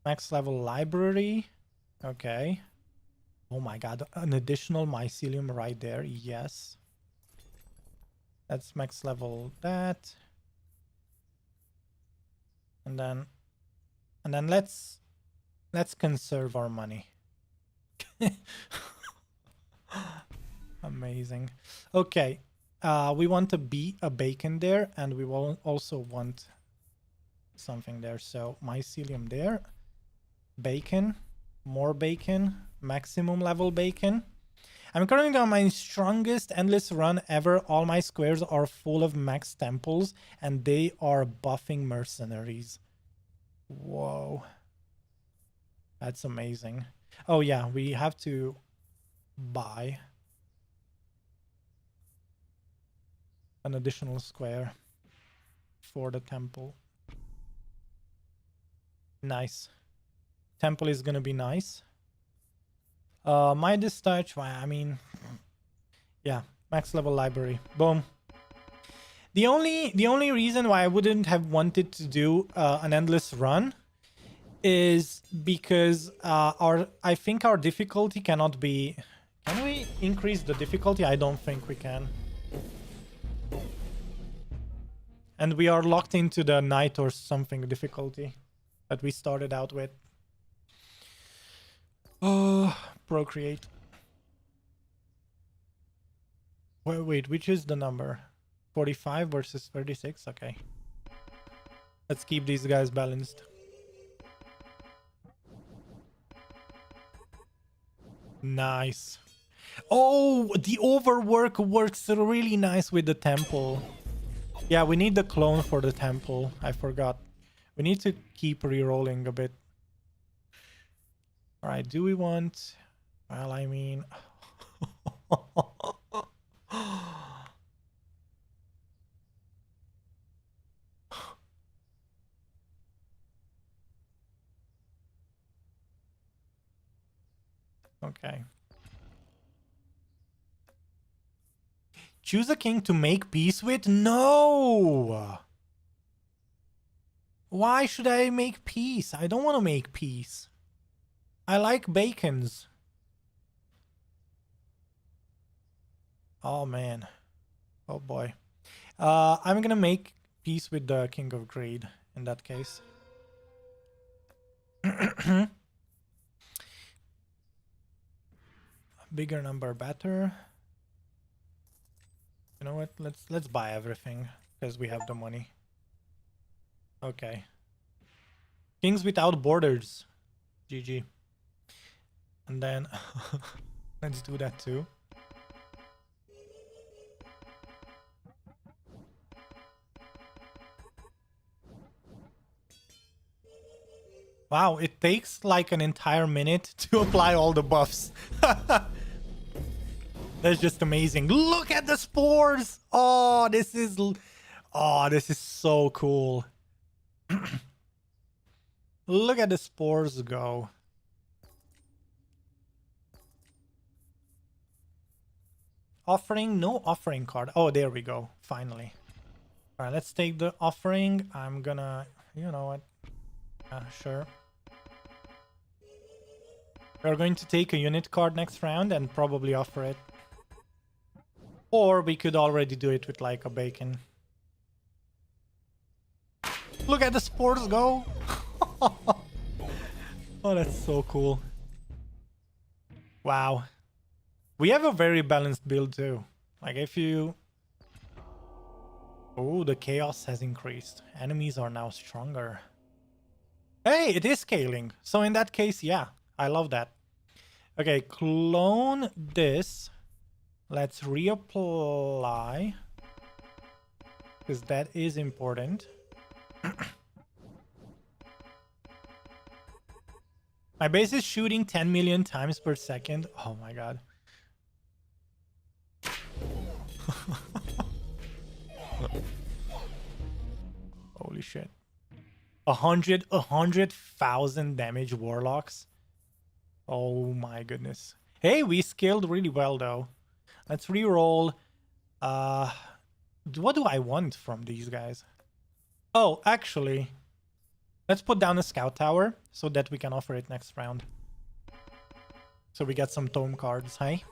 Max level library. Okay. Oh my god. An additional mycelium right there. Yes. That's max level that. And then let's conserve our money. Amazing. Okay. We want a bacon there, and we will also want something there. So mycelium there. Bacon. More bacon. Maximum level bacon. I'm currently on my strongest endless run ever. All my squares are full of max temples, and they are buffing mercenaries. Whoa. That's amazing. Oh yeah, we have to buy an additional square for the temple. Nice. Temple is gonna be nice. My discharge, I mean, yeah, max level library. Boom. The only reason why I wouldn't have wanted to do an endless run is because I think our difficulty cannot be... Can we increase the difficulty? I don't think we can. And we are locked into the night or something difficulty that we started out with. Oh, procreate. Wait, which is the number? 45 versus 36? Okay. Let's keep these guys balanced. Nice. Oh, the overwork works really nice with the temple. Yeah, we need the clone for the temple. I forgot. We need to keep re-rolling a bit. Alright, do we want... Well, I mean... Okay. Choose a king to make peace with? No! Why should I make peace? I don't want to make peace. I like bacons. Oh, man. Oh, boy. I'm gonna make peace with the King of Greed in that case. Bigger number better. You know what? Let's buy everything because we have the money. Okay. Kings without borders. GG. And then let's do that too. Wow, it takes like an entire minute to apply all the buffs. That's just amazing. Look at the spores. Oh, this is so cool. Look at the spores go. Offering, no offering card. Oh, there we go. Finally. All right, let's take the offering. I'm gonna, you know what? Sure. We're going to take a unit card next round and probably offer it. Or we could already do it with like a bacon. Look at the spores go. Oh, that's so cool. Wow. We have a very balanced build too. Like if you... Oh, the chaos has increased. Enemies are now stronger. Hey, it is scaling. So in that case, yeah, I love that. Okay, clone this. Let's reapply. Because that is important. My base is shooting 10 million times per second. Oh my god. Holy shit. 100,000 damage warlocks. Oh my goodness. Hey, we scaled really well though. Let's re-roll. What do I want from these guys? Oh, actually, let's put down a scout tower so that we can offer it next round. So we get some tome cards, hey?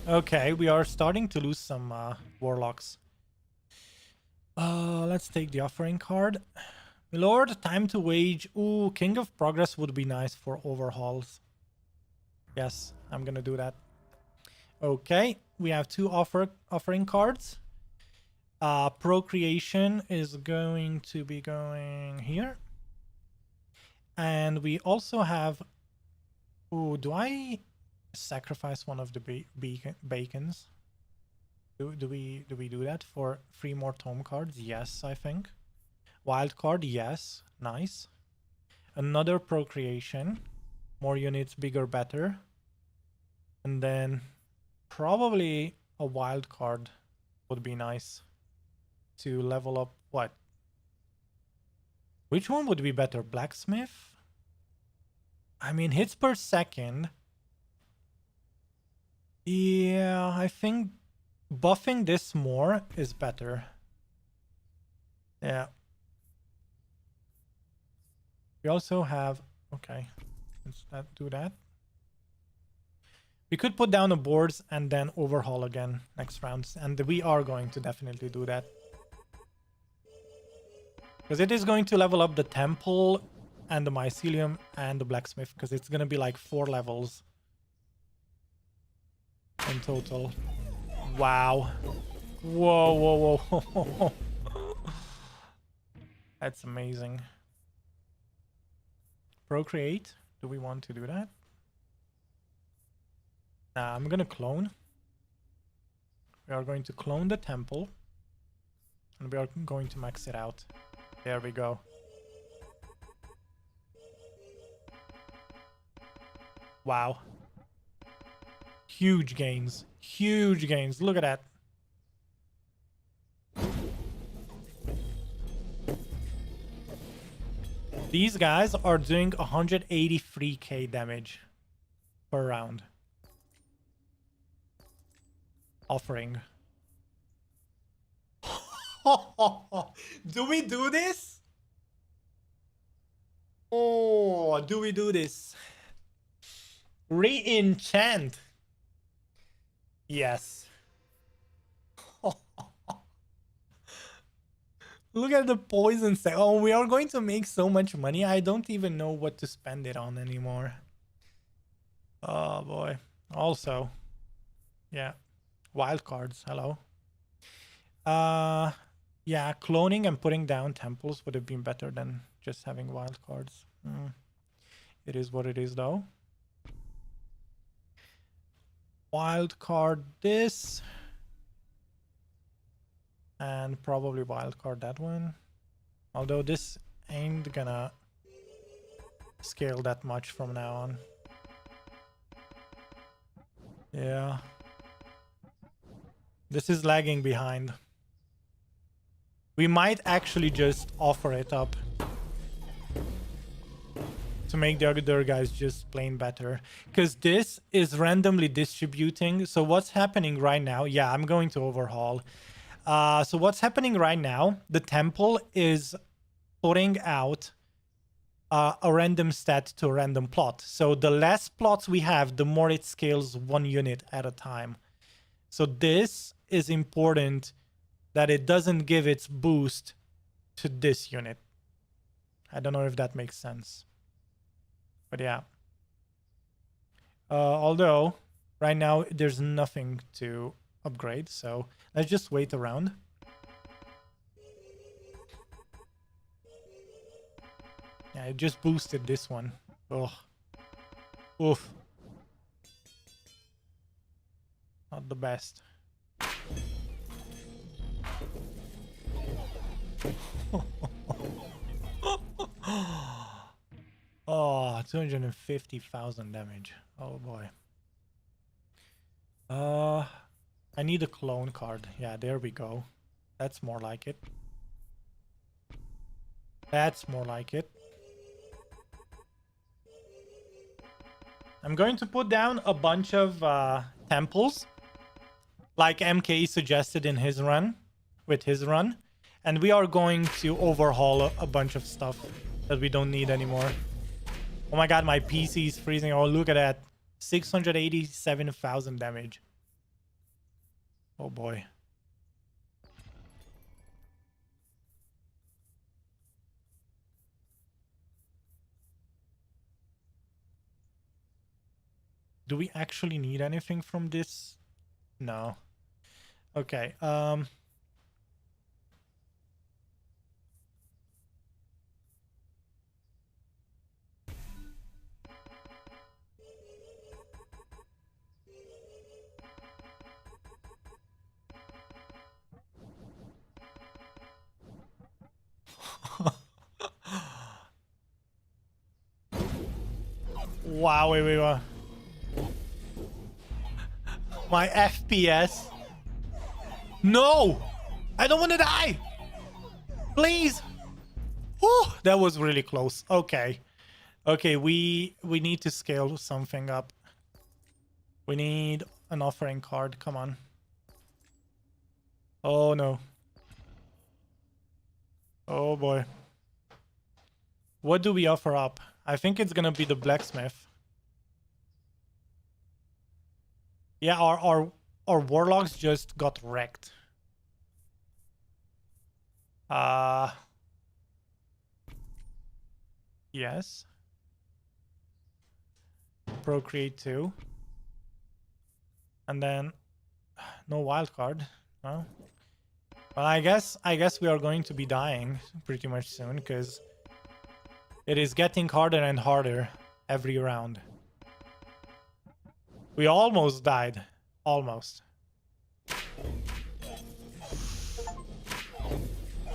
Okay, we are starting to lose some warlocks. Let's take the offering card. My lord, time to wage. Ooh, King of Progress would be nice for overhauls. Yes, I'm gonna do that. Okay, we have two offering cards. Procreation is going to be going here. And we also have... Ooh, do I sacrifice one of the bacons? Do we do that for 3 more tome cards? Yes, I think. Wild card, yes. Nice. Another procreation. More units, bigger, better. And then probably a wild card would be nice to level up what? Which one would be better? Blacksmith? I mean, hits per second. Yeah, I think buffing this more is better. Yeah. We also have... Okay, let's do that. We could put down the boards and then overhaul again next round. And we are going to definitely do that. Because it is going to level up the temple and the mycelium and the blacksmith. Because it's going to be like 4 levels in total. Wow. Whoa, whoa, whoa. That's amazing. Procreate. Do we want to do that? Nah, I'm gonna clone. We are going to clone the temple. And we are going to max it out. There we go. Wow. Huge gains. Huge gains. Look at that. These guys are doing 183k damage per round. Offering. Do we do this? Oh, do we do this? Re-enchant. Yes. Look at the poison set. Oh, we are going to make so much money. I don't even know what to spend it on anymore. Oh boy. Also, yeah. Wild cards. Hello. Yeah, cloning and putting down temples would have been better than just having wild cards. It is what it is though. Wild card this. And probably wild card that one. Although this ain't gonna scale that much from now on. Yeah. This is lagging behind. We might actually just offer it up to make the other guys just plain better. Because this is randomly distributing. So what's happening right now? Yeah, I'm going to overhaul. So what's happening right now? The temple is putting out a random stat to a random plot. So the less plots we have, the more it scales 1 unit at a time. So this is important that it doesn't give its boost to this unit. I don't know if that makes sense. But yeah. Although, right now, there's nothing to upgrade. So let's just wait around. Yeah, it just boosted this one. Ugh. Oof. Not the best. Oh, 250,000 damage. Oh boy. I need a clone card. Yeah, there we go. That's more like it. That's more like it. I'm going to put down a bunch of temples, like MK suggested in his run, with his run. And we are going to overhaul a bunch of stuff that we don't need anymore. Oh my god, my PC is freezing. Oh, look at that. 687,000 damage. Oh boy. Do we actually need anything from this? No. Okay. Wow, wait. My FPS. No! I don't want to die! Please! Whew, that was really close. Okay. Okay, we need to scale something up. We need an offering card. Come on. Oh no. Oh boy. What do we offer up? I think it's gonna be the blacksmith. Yeah, our warlocks just got wrecked. Yes. Procreate 2. And then no wild card. No. Well, I guess we are going to be dying pretty much soon because it is getting harder and harder every round. We almost died. Almost.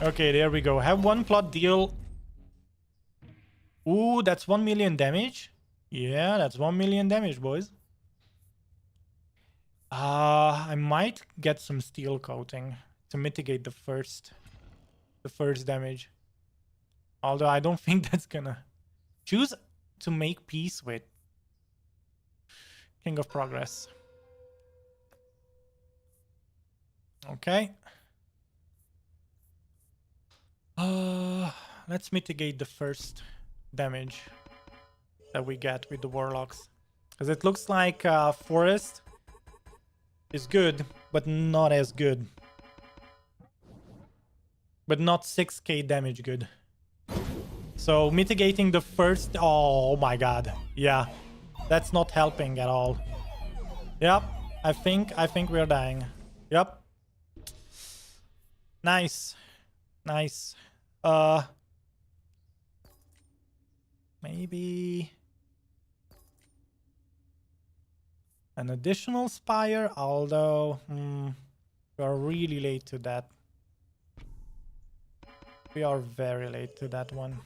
Okay, there we go. Have one plot deal. Ooh, that's 1 million damage. Yeah, that's 1 million damage, boys. I might get some steel coating to mitigate the first damage. Although I don't think that's gonna... Choose to make peace with King of Progress. Okay. Let's mitigate the first damage that we get with the warlocks. Because it looks like forest is good, but not as good. But not 6k damage good. So mitigating the first... Oh my god. Yeah. That's not helping at all. Yep. I think we're dying. Yep. Nice. Nice. Maybe an additional spire, although we are really late to that. We are very late to that one.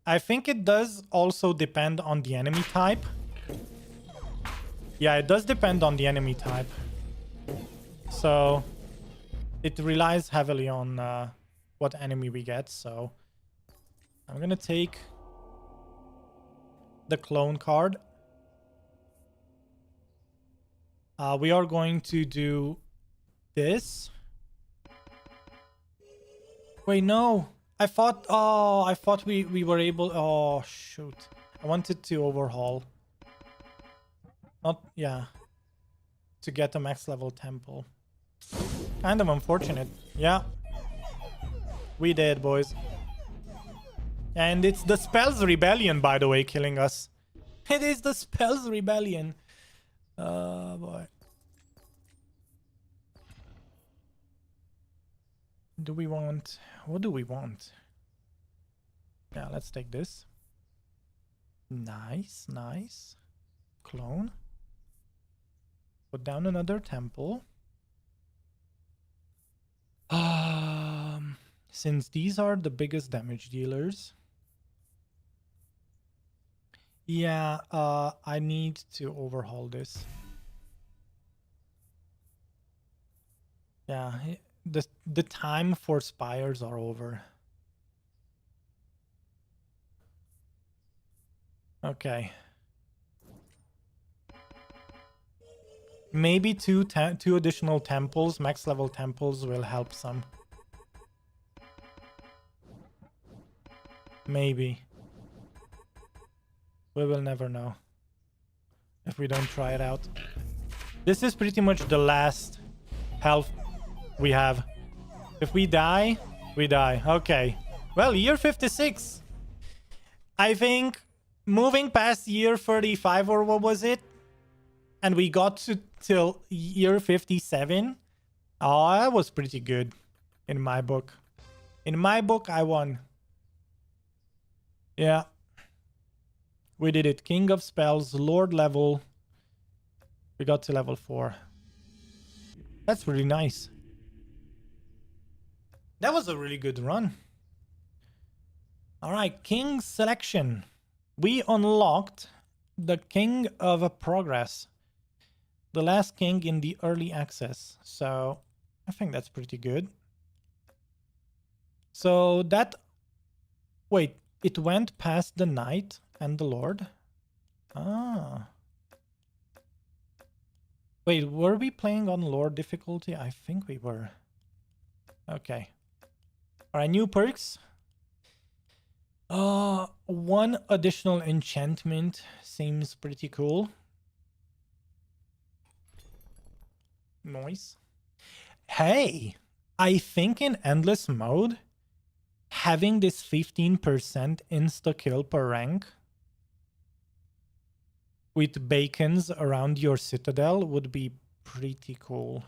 I think it does also depend on the enemy type. Yeah, it does depend on the enemy type. So it relies heavily on what enemy we get. So I'm gonna take the clone card. We are going to do this. Wait, no. I thought we were able... Oh, shoot. I wanted to overhaul. Not... Yeah. To get a max level temple. Kind of unfortunate. Yeah. We did, boys. And it's the Spells Rebellion, by the way, killing us. It is the Spells Rebellion. Oh, boy. Do we want... What do we want? Yeah, let's take this. Nice, nice. Clone. Put down another temple. Since these are the biggest damage dealers... Yeah, I need to overhaul this. Yeah, the time for spires are over. Okay. Maybe two additional temples, max level temples, will help some. Maybe. We will never know if we don't try it out. This is pretty much the last health we have. If we die, we die. Okay. Well, year 56. I think moving past year 35, or what was it? And we got to till year 57. Oh, that was pretty good in my book. In my book, I won. Yeah. We did it. King of Spells, Lord level. We got to level 4. That's really nice. That was a really good run. Alright, King selection. We unlocked the King of Progress. The last king in the early access. So, I think that's pretty good. So, that... Wait, it went past the Knight and the Lord? Ah. Wait, were we playing on Lord difficulty? I think we were. Okay. Alright, new perks. One additional enchantment seems pretty cool. Nice. Hey, I think in endless mode, having this 15% insta-kill per rank with bacons around your citadel would be pretty cool.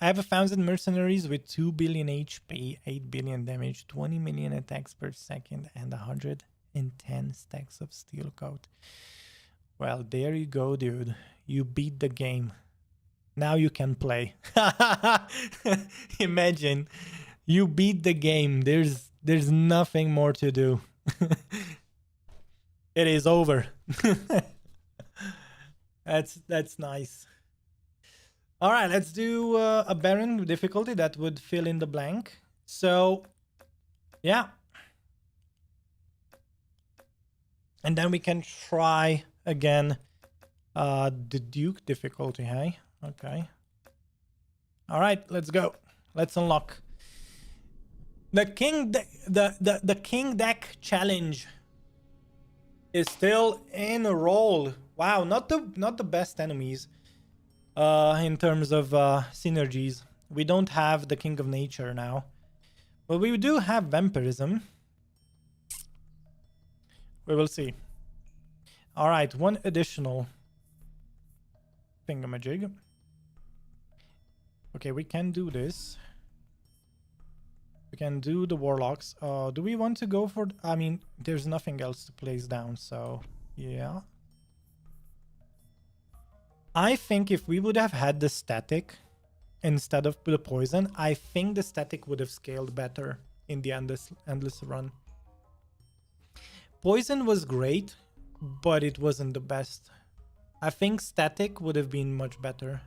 I have 1,000 mercenaries with 2 billion HP, 8 billion damage, 20 million attacks per second, and 110 stacks of steel coat. Well, there you go, dude. You beat the game. Now you can play. Imagine, you beat the game. There's nothing more to do. It is over. That's nice. All right, let's do a Baron difficulty that would fill in the blank. So, yeah. And then we can try again The Duke difficulty, hey? Okay. All right, let's go. Let's unlock the the King deck challenge is still in a roll. Wow, not the best enemies in terms of synergies. We don't have the King of Nature now, but we do have vampirism. We will see. All right, one additional thingamajig. Okay, we can do this. We can do the warlocks. Do we want to go for... I mean, there's nothing else to place down, so yeah. I think if we would have had the static instead of the poison, I think the static would have scaled better in the endless run. Poison was great, but it wasn't the best. I think static would have been much better.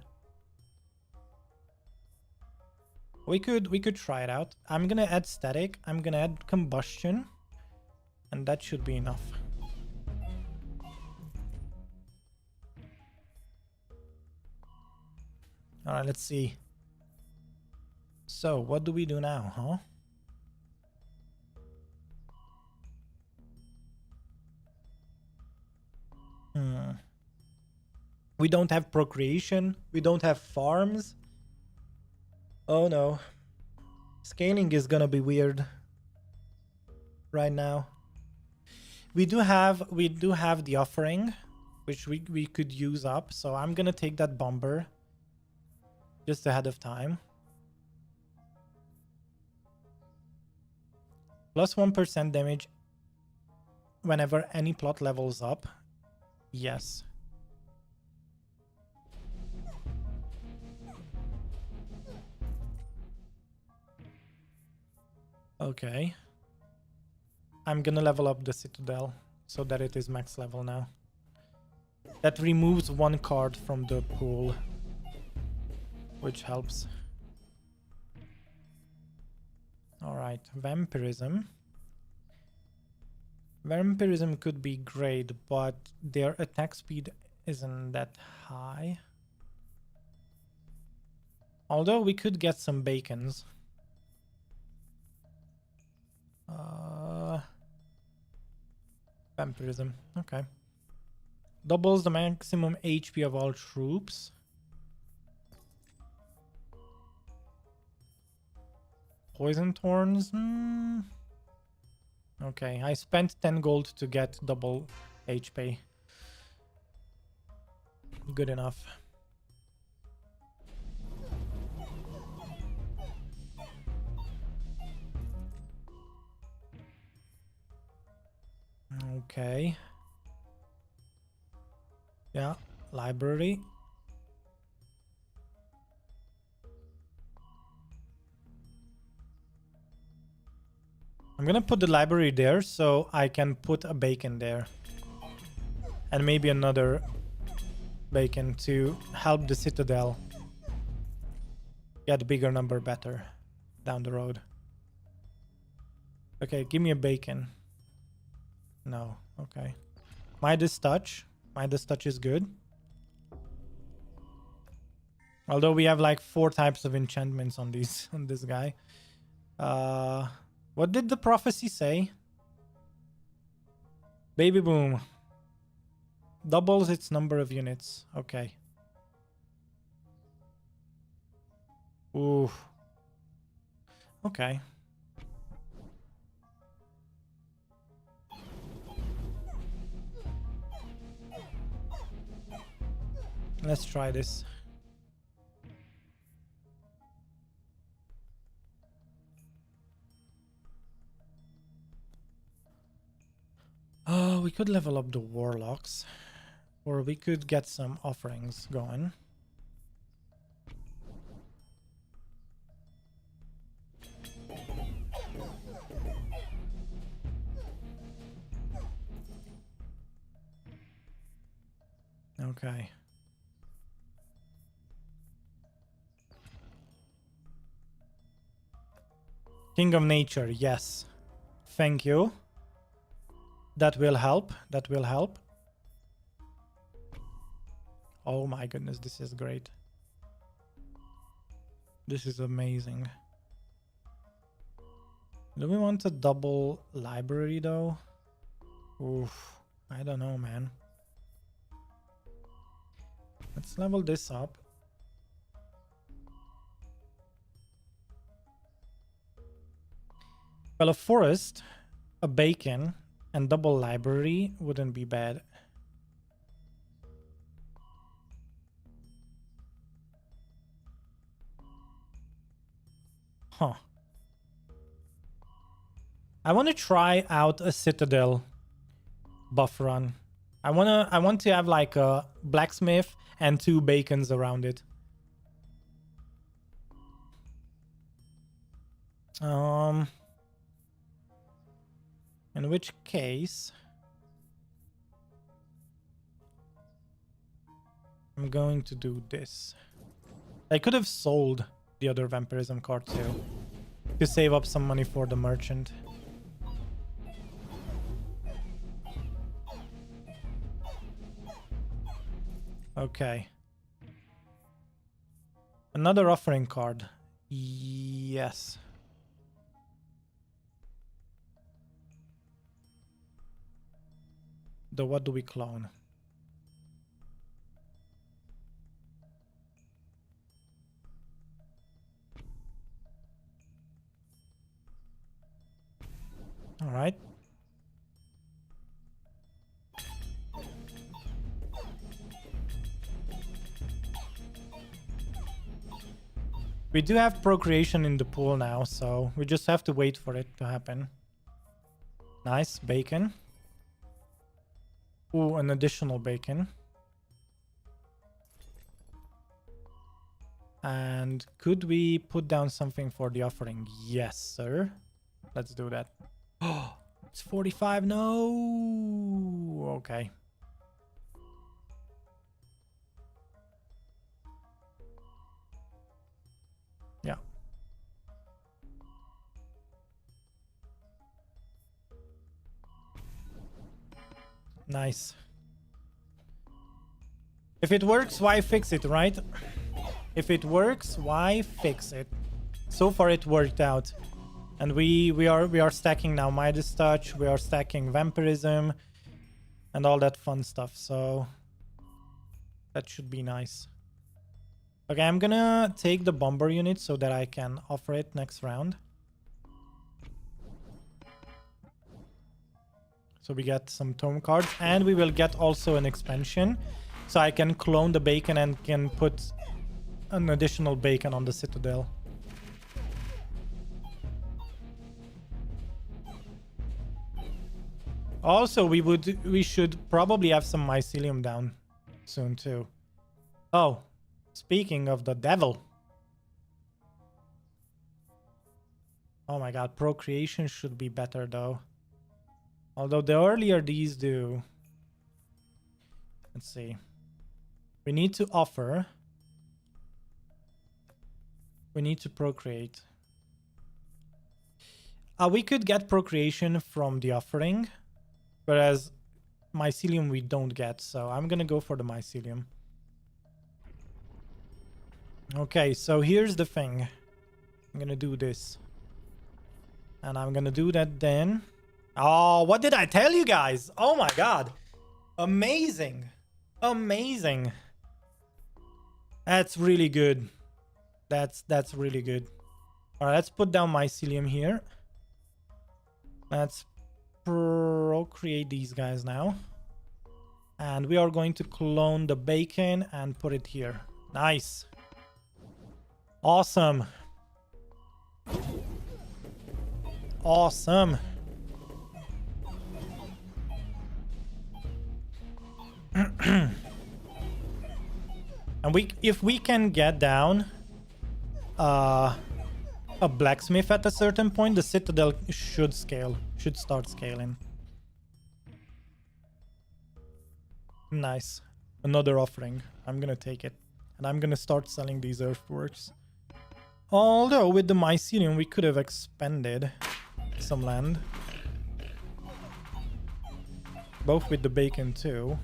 We could try it out. I'm gonna add static. I'm gonna add combustion, and that should be enough. All right, let's see. So what do we do now, huh? We don't have procreation. We don't have farms. Oh no. Scaling is gonna be weird right now. We do have the offering, which we could use up. So I'm gonna take that bomber just ahead of time. Plus 1% damage whenever any plot levels up. Yes. Okay. I'm gonna level up the Citadel so that it is max level now. That removes one card from the pool, which helps. Alright, vampirism. Vampirism could be great, but their attack speed isn't that high. Although we could get some bacons. Vampirism, okay. Doubles the maximum HP of all troops. Poison thorns. Okay, I spent 10 gold to get double HP. Good enough. Okay. Yeah, library. I'm gonna put the library there so I can put a bacon there. And maybe another bacon to help the Citadel get a bigger number better down the road. Okay, give me a bacon. No, okay. Midas touch. Midas touch is good. Although we have like 4 types of enchantments on these on this guy. What did the prophecy say? Baby boom. Doubles its number of units. Okay. Ooh. Okay. Let's try this. Oh, we could level up the warlocks. Or we could get some offerings going. Okay. King of Nature, yes. Thank you. That will help. That will help. Oh my goodness, this is great. This is amazing. Do we want a double library though? Oof, I don't know, man. Let's level this up. Well, a forest, a beacon, and double library wouldn't be bad. Huh. I want to try out a citadel buff run. I want to have like a blacksmith and 2 beacons around it. In which case I'm going to do this. I could have sold the other vampirism card too to save up some money for the merchant. Okay. Another offering card. Yes. What do we clone? All right. We do have procreation in the pool now, so we just have to wait for it to happen. Nice, bacon. Ooh, an additional bacon. And could we put down something for the offering? Yes, sir. Let's do that. Oh, it's 45. No. Okay. Yeah. Nice. If it works, why fix it, right? If it works, why fix it? So far it worked out. And we are stacking now Midas Touch, we are stacking Vampirism and all that fun stuff, so that should be nice. Okay, I'm gonna take the bomber unit so that I can offer it next round. So we get some tome cards, and we will get also an expansion. So I can clone the bacon and can put an additional bacon on the citadel. Also, we should probably have some mycelium down soon too. Oh, speaking of the devil. Oh my god, procreation should be better though. Although the earlier these do. Let's see. We need to offer. We need to procreate. We could get procreation from the offering. Whereas mycelium we don't get. So I'm going to go for the mycelium. Okay, so here's the thing. I'm going to do this. And I'm going to do that then. Oh, what did I tell you guys? Oh my god. Amazing. Amazing. That's really good. That's really good. All right, let's put down mycelium here. Let's procreate these guys now. And we are going to clone the bacon and put it here. Nice. Awesome. Awesome. And if we can get down a blacksmith at a certain point, the citadel should start scaling. Nice. Another offering. I'm gonna take it. And I'm gonna start selling these earthworks. Although with the mycelium we could have expanded some land. Both with the bacon too.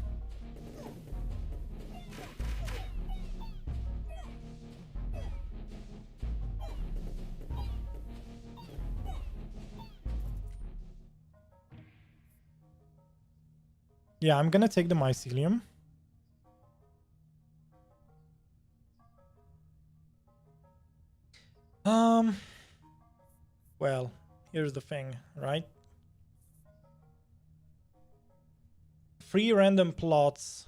Yeah, I'm gonna take the mycelium. Well, here's the thing, right? Free random plots.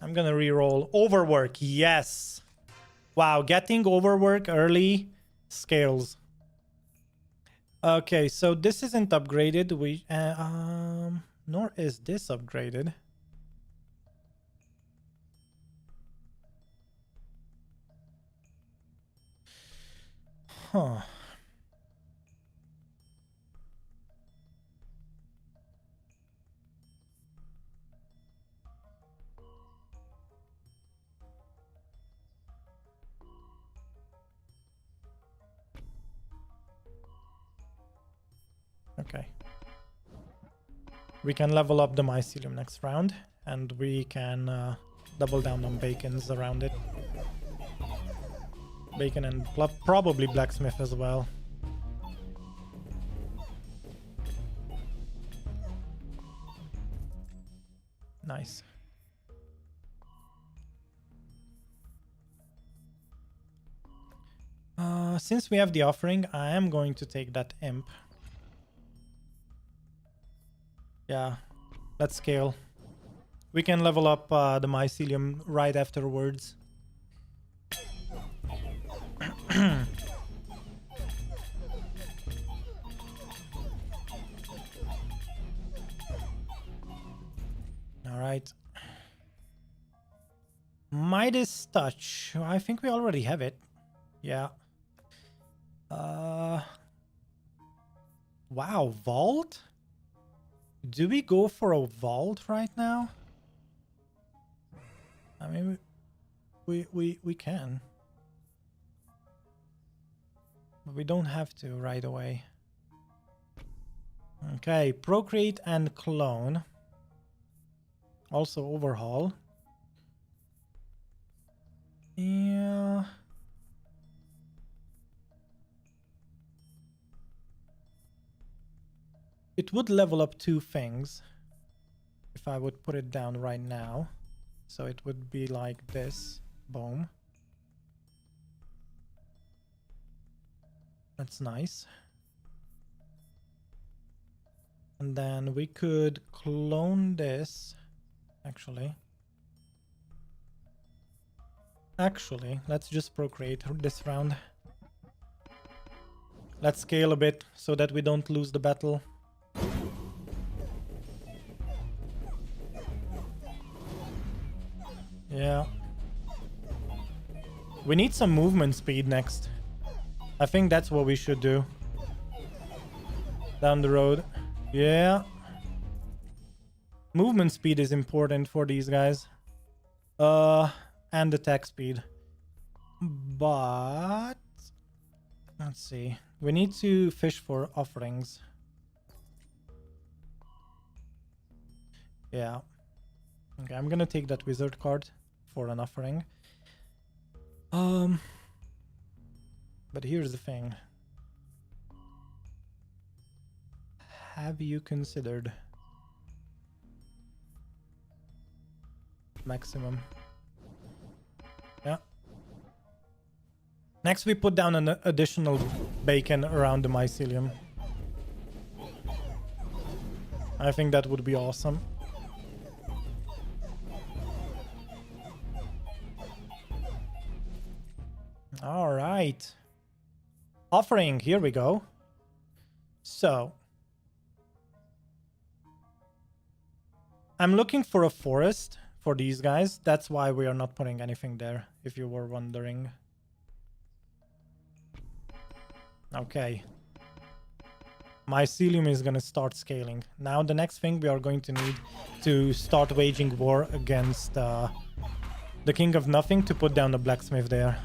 I'm gonna reroll. Overwork, yes. Wow, getting overwork early scales. Okay, so this isn't upgraded. Nor is this upgraded. Huh. Okay. We can level up the mycelium next round, and we can double down on bacons around it. Bacon and probably blacksmith as well. Nice. Since we have the offering, I am going to take that imp. Yeah, let's scale. We can level up the mycelium right afterwards. All right. Midas touch. I think we already have it. Yeah. Wow, vault? Do we go for a vault right now? I mean, we can. But we don't have to right away. Okay, procreate and clone. Also overhaul. Yeah. It would level up 2 things if I would put it down right now. So it would be like this. Boom. That's nice. And then we could clone this. Actually, let's just procreate this round. Let's scale a bit so that we don't lose the battle. Yeah. We need some movement speed next. I think that's what we should do. Down the road. Yeah. Movement speed is important for these guys. And attack speed. But let's see. We need to fish for offerings. Yeah. Okay, I'm gonna take that wizard card for an offering. But here's the thing. Have you considered maximum? Yeah. Next we put down an additional bacon around the mycelium. I think that would be awesome. All right. Offering, here we go. So I'm looking for a forest for these guys. That's why we are not putting anything there, if you were wondering. Okay. Mycelium is going to start scaling. Now the next thing we are going to need to start waging war against the King of Nothing to put down the blacksmith there.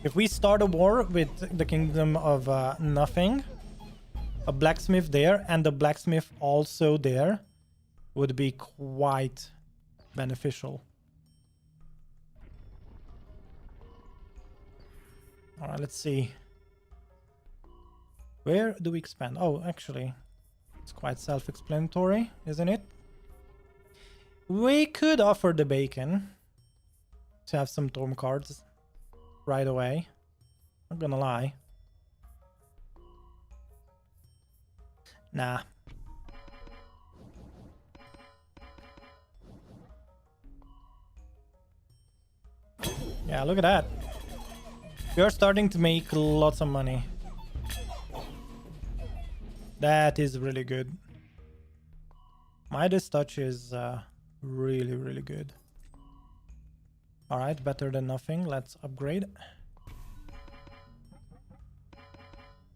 If we start a war with the Kingdom of Nothing, a blacksmith there and the blacksmith also there would be quite beneficial. All right, let's see. Where do we expand? Oh, actually, It's quite self-explanatory, isn't it? We could offer the bacon to have some Torm cards right away. Not gonna lie. Nah. Yeah, look at that. You're starting to make lots of money. That is really good. Midas Touch is really, really good. Alright, better than nothing. Let's upgrade.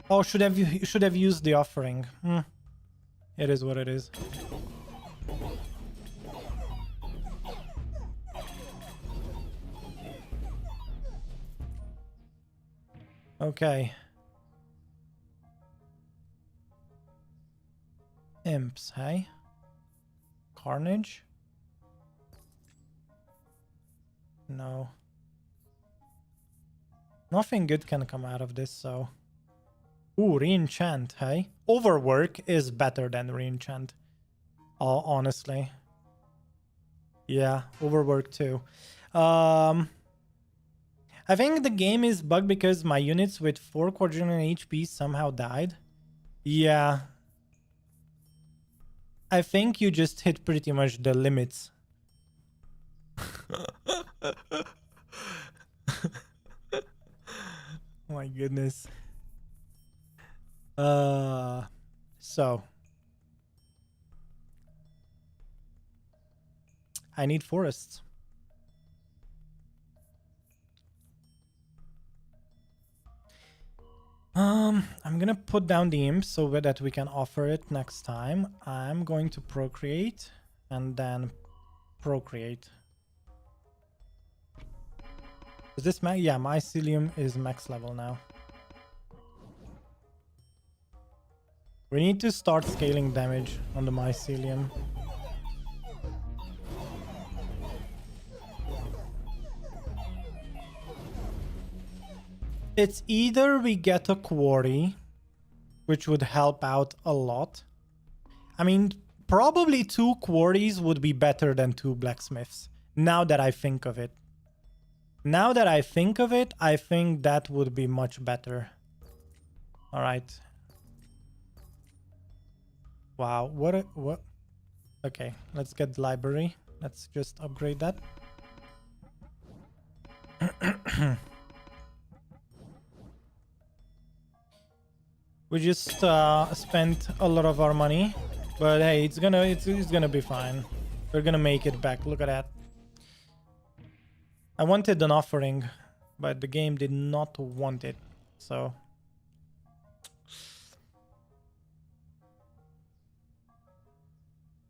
Oh, should have used the offering. It is what it is. Okay. Imps, hey? Carnage? No. Nothing good can come out of this, so... Ooh, re-enchant, hey? Overwork is better than re-enchant. Oh, honestly. Yeah, overwork too. I think the game is bugged because my units with 4 quadrillion HP somehow died. Yeah. I think you just hit pretty much the limits. My goodness. So I need forests. I'm gonna put down the imp so that we can offer it next time. I'm going to procreate and then procreate. Is this max? Yeah, mycelium is max level now. We need to start scaling damage on the mycelium. It's either we get a quarry, which would help out a lot. I mean, probably 2 quarries would be better than 2 blacksmiths, now that I think of it. Now that I think of it, I think that would be much better. Alright. Wow, what? Okay, let's get the library. Let's just upgrade that. We just spent a lot of our money, but hey, it's gonna be fine. We're gonna make it back. Look at that. I wanted an offering, but the game did not want it. So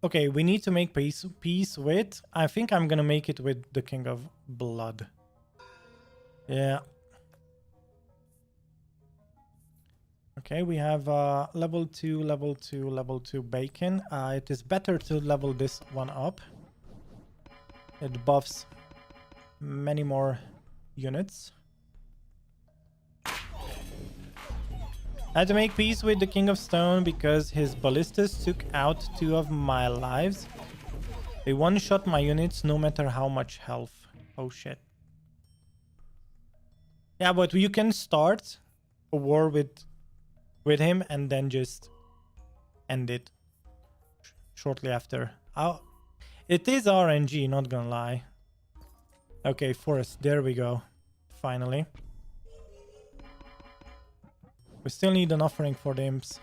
okay, we need to make peace with. I think I'm gonna make it with the King of Blood. Yeah. Okay, we have level 2, level 2, level 2 bacon. It is better to level this one up. It buffs many more units. I had to make peace with the King of Stone because his ballistas took out 2 of my lives. They one-shot my units no matter how much health. Oh shit. Yeah, but you can start a war with him and then just end it shortly after. It is RNG, not gonna lie. Okay, forest, there we go. Finally. We still need an offering for the imps.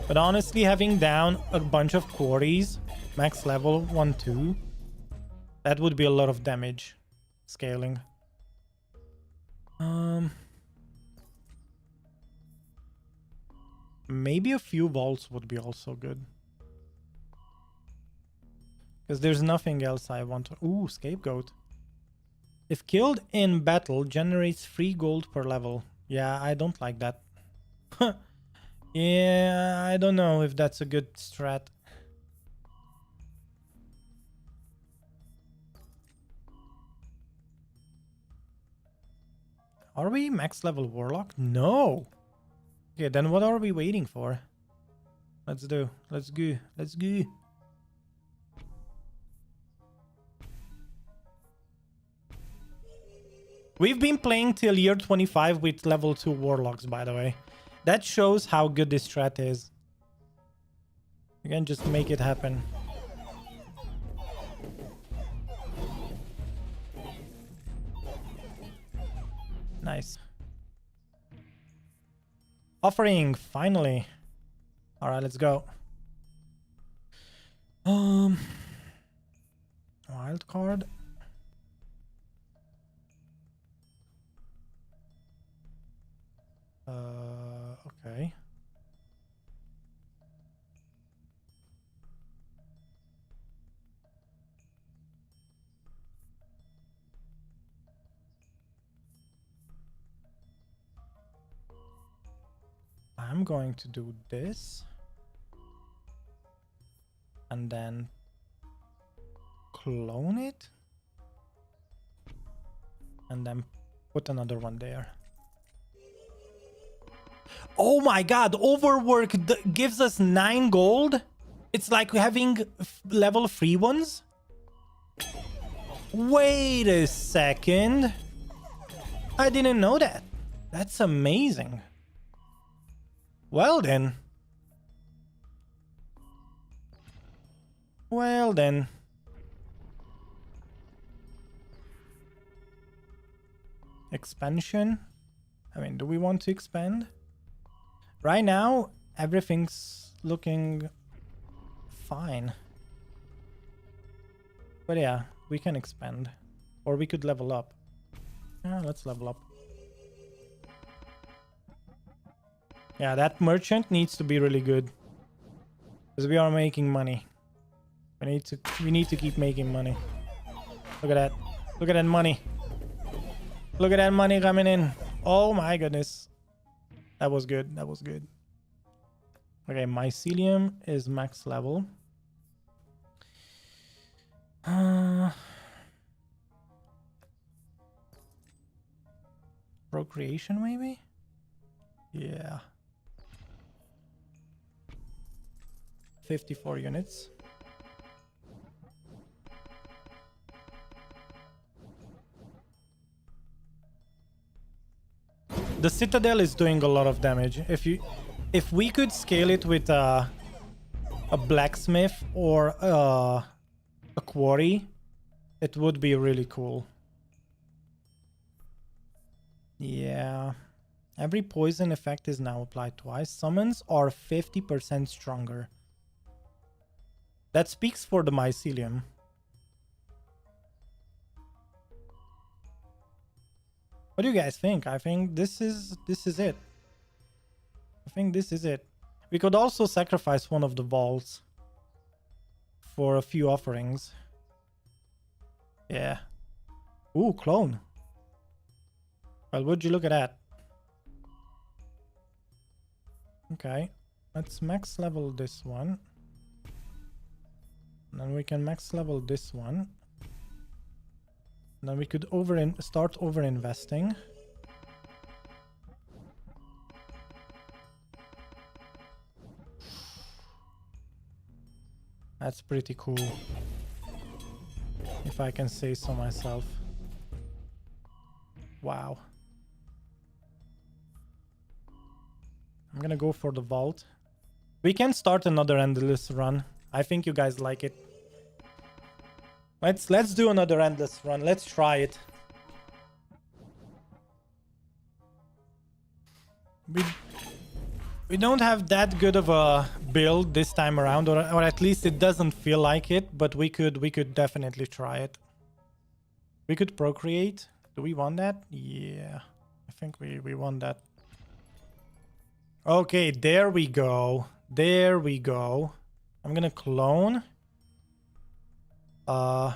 But honestly, having down a bunch of quarries, max level 1, 2, that would be a lot of damage. Scaling. Maybe a few vaults would be also good. Because there's nothing else I want to... Ooh, scapegoat. If killed in battle, generates 3 gold per level. Yeah, I don't like that. Yeah, I don't know if that's a good strat. Are we max level warlock? No. Okay, then what are we waiting for? Let's do. Let's go. Let's go. We've been playing till year 25 with level 2 warlocks, by the way. That shows how good this strat is. You can just make it happen. Nice. Offering, finally. All right, let's go. Wild card. Okay. I'm going to do this. And then clone it. And then put another one there. Oh my god, overwork gives us 9 gold. It's like having level 3 ones. Wait a second. I didn't know that. That's amazing. Well then. Well then. Expansion. I mean, do we want to expand? Right now, everything's looking fine. But yeah, we can expand. Or we could level up. Yeah, let's level up. Yeah, that merchant needs to be really good. Because we are making money. We need to keep making money. Look at that. Look at that money. Look at that money coming in. Oh my goodness. That was good. That was good. Okay, mycelium is max level. Procreation maybe? Yeah. 54 units. The Citadel is doing a lot of damage. If we could scale it with a blacksmith or a quarry, it would be really cool. Yeah. Every poison effect is now applied twice. Summons are 50% stronger. That speaks for the mycelium. What do you guys think? I think this is it. I think this is it. We could also sacrifice one of the vaults for a few offerings. Yeah. Ooh, clone. Well, would you look at that? Okay. Let's max level this one. And then we can max level this one. And then we could start over investing. That's pretty cool, if I can say so myself. Wow. I'm gonna go for the vault. We can start another endless run. I think you guys like it. Let's do another endless run. Let's try it. We don't have that good of a build this time around, or at least it doesn't feel like it, but we could definitely try it. We could procreate. Do we want that? Yeah. I think we want that. Okay, there we go. There we go. I'm gonna clone. I'm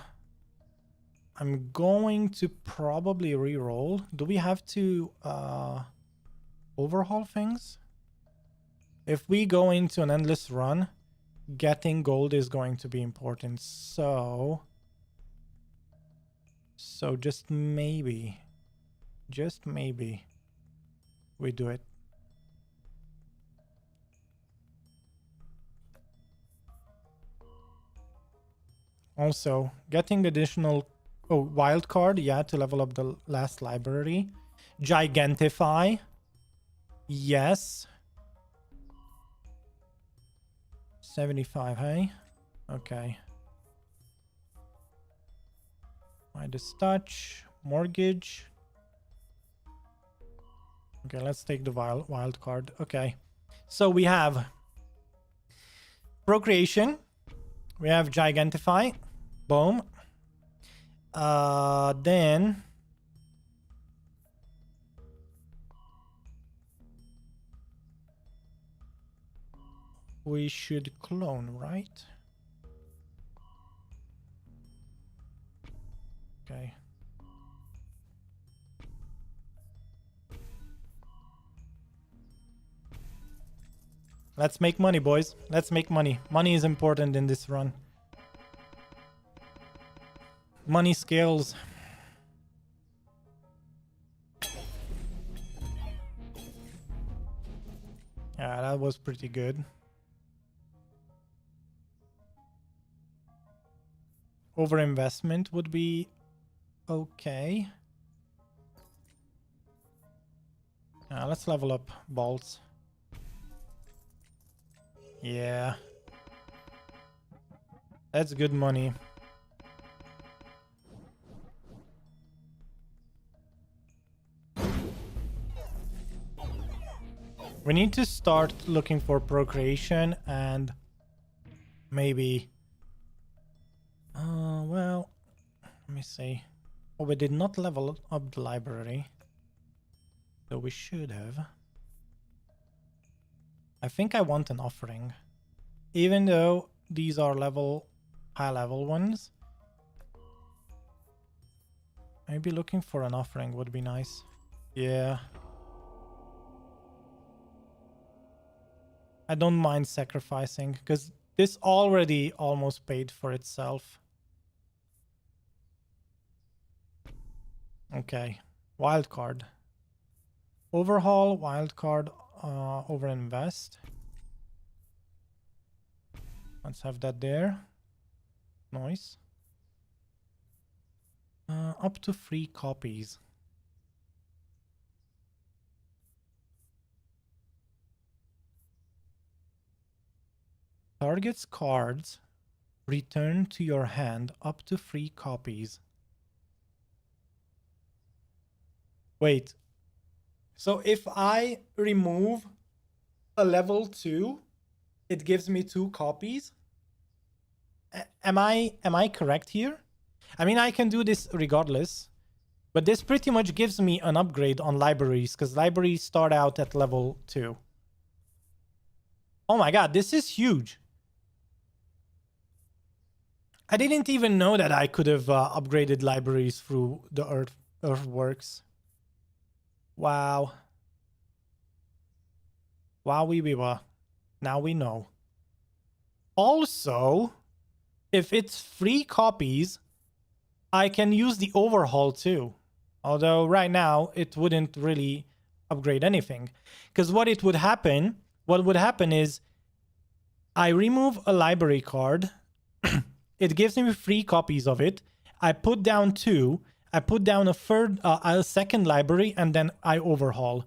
going to probably re-roll. Do we have to overhaul things? If we go into an endless run, getting gold is going to be important. So just maybe. just maybe, we do it. Also, getting additional wild card, yeah, to level up the last library. Gigantify. Yes. 75, hey? Okay. Midas touch. Mortgage. Okay, let's take the wild card. Okay. So we have Procreation. We have Gigantify. Boom. Then we should clone, right? Okay. Let's make money, boys. Let's make money. Money is important in this run. Money scales. Yeah, that was pretty good. Overinvestment would be okay. Let's level up bolts. Yeah. That's good money. We need to start looking for procreation and maybe... well, let me see. Oh, we did not level up the library. So we should have. I think I want an offering. Even though these are high level ones. Maybe looking for an offering would be nice. Yeah. I don't mind sacrificing because this already almost paid for itself. Okay. Wild card. Overhaul, wild card, overinvest. Let's have that there. Nice. Up to 3 copies. Target's cards return to your hand up to 3 copies. Wait. So if I remove a level 2, it gives me 2 copies? Am I correct here? I mean, I can do this regardless, but this pretty much gives me an upgrade on libraries because libraries start out at level 2. Oh my god, this is huge. I didn't even know that I could have upgraded libraries through the Earthworks. Wow. Wow, we were. Now we know. Also, if it's 3 copies, I can use the overhaul too. Although right now it wouldn't really upgrade anything. Because what would happen is I remove a library card. It gives me 3 copies of it. I put down 2. I put down a second library, and then I overhaul.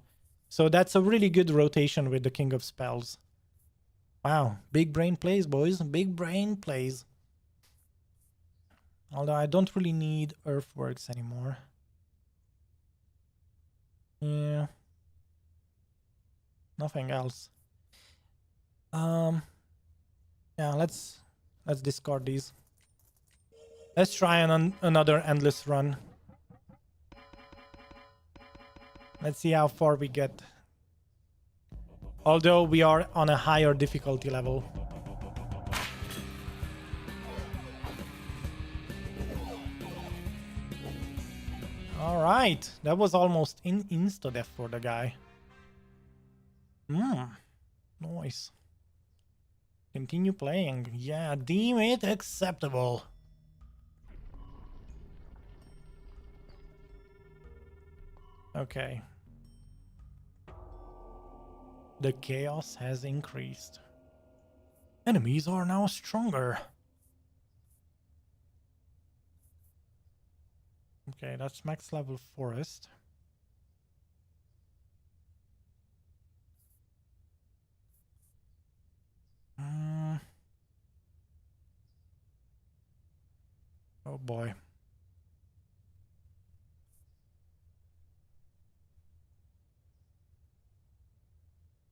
So that's a really good rotation with the King of Spells. Wow, big brain plays, boys. Big brain plays. Although I don't really need Earthworks anymore. Yeah. Nothing else. Yeah, let's discard these. Let's try another endless run. Let's see how far we get. Although we are on a higher difficulty level. Alright, that was almost insta-death for the guy. Nice. Continue playing. Yeah, deem it acceptable. Okay. The chaos has increased. Enemies are now stronger. Okay, that's max level forest. Oh boy.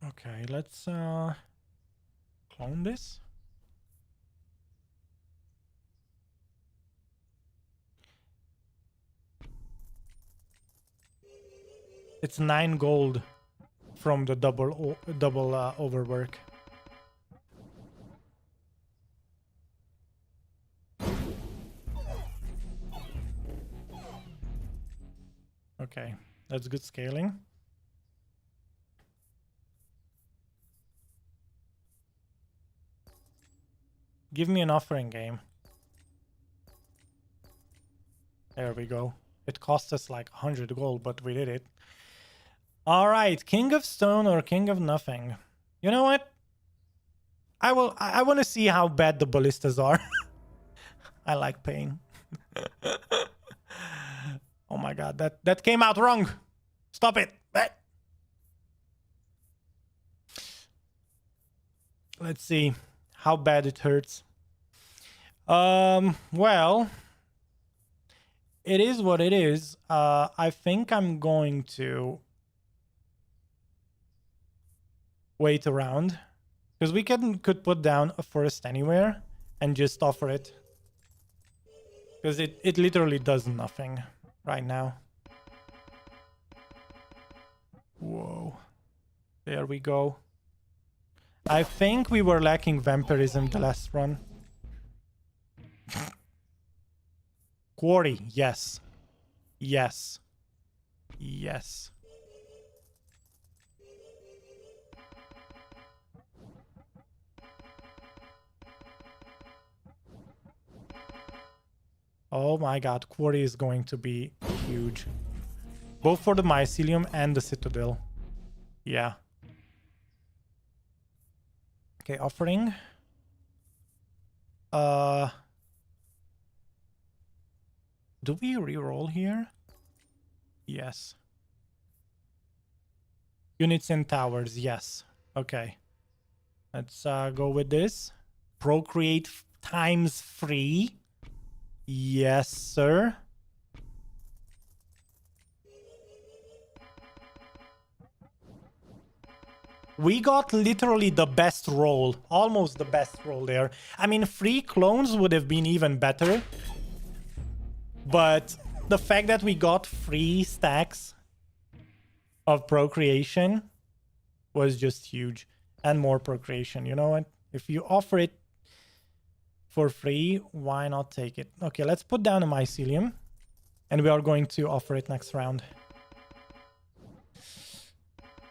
Okay, let's clone this. It's 9 gold from the double overwork. Okay, that's good scaling. Give me an offering game. There we go. It cost us like 100 gold, but we did it. All right, King of Stone or King of Nothing. You know what? I want to see how bad the ballistas are. I like pain. Oh my god, that came out wrong. Stop it. Let's see how bad it hurts. Well, it is what it is. I think I'm going to wait around because we could put down a forest anywhere and just offer it, because it literally does nothing right now. Whoa, there we go. I think we were lacking vampirism the last run. Quarry, yes. Yes. Yes. Oh my god, quarry is going to be huge. Both for the mycelium and the citadel. Yeah. Okay, offering. Do we reroll here? Yes. Units and towers, yes. Okay. Let's go with this. Procreate times 3. Yes, sir. We got literally the best roll. Almost the best roll there. I mean, 3 clones would have been even better. But the fact that we got 3 stacks of procreation was just huge. And more procreation. You know what? If you offer it for free, why not take it? Okay, let's put down a mycelium. And we are going to offer it next round.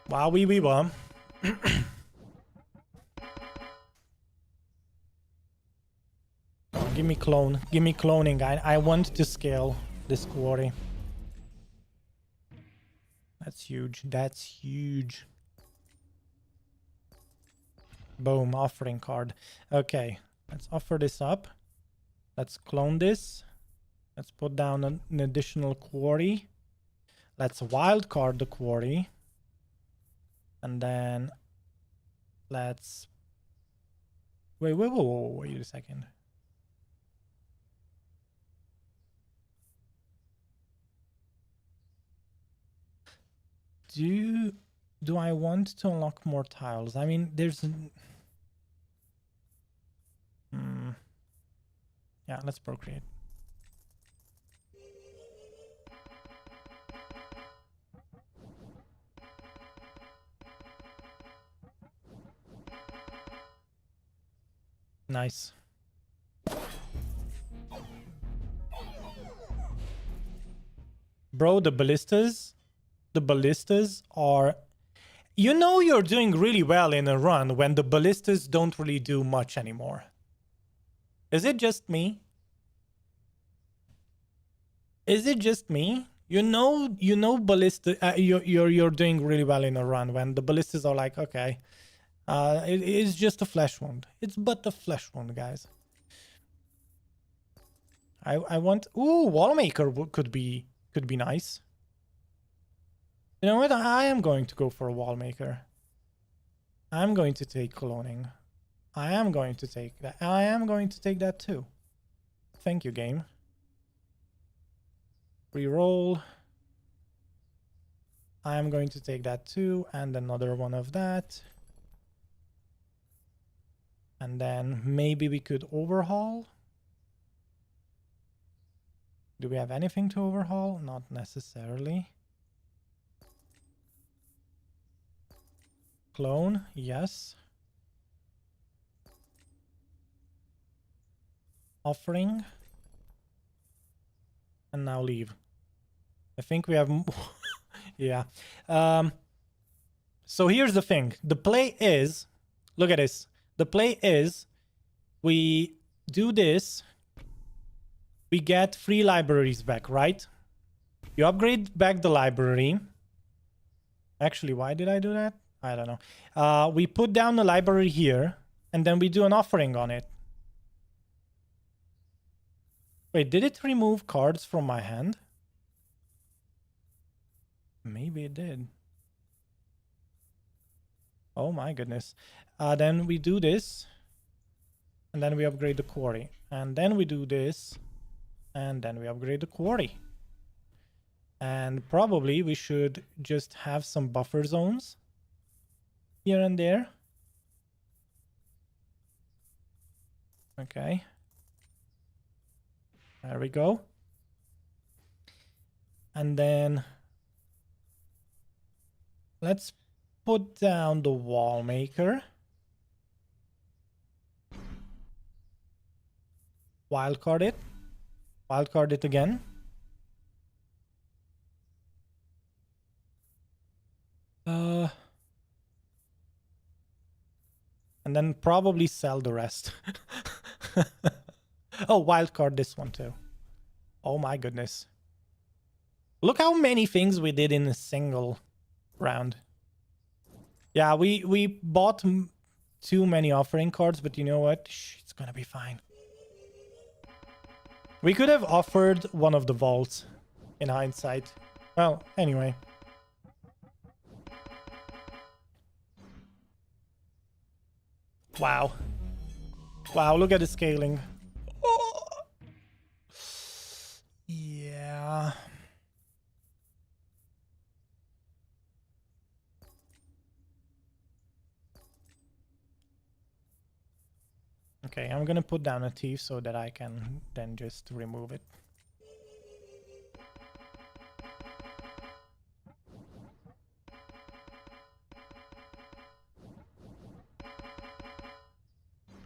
Wow, wee. Oh, give me clone. Give me cloning. I want to scale this quarry. That's huge. That's huge. Boom, offering card. Okay, let's offer this up. Let's clone this. Let's put down an additional quarry. Let's wildcard the quarry. And then let's... Wait a second. Do I want to unlock more tiles? I mean, there's... Yeah, let's procreate. Nice. Bro, the ballistas are... You know you're doing really well in a run when the ballistas don't really do much anymore. Is it just me? Is it just me? You know, ballista. You're doing really well in a run when the ballistas are like, okay, it is just a flesh wound. It's but a flesh wound, guys. I want. Ooh, wallmaker could be nice. You know what? I am going to go for a wallmaker. I'm going to take cloning. I am going to take that. I am going to take that too. Thank you, game. Reroll. I am going to take that too, and another one of that. And then maybe we could overhaul. Do we have anything to overhaul? Not necessarily. Clone, yes. Offering. And now leave. I think we have... yeah. So here's the thing. The play is... Look at this. The play is... We do this. We get 3 libraries back, right? You upgrade back the library. Actually, why did I do that? I don't know. We put down the library here, and then we do an offering on it. Wait, did it remove cards from my hand? Maybe it did. Oh my goodness. Then we do this, and then we upgrade the quarry. And then we do this, and then we upgrade the quarry. And probably we should just have some buffer zones here and there. Okay. There we go. And then let's put down the wall maker. Wildcard it. Wildcard it again. And then probably sell the rest. Oh, wildcard this one too. Oh my goodness. Look how many things we did in a single round. Yeah, we bought too many offering cards, but you know what? Shh, it's gonna be fine. We could have offered one of the vaults in hindsight. Well, anyway. Wow. Wow, look at the scaling. Oh. Yeah. Okay, I'm gonna put down a thief so that I can then just remove it.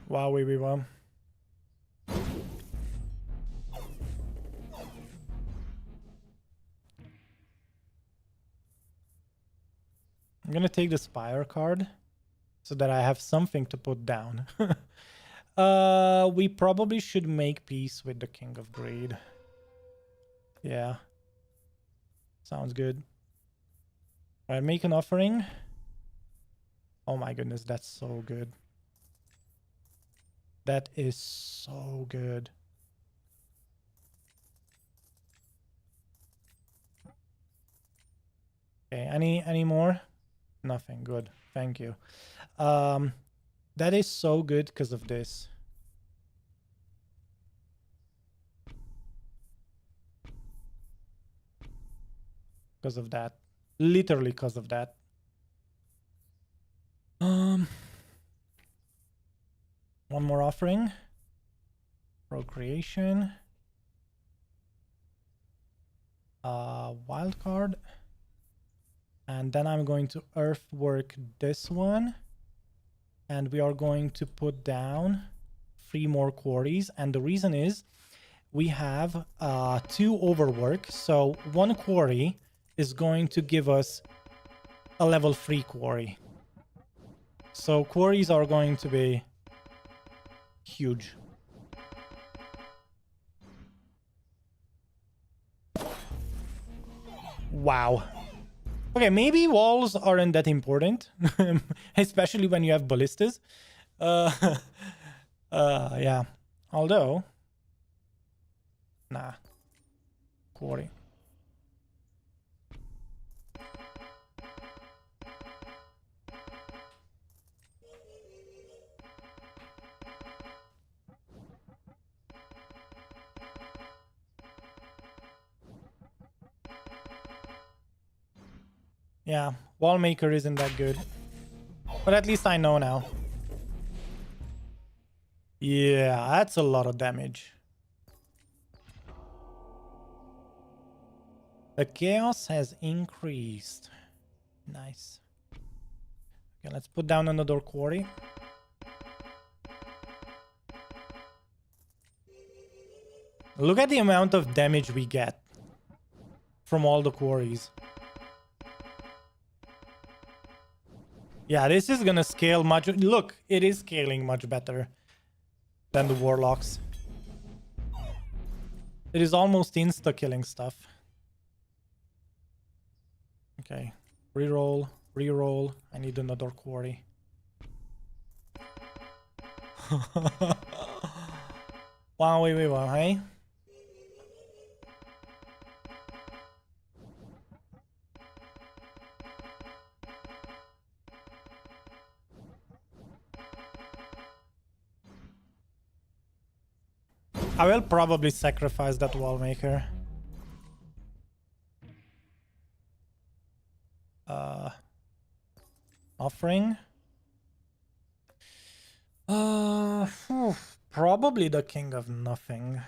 Wow, wow. I'm gonna take the Spire card so that I have something to put down. We probably should make peace with the King of Greed. Yeah. Sounds good. Alright, make an offering. Oh my goodness, that's so good. That is so good. Okay, any more? Nothing. Good. Thank you. That is so good because of this. Because of that. Literally because of that. One more offering. Procreation. Wild card. And then I'm going to earthwork this one. And we are going to put down 3 more quarries. And the reason is we have 2 overwork. So 1 quarry is going to give us a level 3 quarry. So quarries are going to be huge. Wow. Okay, maybe walls aren't that important, especially when you have ballistas. Uh, yeah. Although, nah, quarry. Yeah, wall maker isn't that good, but at least I know now. Yeah, that's a lot of damage. The chaos has increased. Nice. Okay, let's put down another quarry. Look at the amount of damage we get from all the quarries. Yeah, this is gonna scale much. Look, it is scaling much better than the warlocks. It is almost insta-killing stuff. Okay, reroll, reroll. I need another quarry. Wow, wait, hey? I will probably sacrifice that wall maker. Offering. Probably the King of Nothing.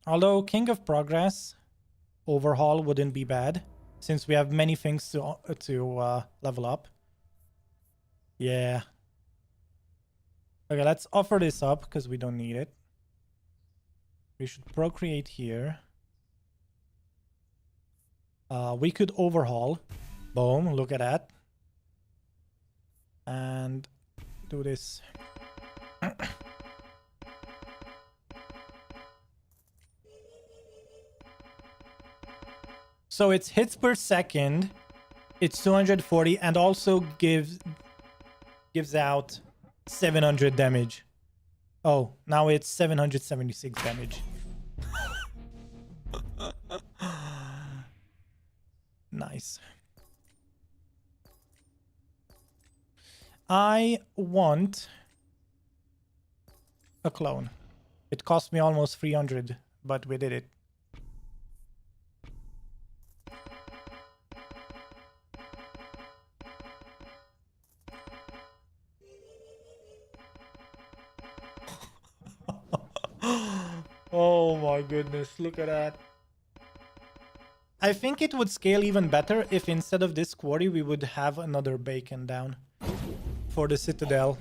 Although King of Progress overhaul wouldn't be bad, since we have many things to level up. Yeah. Okay, let's offer this up because we don't need it. We should procreate here. We could overhaul. Boom, look at that. And do this. So it's hits per second. It's 240 and also gives out 700 damage. Oh, now it's 776 damage. Nice. I want a clone. It cost me almost 300, but we did it. Oh my goodness, look at that. I think it would scale even better if instead of this quarry we would have another beacon down for the citadel.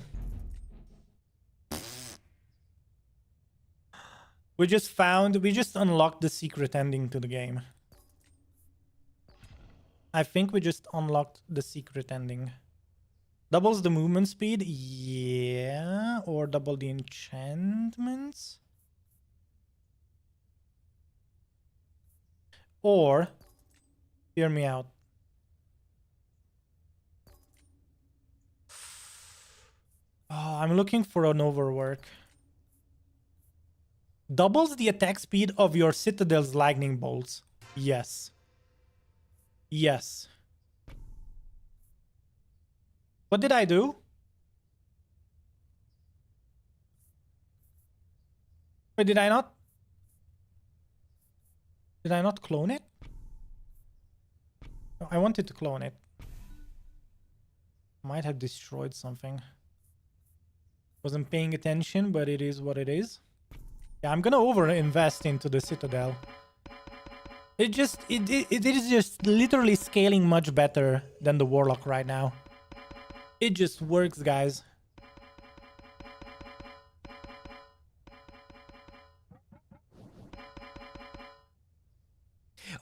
We just unlocked the secret ending to the game. I think we just unlocked the secret ending. Doubles the movement speed? Yeah. Or double the enchantments? Or, hear me out. Oh, I'm looking for an overwork. Doubles the attack speed of your citadel's lightning bolts. Yes. Yes. What did I do? Wait, did I not? Did I not clone it? I wanted to clone it. Might have destroyed something. Wasn't paying attention, but it is what it is. Yeah, I'm gonna over-invest into the Citadel. It is just literally scaling much better than the Warlock right now. It just works, guys.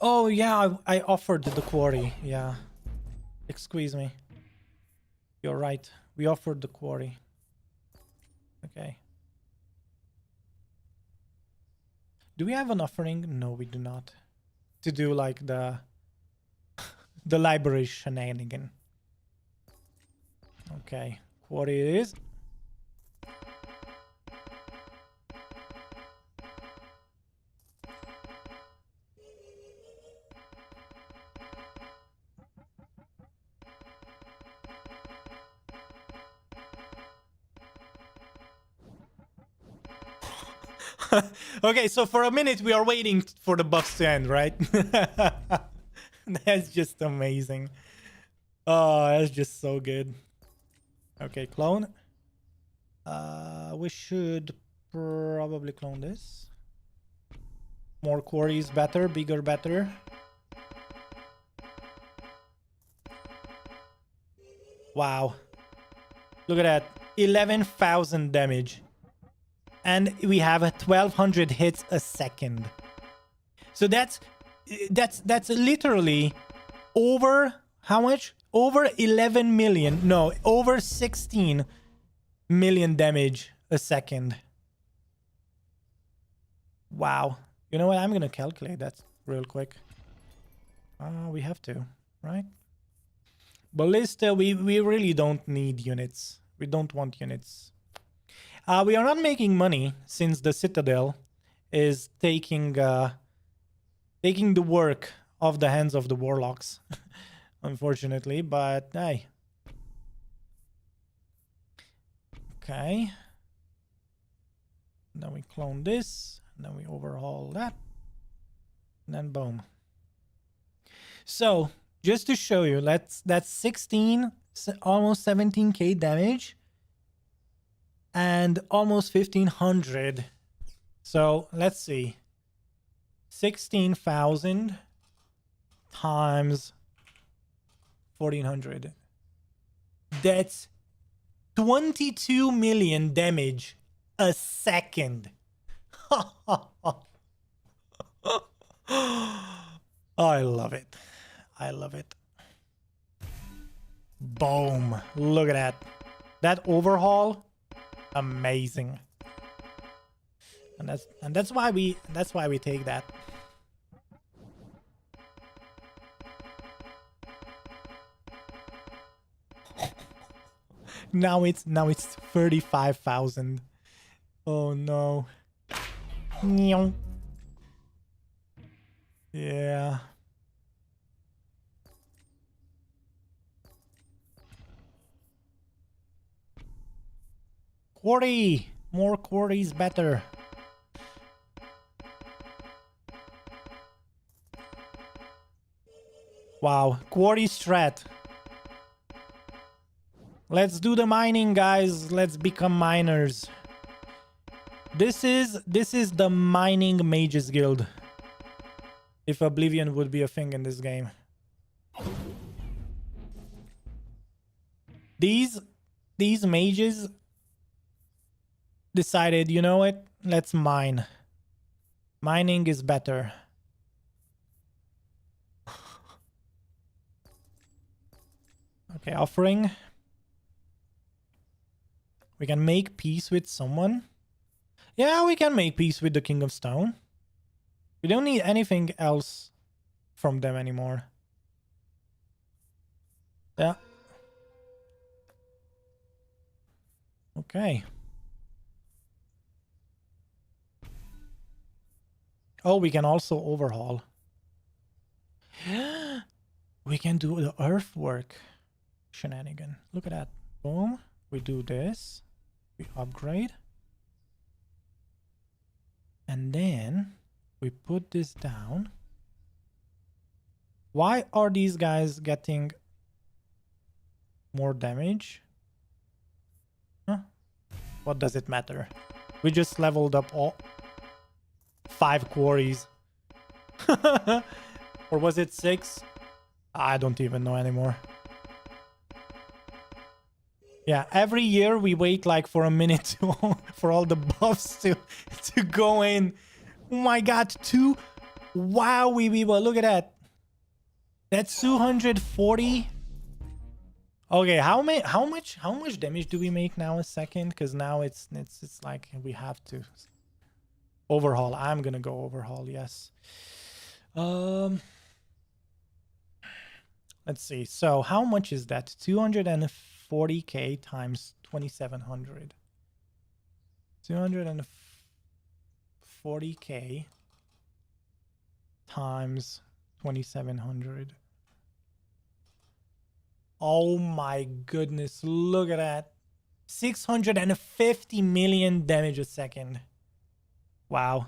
Oh, yeah, I offered the quarry. Yeah. Excuse me. You're right. We offered the quarry. Okay. Do we have an offering? No, we do not. To do like the library shenanigan. Okay, what it is? Okay, so for a minute we are waiting for the buffs to end, right? That's just amazing. Oh, that's just so good. Okay, clone. We should probably clone this. More quarries better, bigger better. Wow. Look at that. 11,000 damage. And we have 1,200 hits a second. So that's literally over how much? Over 11 million. No, over 16 million damage a second. Wow. You know what? I'm gonna calculate that real quick. We have to, right? Ballista, we really don't need units. We don't want units. We are not making money since the Citadel is taking the work off the hands of the Warlocks, unfortunately, but hey. Okay. Then we clone this, and then we overhaul that, and then boom. So, just to show you, that's 16, almost 17k damage, and almost 1,500. So, let's see. 16,000 times 1,400. That's 22 million damage a second. I love it. I love it. Boom. Look at that. That overhaul, amazing. And that's why we take that. Now it's 35,000. Oh no. Yeah. Quarry! More quarries better. Wow, quarry strat. Let's do the mining, guys. Let's become miners. This is the mining mages guild. If Oblivion would be a thing in this game. These mages decided, you know what? Let's mine. Mining is better. Okay, offering. We can make peace with someone. Yeah, we can make peace with the King of Stone. We don't need anything else from them anymore. Yeah. Okay. Oh, we can also overhaul. We can do the earthwork shenanigan. Look at that. Boom. We do this. We upgrade. And then we put this down. Why are these guys getting more damage? Huh? What does it matter? We just leveled up all 5 quarries. Or was it 6? I don't even know anymore. Yeah, every year we wait like for a minute for all the buffs to go in. Oh my god, 2. Wow, well, look at that. That's 240. Okay, how much damage do we make now a second? Because now it's like we have to. Overhaul. I'm gonna go overhaul, yes. Let's see. So how much is that? 240k times 2700. 240k times 2700. Oh my goodness, look at that. 650 million damage a second. Wow.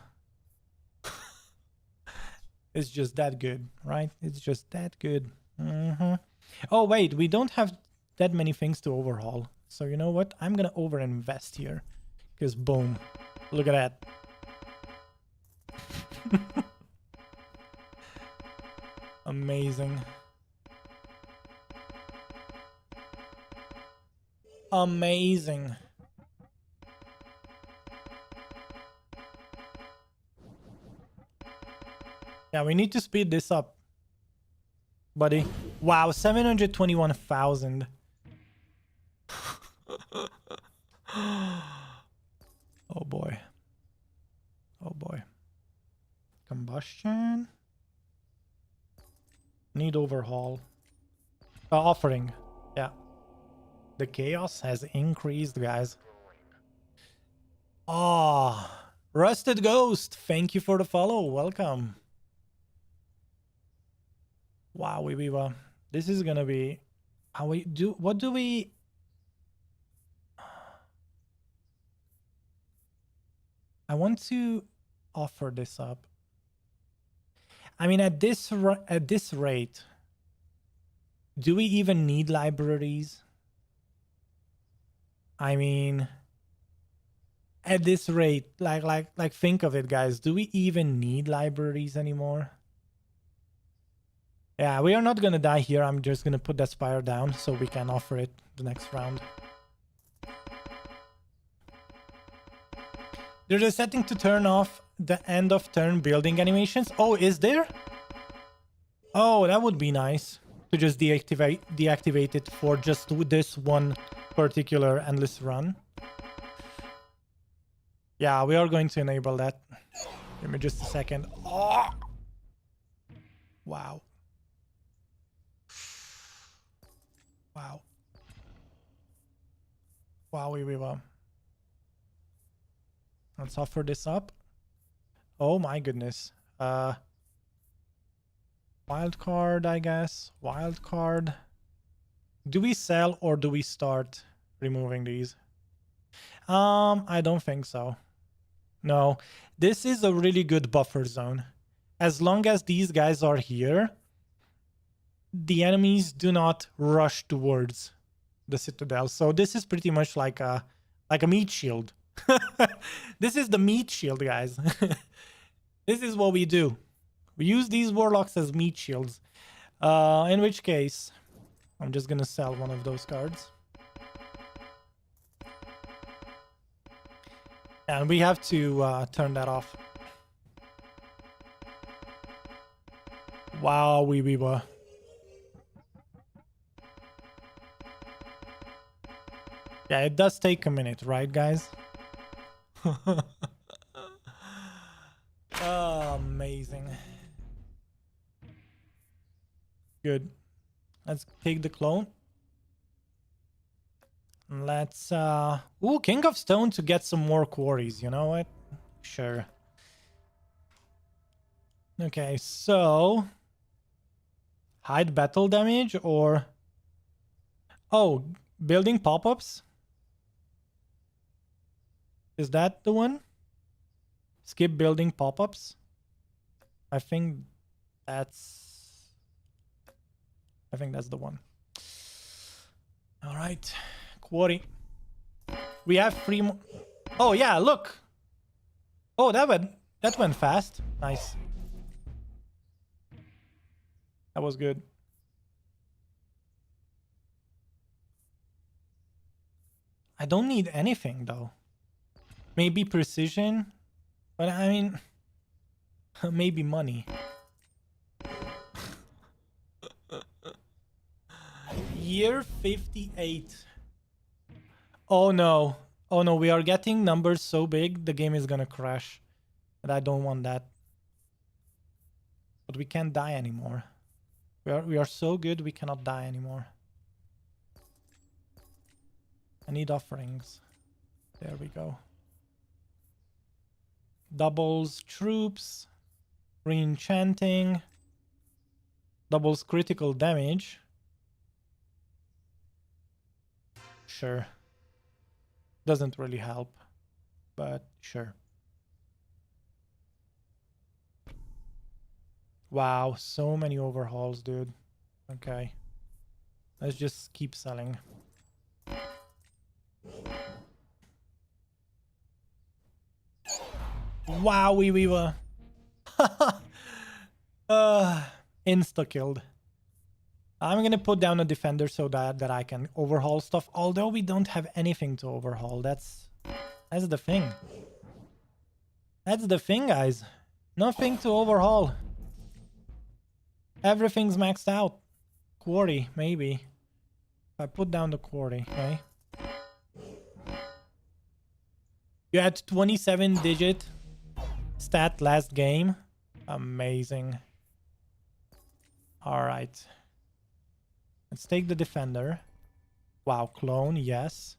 It's just that good, right? It's just that good. Oh, wait, we don't have that many things to overhaul. So you know what? I'm gonna overinvest here. Because boom. Look at that. Amazing. Amazing. Yeah, we need to speed this up, buddy. Wow, 721,000. Oh boy. Oh boy. Combustion. Need overhaul. Offering. Yeah. The chaos has increased, guys. Ah, Rusted Ghost. Thank you for the follow. Welcome. Wow, this is gonna be how we do. What do we? I want to offer this up. I mean, at this rate, do we even need libraries? I mean, at this rate, like think of it, guys. Do we even need libraries anymore? Yeah, we are not gonna die here. I'm just gonna put that spire down so we can offer it the next round. There's a setting to turn off the end of turn building animations. Oh, is there? Oh, that would be nice to just deactivate it for just this one particular endless run. Yeah, we are going to enable that. Give me just a second. Oh! Wow. Wow. Wow. Let's offer this up. Oh my goodness. Wild card, I guess. Wild card. Do we sell or do we start removing these? I don't think so. No. This is a really good buffer zone. As long as these guys are here, the enemies do not rush towards the citadel. So this is pretty much like a meat shield. This is the meat shield, guys. This is what we do. We use these warlocks as meat shields. In which case, I'm just gonna sell one of those cards. And we have to turn that off. Wow, we were. Yeah, it does take a minute, right, guys? Oh, amazing. Good. Let's take the clone. Let's ooh, King of Stone to get some more quarries, you know what? Sure. Okay, so hide battle damage or oh, building pop-ups? Is that the one? Skip building pop-ups? I think that's the one. All right. Quarry. We have 3 more. Oh yeah, look. Oh, that went fast. Nice. That was good. I don't need anything though. Maybe precision, but I mean, maybe money. Year 58. Oh no. Oh no, we are getting numbers so big, the game is gonna crash. But I don't want that. But we can't die anymore. We are so good we cannot die anymore. I need offerings. There we go. Doubles troops. Re-enchanting. Doubles critical damage. Sure. Doesn't really help. But sure. Wow, so many overhauls, dude. Okay. Let's just keep selling. Wow, we were insta-killed. I'm gonna put down a defender so that I can overhaul stuff, although we don't have anything to overhaul. That's the thing. That's the thing, guys. Nothing to overhaul. Everything's maxed out. Quarry, maybe. If I put down the quarry, okay? You had 27-digit stat last game. Amazing. All right. Let's take the defender. Wow, clone, yes.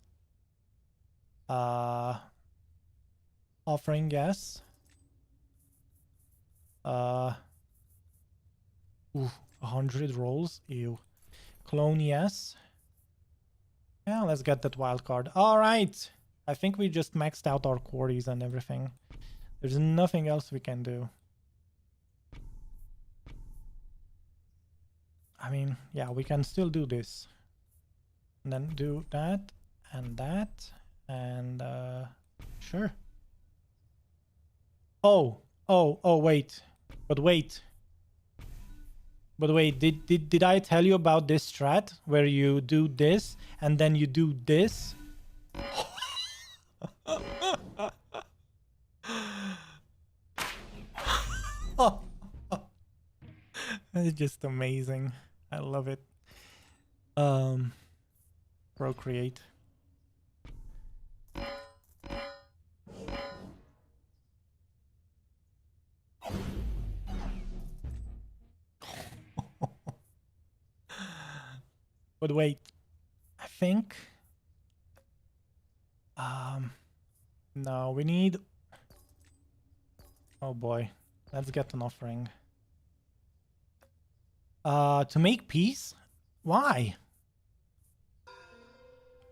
Offering, yes. Ooh, 100 rolls. Ew. Clone, yes. Yeah, let's get that wild card. All right. I think we just maxed out our quarries and everything. There's nothing else we can do. I mean, yeah, we can still do this. And then do that and that and sure. Oh, wait. But wait. Did I tell you about this strat where you do this and then you do this? It's just amazing. I love it. Procreate. But wait, I think no, we need, oh boy, let's get an offering. To make peace? Why?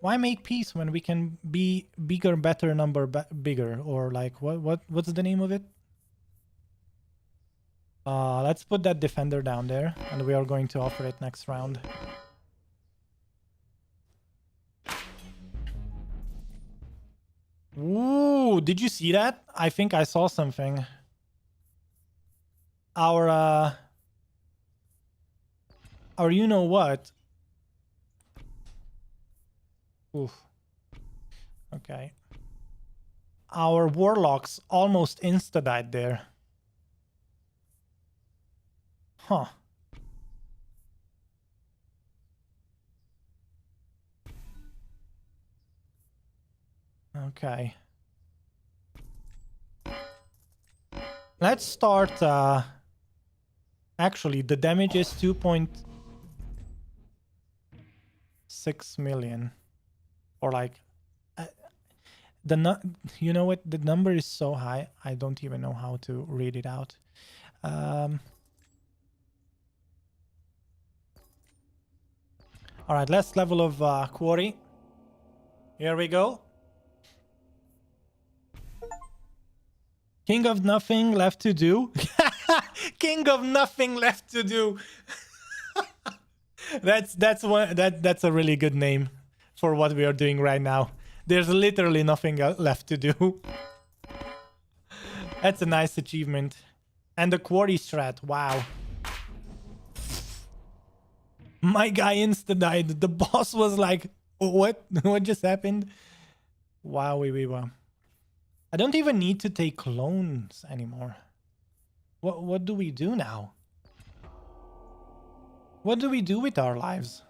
Why make peace when we can be bigger, better, number bigger, or like what's the name of it? Let's put that defender down there, and we are going to offer it next round. Ooh, did you see that? I think I saw something. Our you know what? Oof. Okay. Our warlocks almost insta-died there. Huh. Okay. Let's start, actually, the damage is 2.6 million. Or like, you know what? The number is so high, I don't even know how to read it out. All right, last level of quarry. Here we go. King of nothing left to do. King of nothing left to do. that's a really good name for what we are doing right now. There's literally nothing left to do. That's a nice achievement. And the quarry strat, wow. My guy insta-died. The boss was like, what? What just happened? Wow, wow. I don't even need to take clones anymore. What do we do now? What do we do with our lives?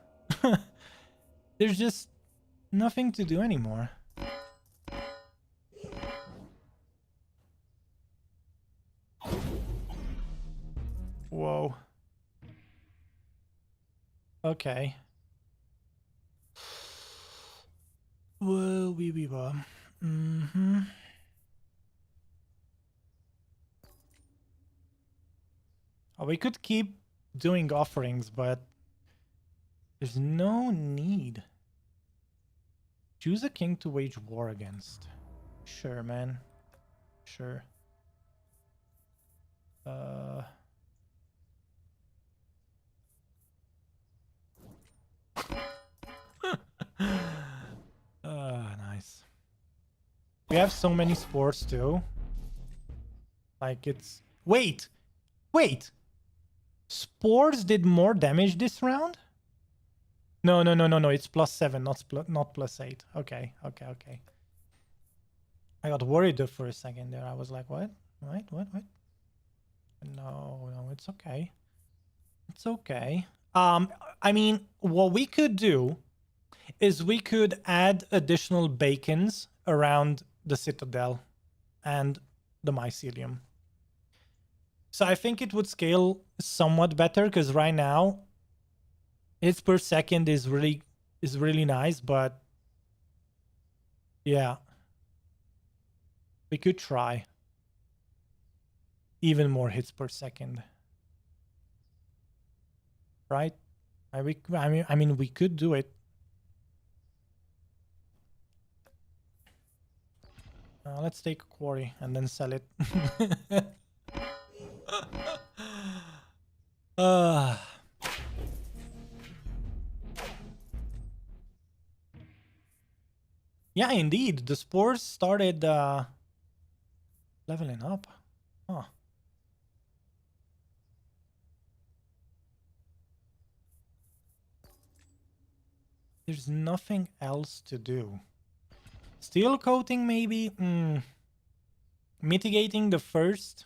There's just nothing to do anymore. Whoa. Okay. Whoa, we were. Mm-hmm. Oh, we could keep doing offerings, but there's no need. Choose a king to wage war against. Sure, man. Sure. Nice. We have so many sports too. Like it's... Wait! Wait! Spores did more damage this round? No. It's +7, not +8. Okay. I got worried there for a second there. I was like, what? What? No, it's okay. It's okay. I mean, what we could do is we could add additional bacons around the Citadel and the mycelium. So I think it would scale somewhat better because right now hits per second is really nice, but yeah, we could try even more hits per second, right? I mean, we could do it. Let's take a quarry and then sell it. Yeah, indeed. The spores started leveling up. Huh. There's nothing else to do. Steel coating, maybe? Mitigating the first.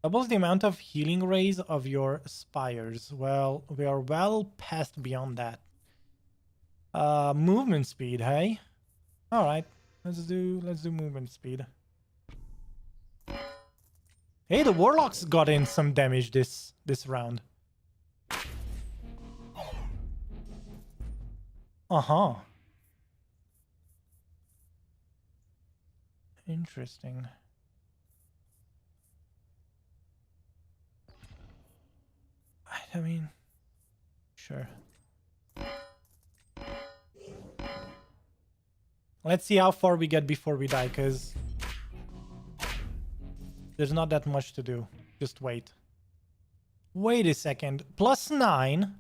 Doubles the amount of healing rays of your spires. Well, we are well past beyond that. Movement speed, hey? Alright. Let's do movement speed. Hey, the warlocks got in some damage this round. Uh-huh. Interesting. I mean, sure. Let's see how far we get before we die, because there's not that much to do. Just wait. Wait a second. +9?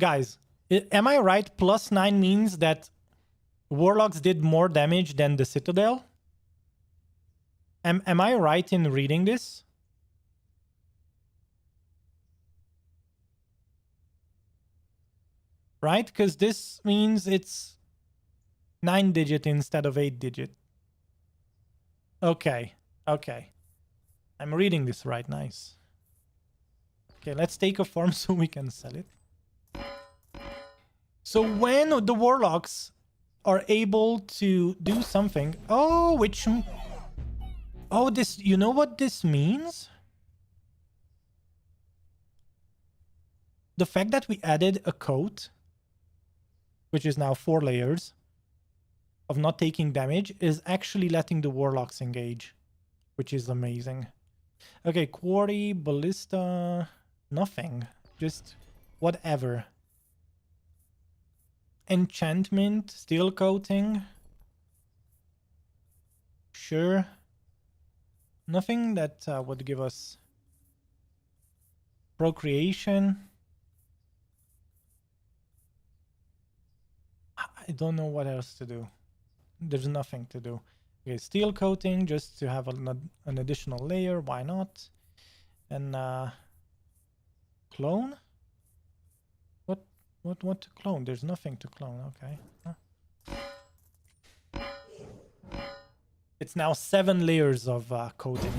Guys, am I right? +9 means that warlocks did more damage than the Citadel? Am I right in reading this? Right? Because this means it's 9-digit instead of 8-digit. Okay. I'm reading this right. Nice. Okay, let's take a farm so we can sell it. So when the warlocks are able to do something... Oh, which... Oh, this... You know what this means? The fact that we added a coat, which is now 4 layers, of not taking damage, is actually letting the warlocks engage, which is amazing. Okay, quarry, ballista, nothing. Just whatever. Enchantment, steel coating. Sure. Nothing that would give us procreation. I don't know what else to do. There's nothing to do. Okay, steel coating just to have an additional layer. Why not? And clone? What to clone? There's nothing to clone. Okay. Huh. It's now 7 layers of coating.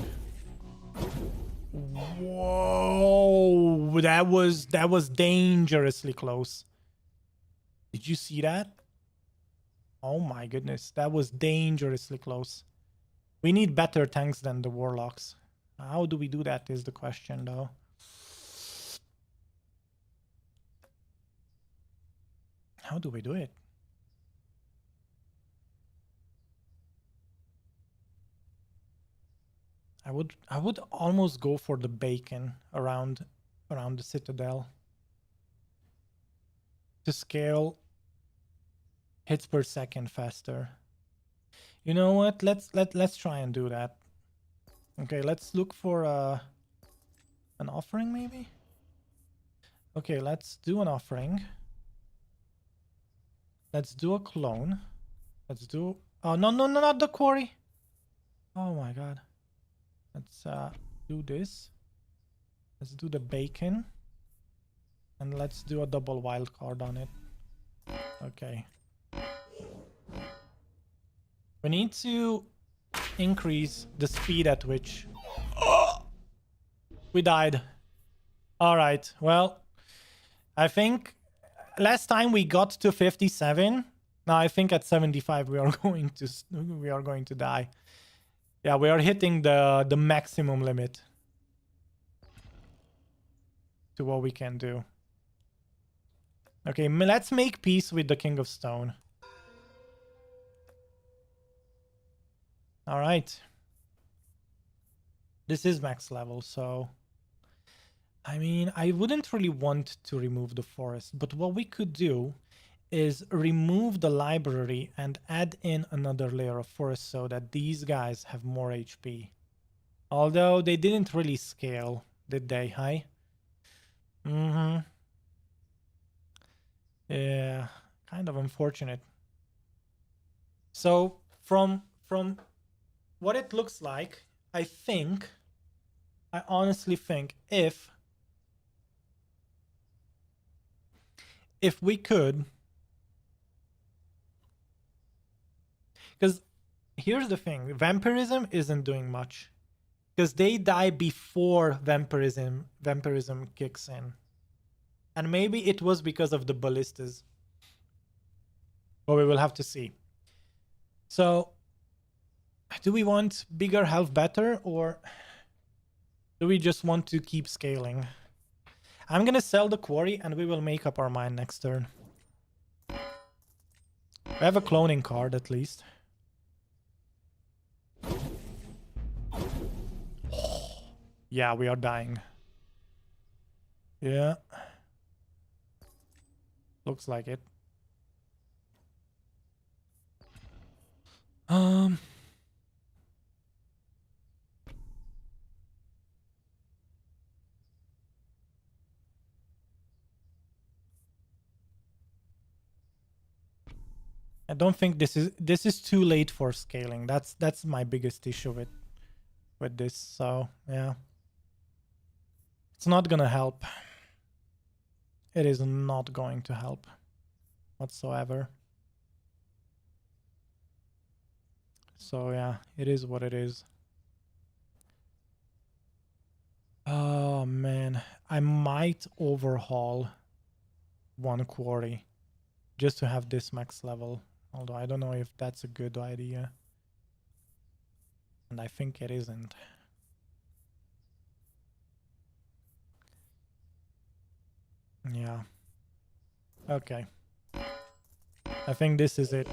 Whoa! That was dangerously close. Did you see that? Oh my goodness, that was dangerously close. We need better tanks than the warlocks. How do we do that is the question, though. How do we do it? I would almost go for the bacon around the citadel to scale hits per second faster. You know what? Let's try and do that. Okay, let's look for an offering maybe. Okay, let's do an offering. Let's do a clone. Let's do... Oh, no, not the quarry. Oh my god. Let's do this. Let's do the bacon. And let's do a double wild card on it. Okay. We need to increase the speed at which... We died. Alright, well... I think... Last time we got to 57. Now I think at 75 we are going to die. Yeah, we are hitting the maximum limit to what we can do. Okay, let's make peace with the King of Stone. All right. This is max level, so... I mean, I wouldn't really want to remove the forest, but what we could do is remove the library and add in another layer of forest so that these guys have more HP. Although they didn't really scale, did they? Hi? Yeah, kind of unfortunate. So from what it looks like, I honestly think if we could, because here's the thing, vampirism isn't doing much because they die before vampirism kicks in, and maybe it was because of the ballistas, but we will have to see. So do we want bigger health better, or do we just want to keep scaling? I'm gonna sell the quarry and we will make up our mind next turn. We have a cloning card at least. Yeah, we are dying. Yeah. Looks like it. I don't think this is too late for scaling. That's my biggest issue with this. So yeah, it's not gonna help. It is not going to help whatsoever. So yeah, it is what it is. Oh man, I might overhaul one quarry just to have this max level. Although I don't know if that's a good idea. And I think it isn't. Yeah. Okay. I think this is it.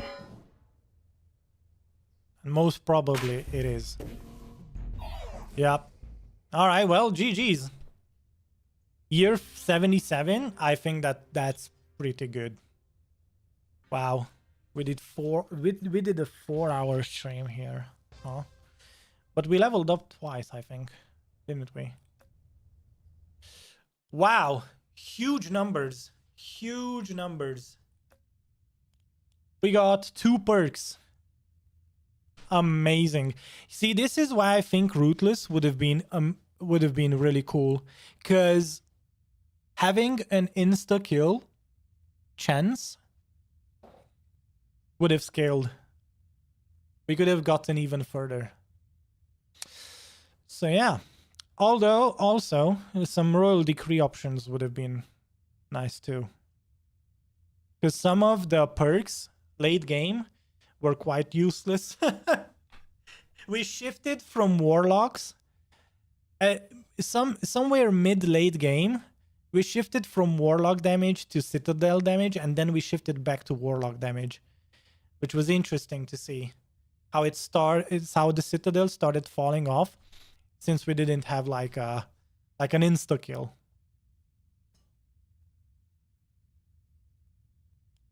And most probably it is. Yep. Alright, well, GG's. Year 77, I think that's pretty good. Wow. We did we did a 4-hour stream here. Huh? But we leveled up twice, I think. Didn't we? Wow. Huge numbers. Huge numbers. We got 2 perks. Amazing. See, this is why I think Rootless would have been really cool, because having an insta kill chance would have scaled. We could have gotten even further. So yeah. Although also some royal decree options would have been nice too, because some of the perks late game were quite useless. We shifted from warlocks Uh, somewhere mid-late game, we shifted from Warlock damage to Citadel damage, and then we shifted back to Warlock damage, which was interesting to see how how the Citadel started falling off since we didn't have like an insta kill.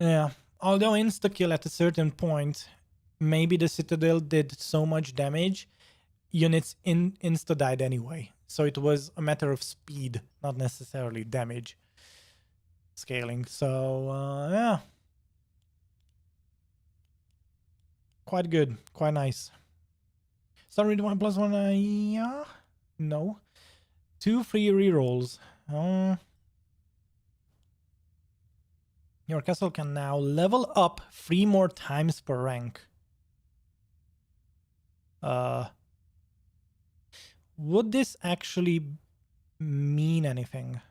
Yeah, although insta kill at a certain point, maybe the Citadel did so much damage, units insta died anyway. So it was a matter of speed, not necessarily damage scaling. So yeah, quite good, quite nice. Sorry, 1+1. Yeah, no, 2 free rerolls. Your castle can now level up 3 more times per rank. Would this actually mean anything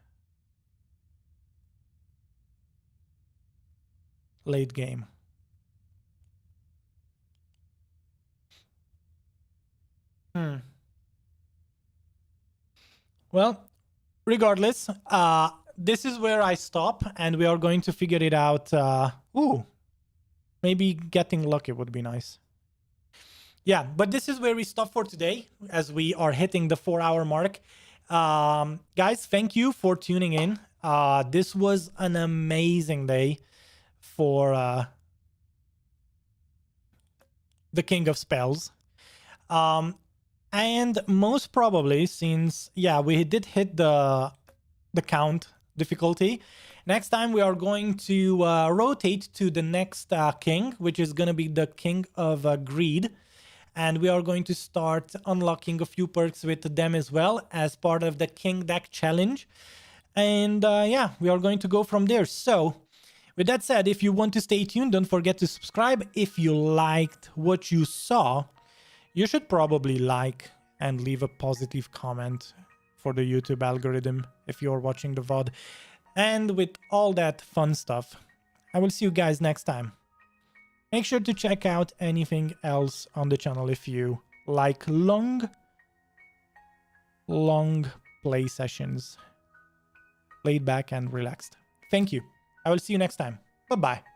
late game? Well, regardless, this is where I stop, and we are going to figure it out. Maybe getting lucky would be nice. Yeah, but this is where we stop for today, as we are hitting the 4-hour mark. Guys, thank you for tuning in. This was an amazing day for the King of Spells. And most probably, since, yeah, we did hit the count difficulty, next time we are going to rotate to the next king, which is going to be the King of Greed. And we are going to start unlocking a few perks with them as well as part of the King deck challenge. And yeah, we are going to go from there. So with that said, if you want to stay tuned, don't forget to subscribe. If you liked what you saw, you should probably like and leave a positive comment for the YouTube algorithm if you're watching the VOD. And with all that fun stuff, I will see you guys next time. Make sure to check out anything else on the channel if you like long play sessions. Laid back and relaxed. Thank you. I will see you next time. Bye-bye.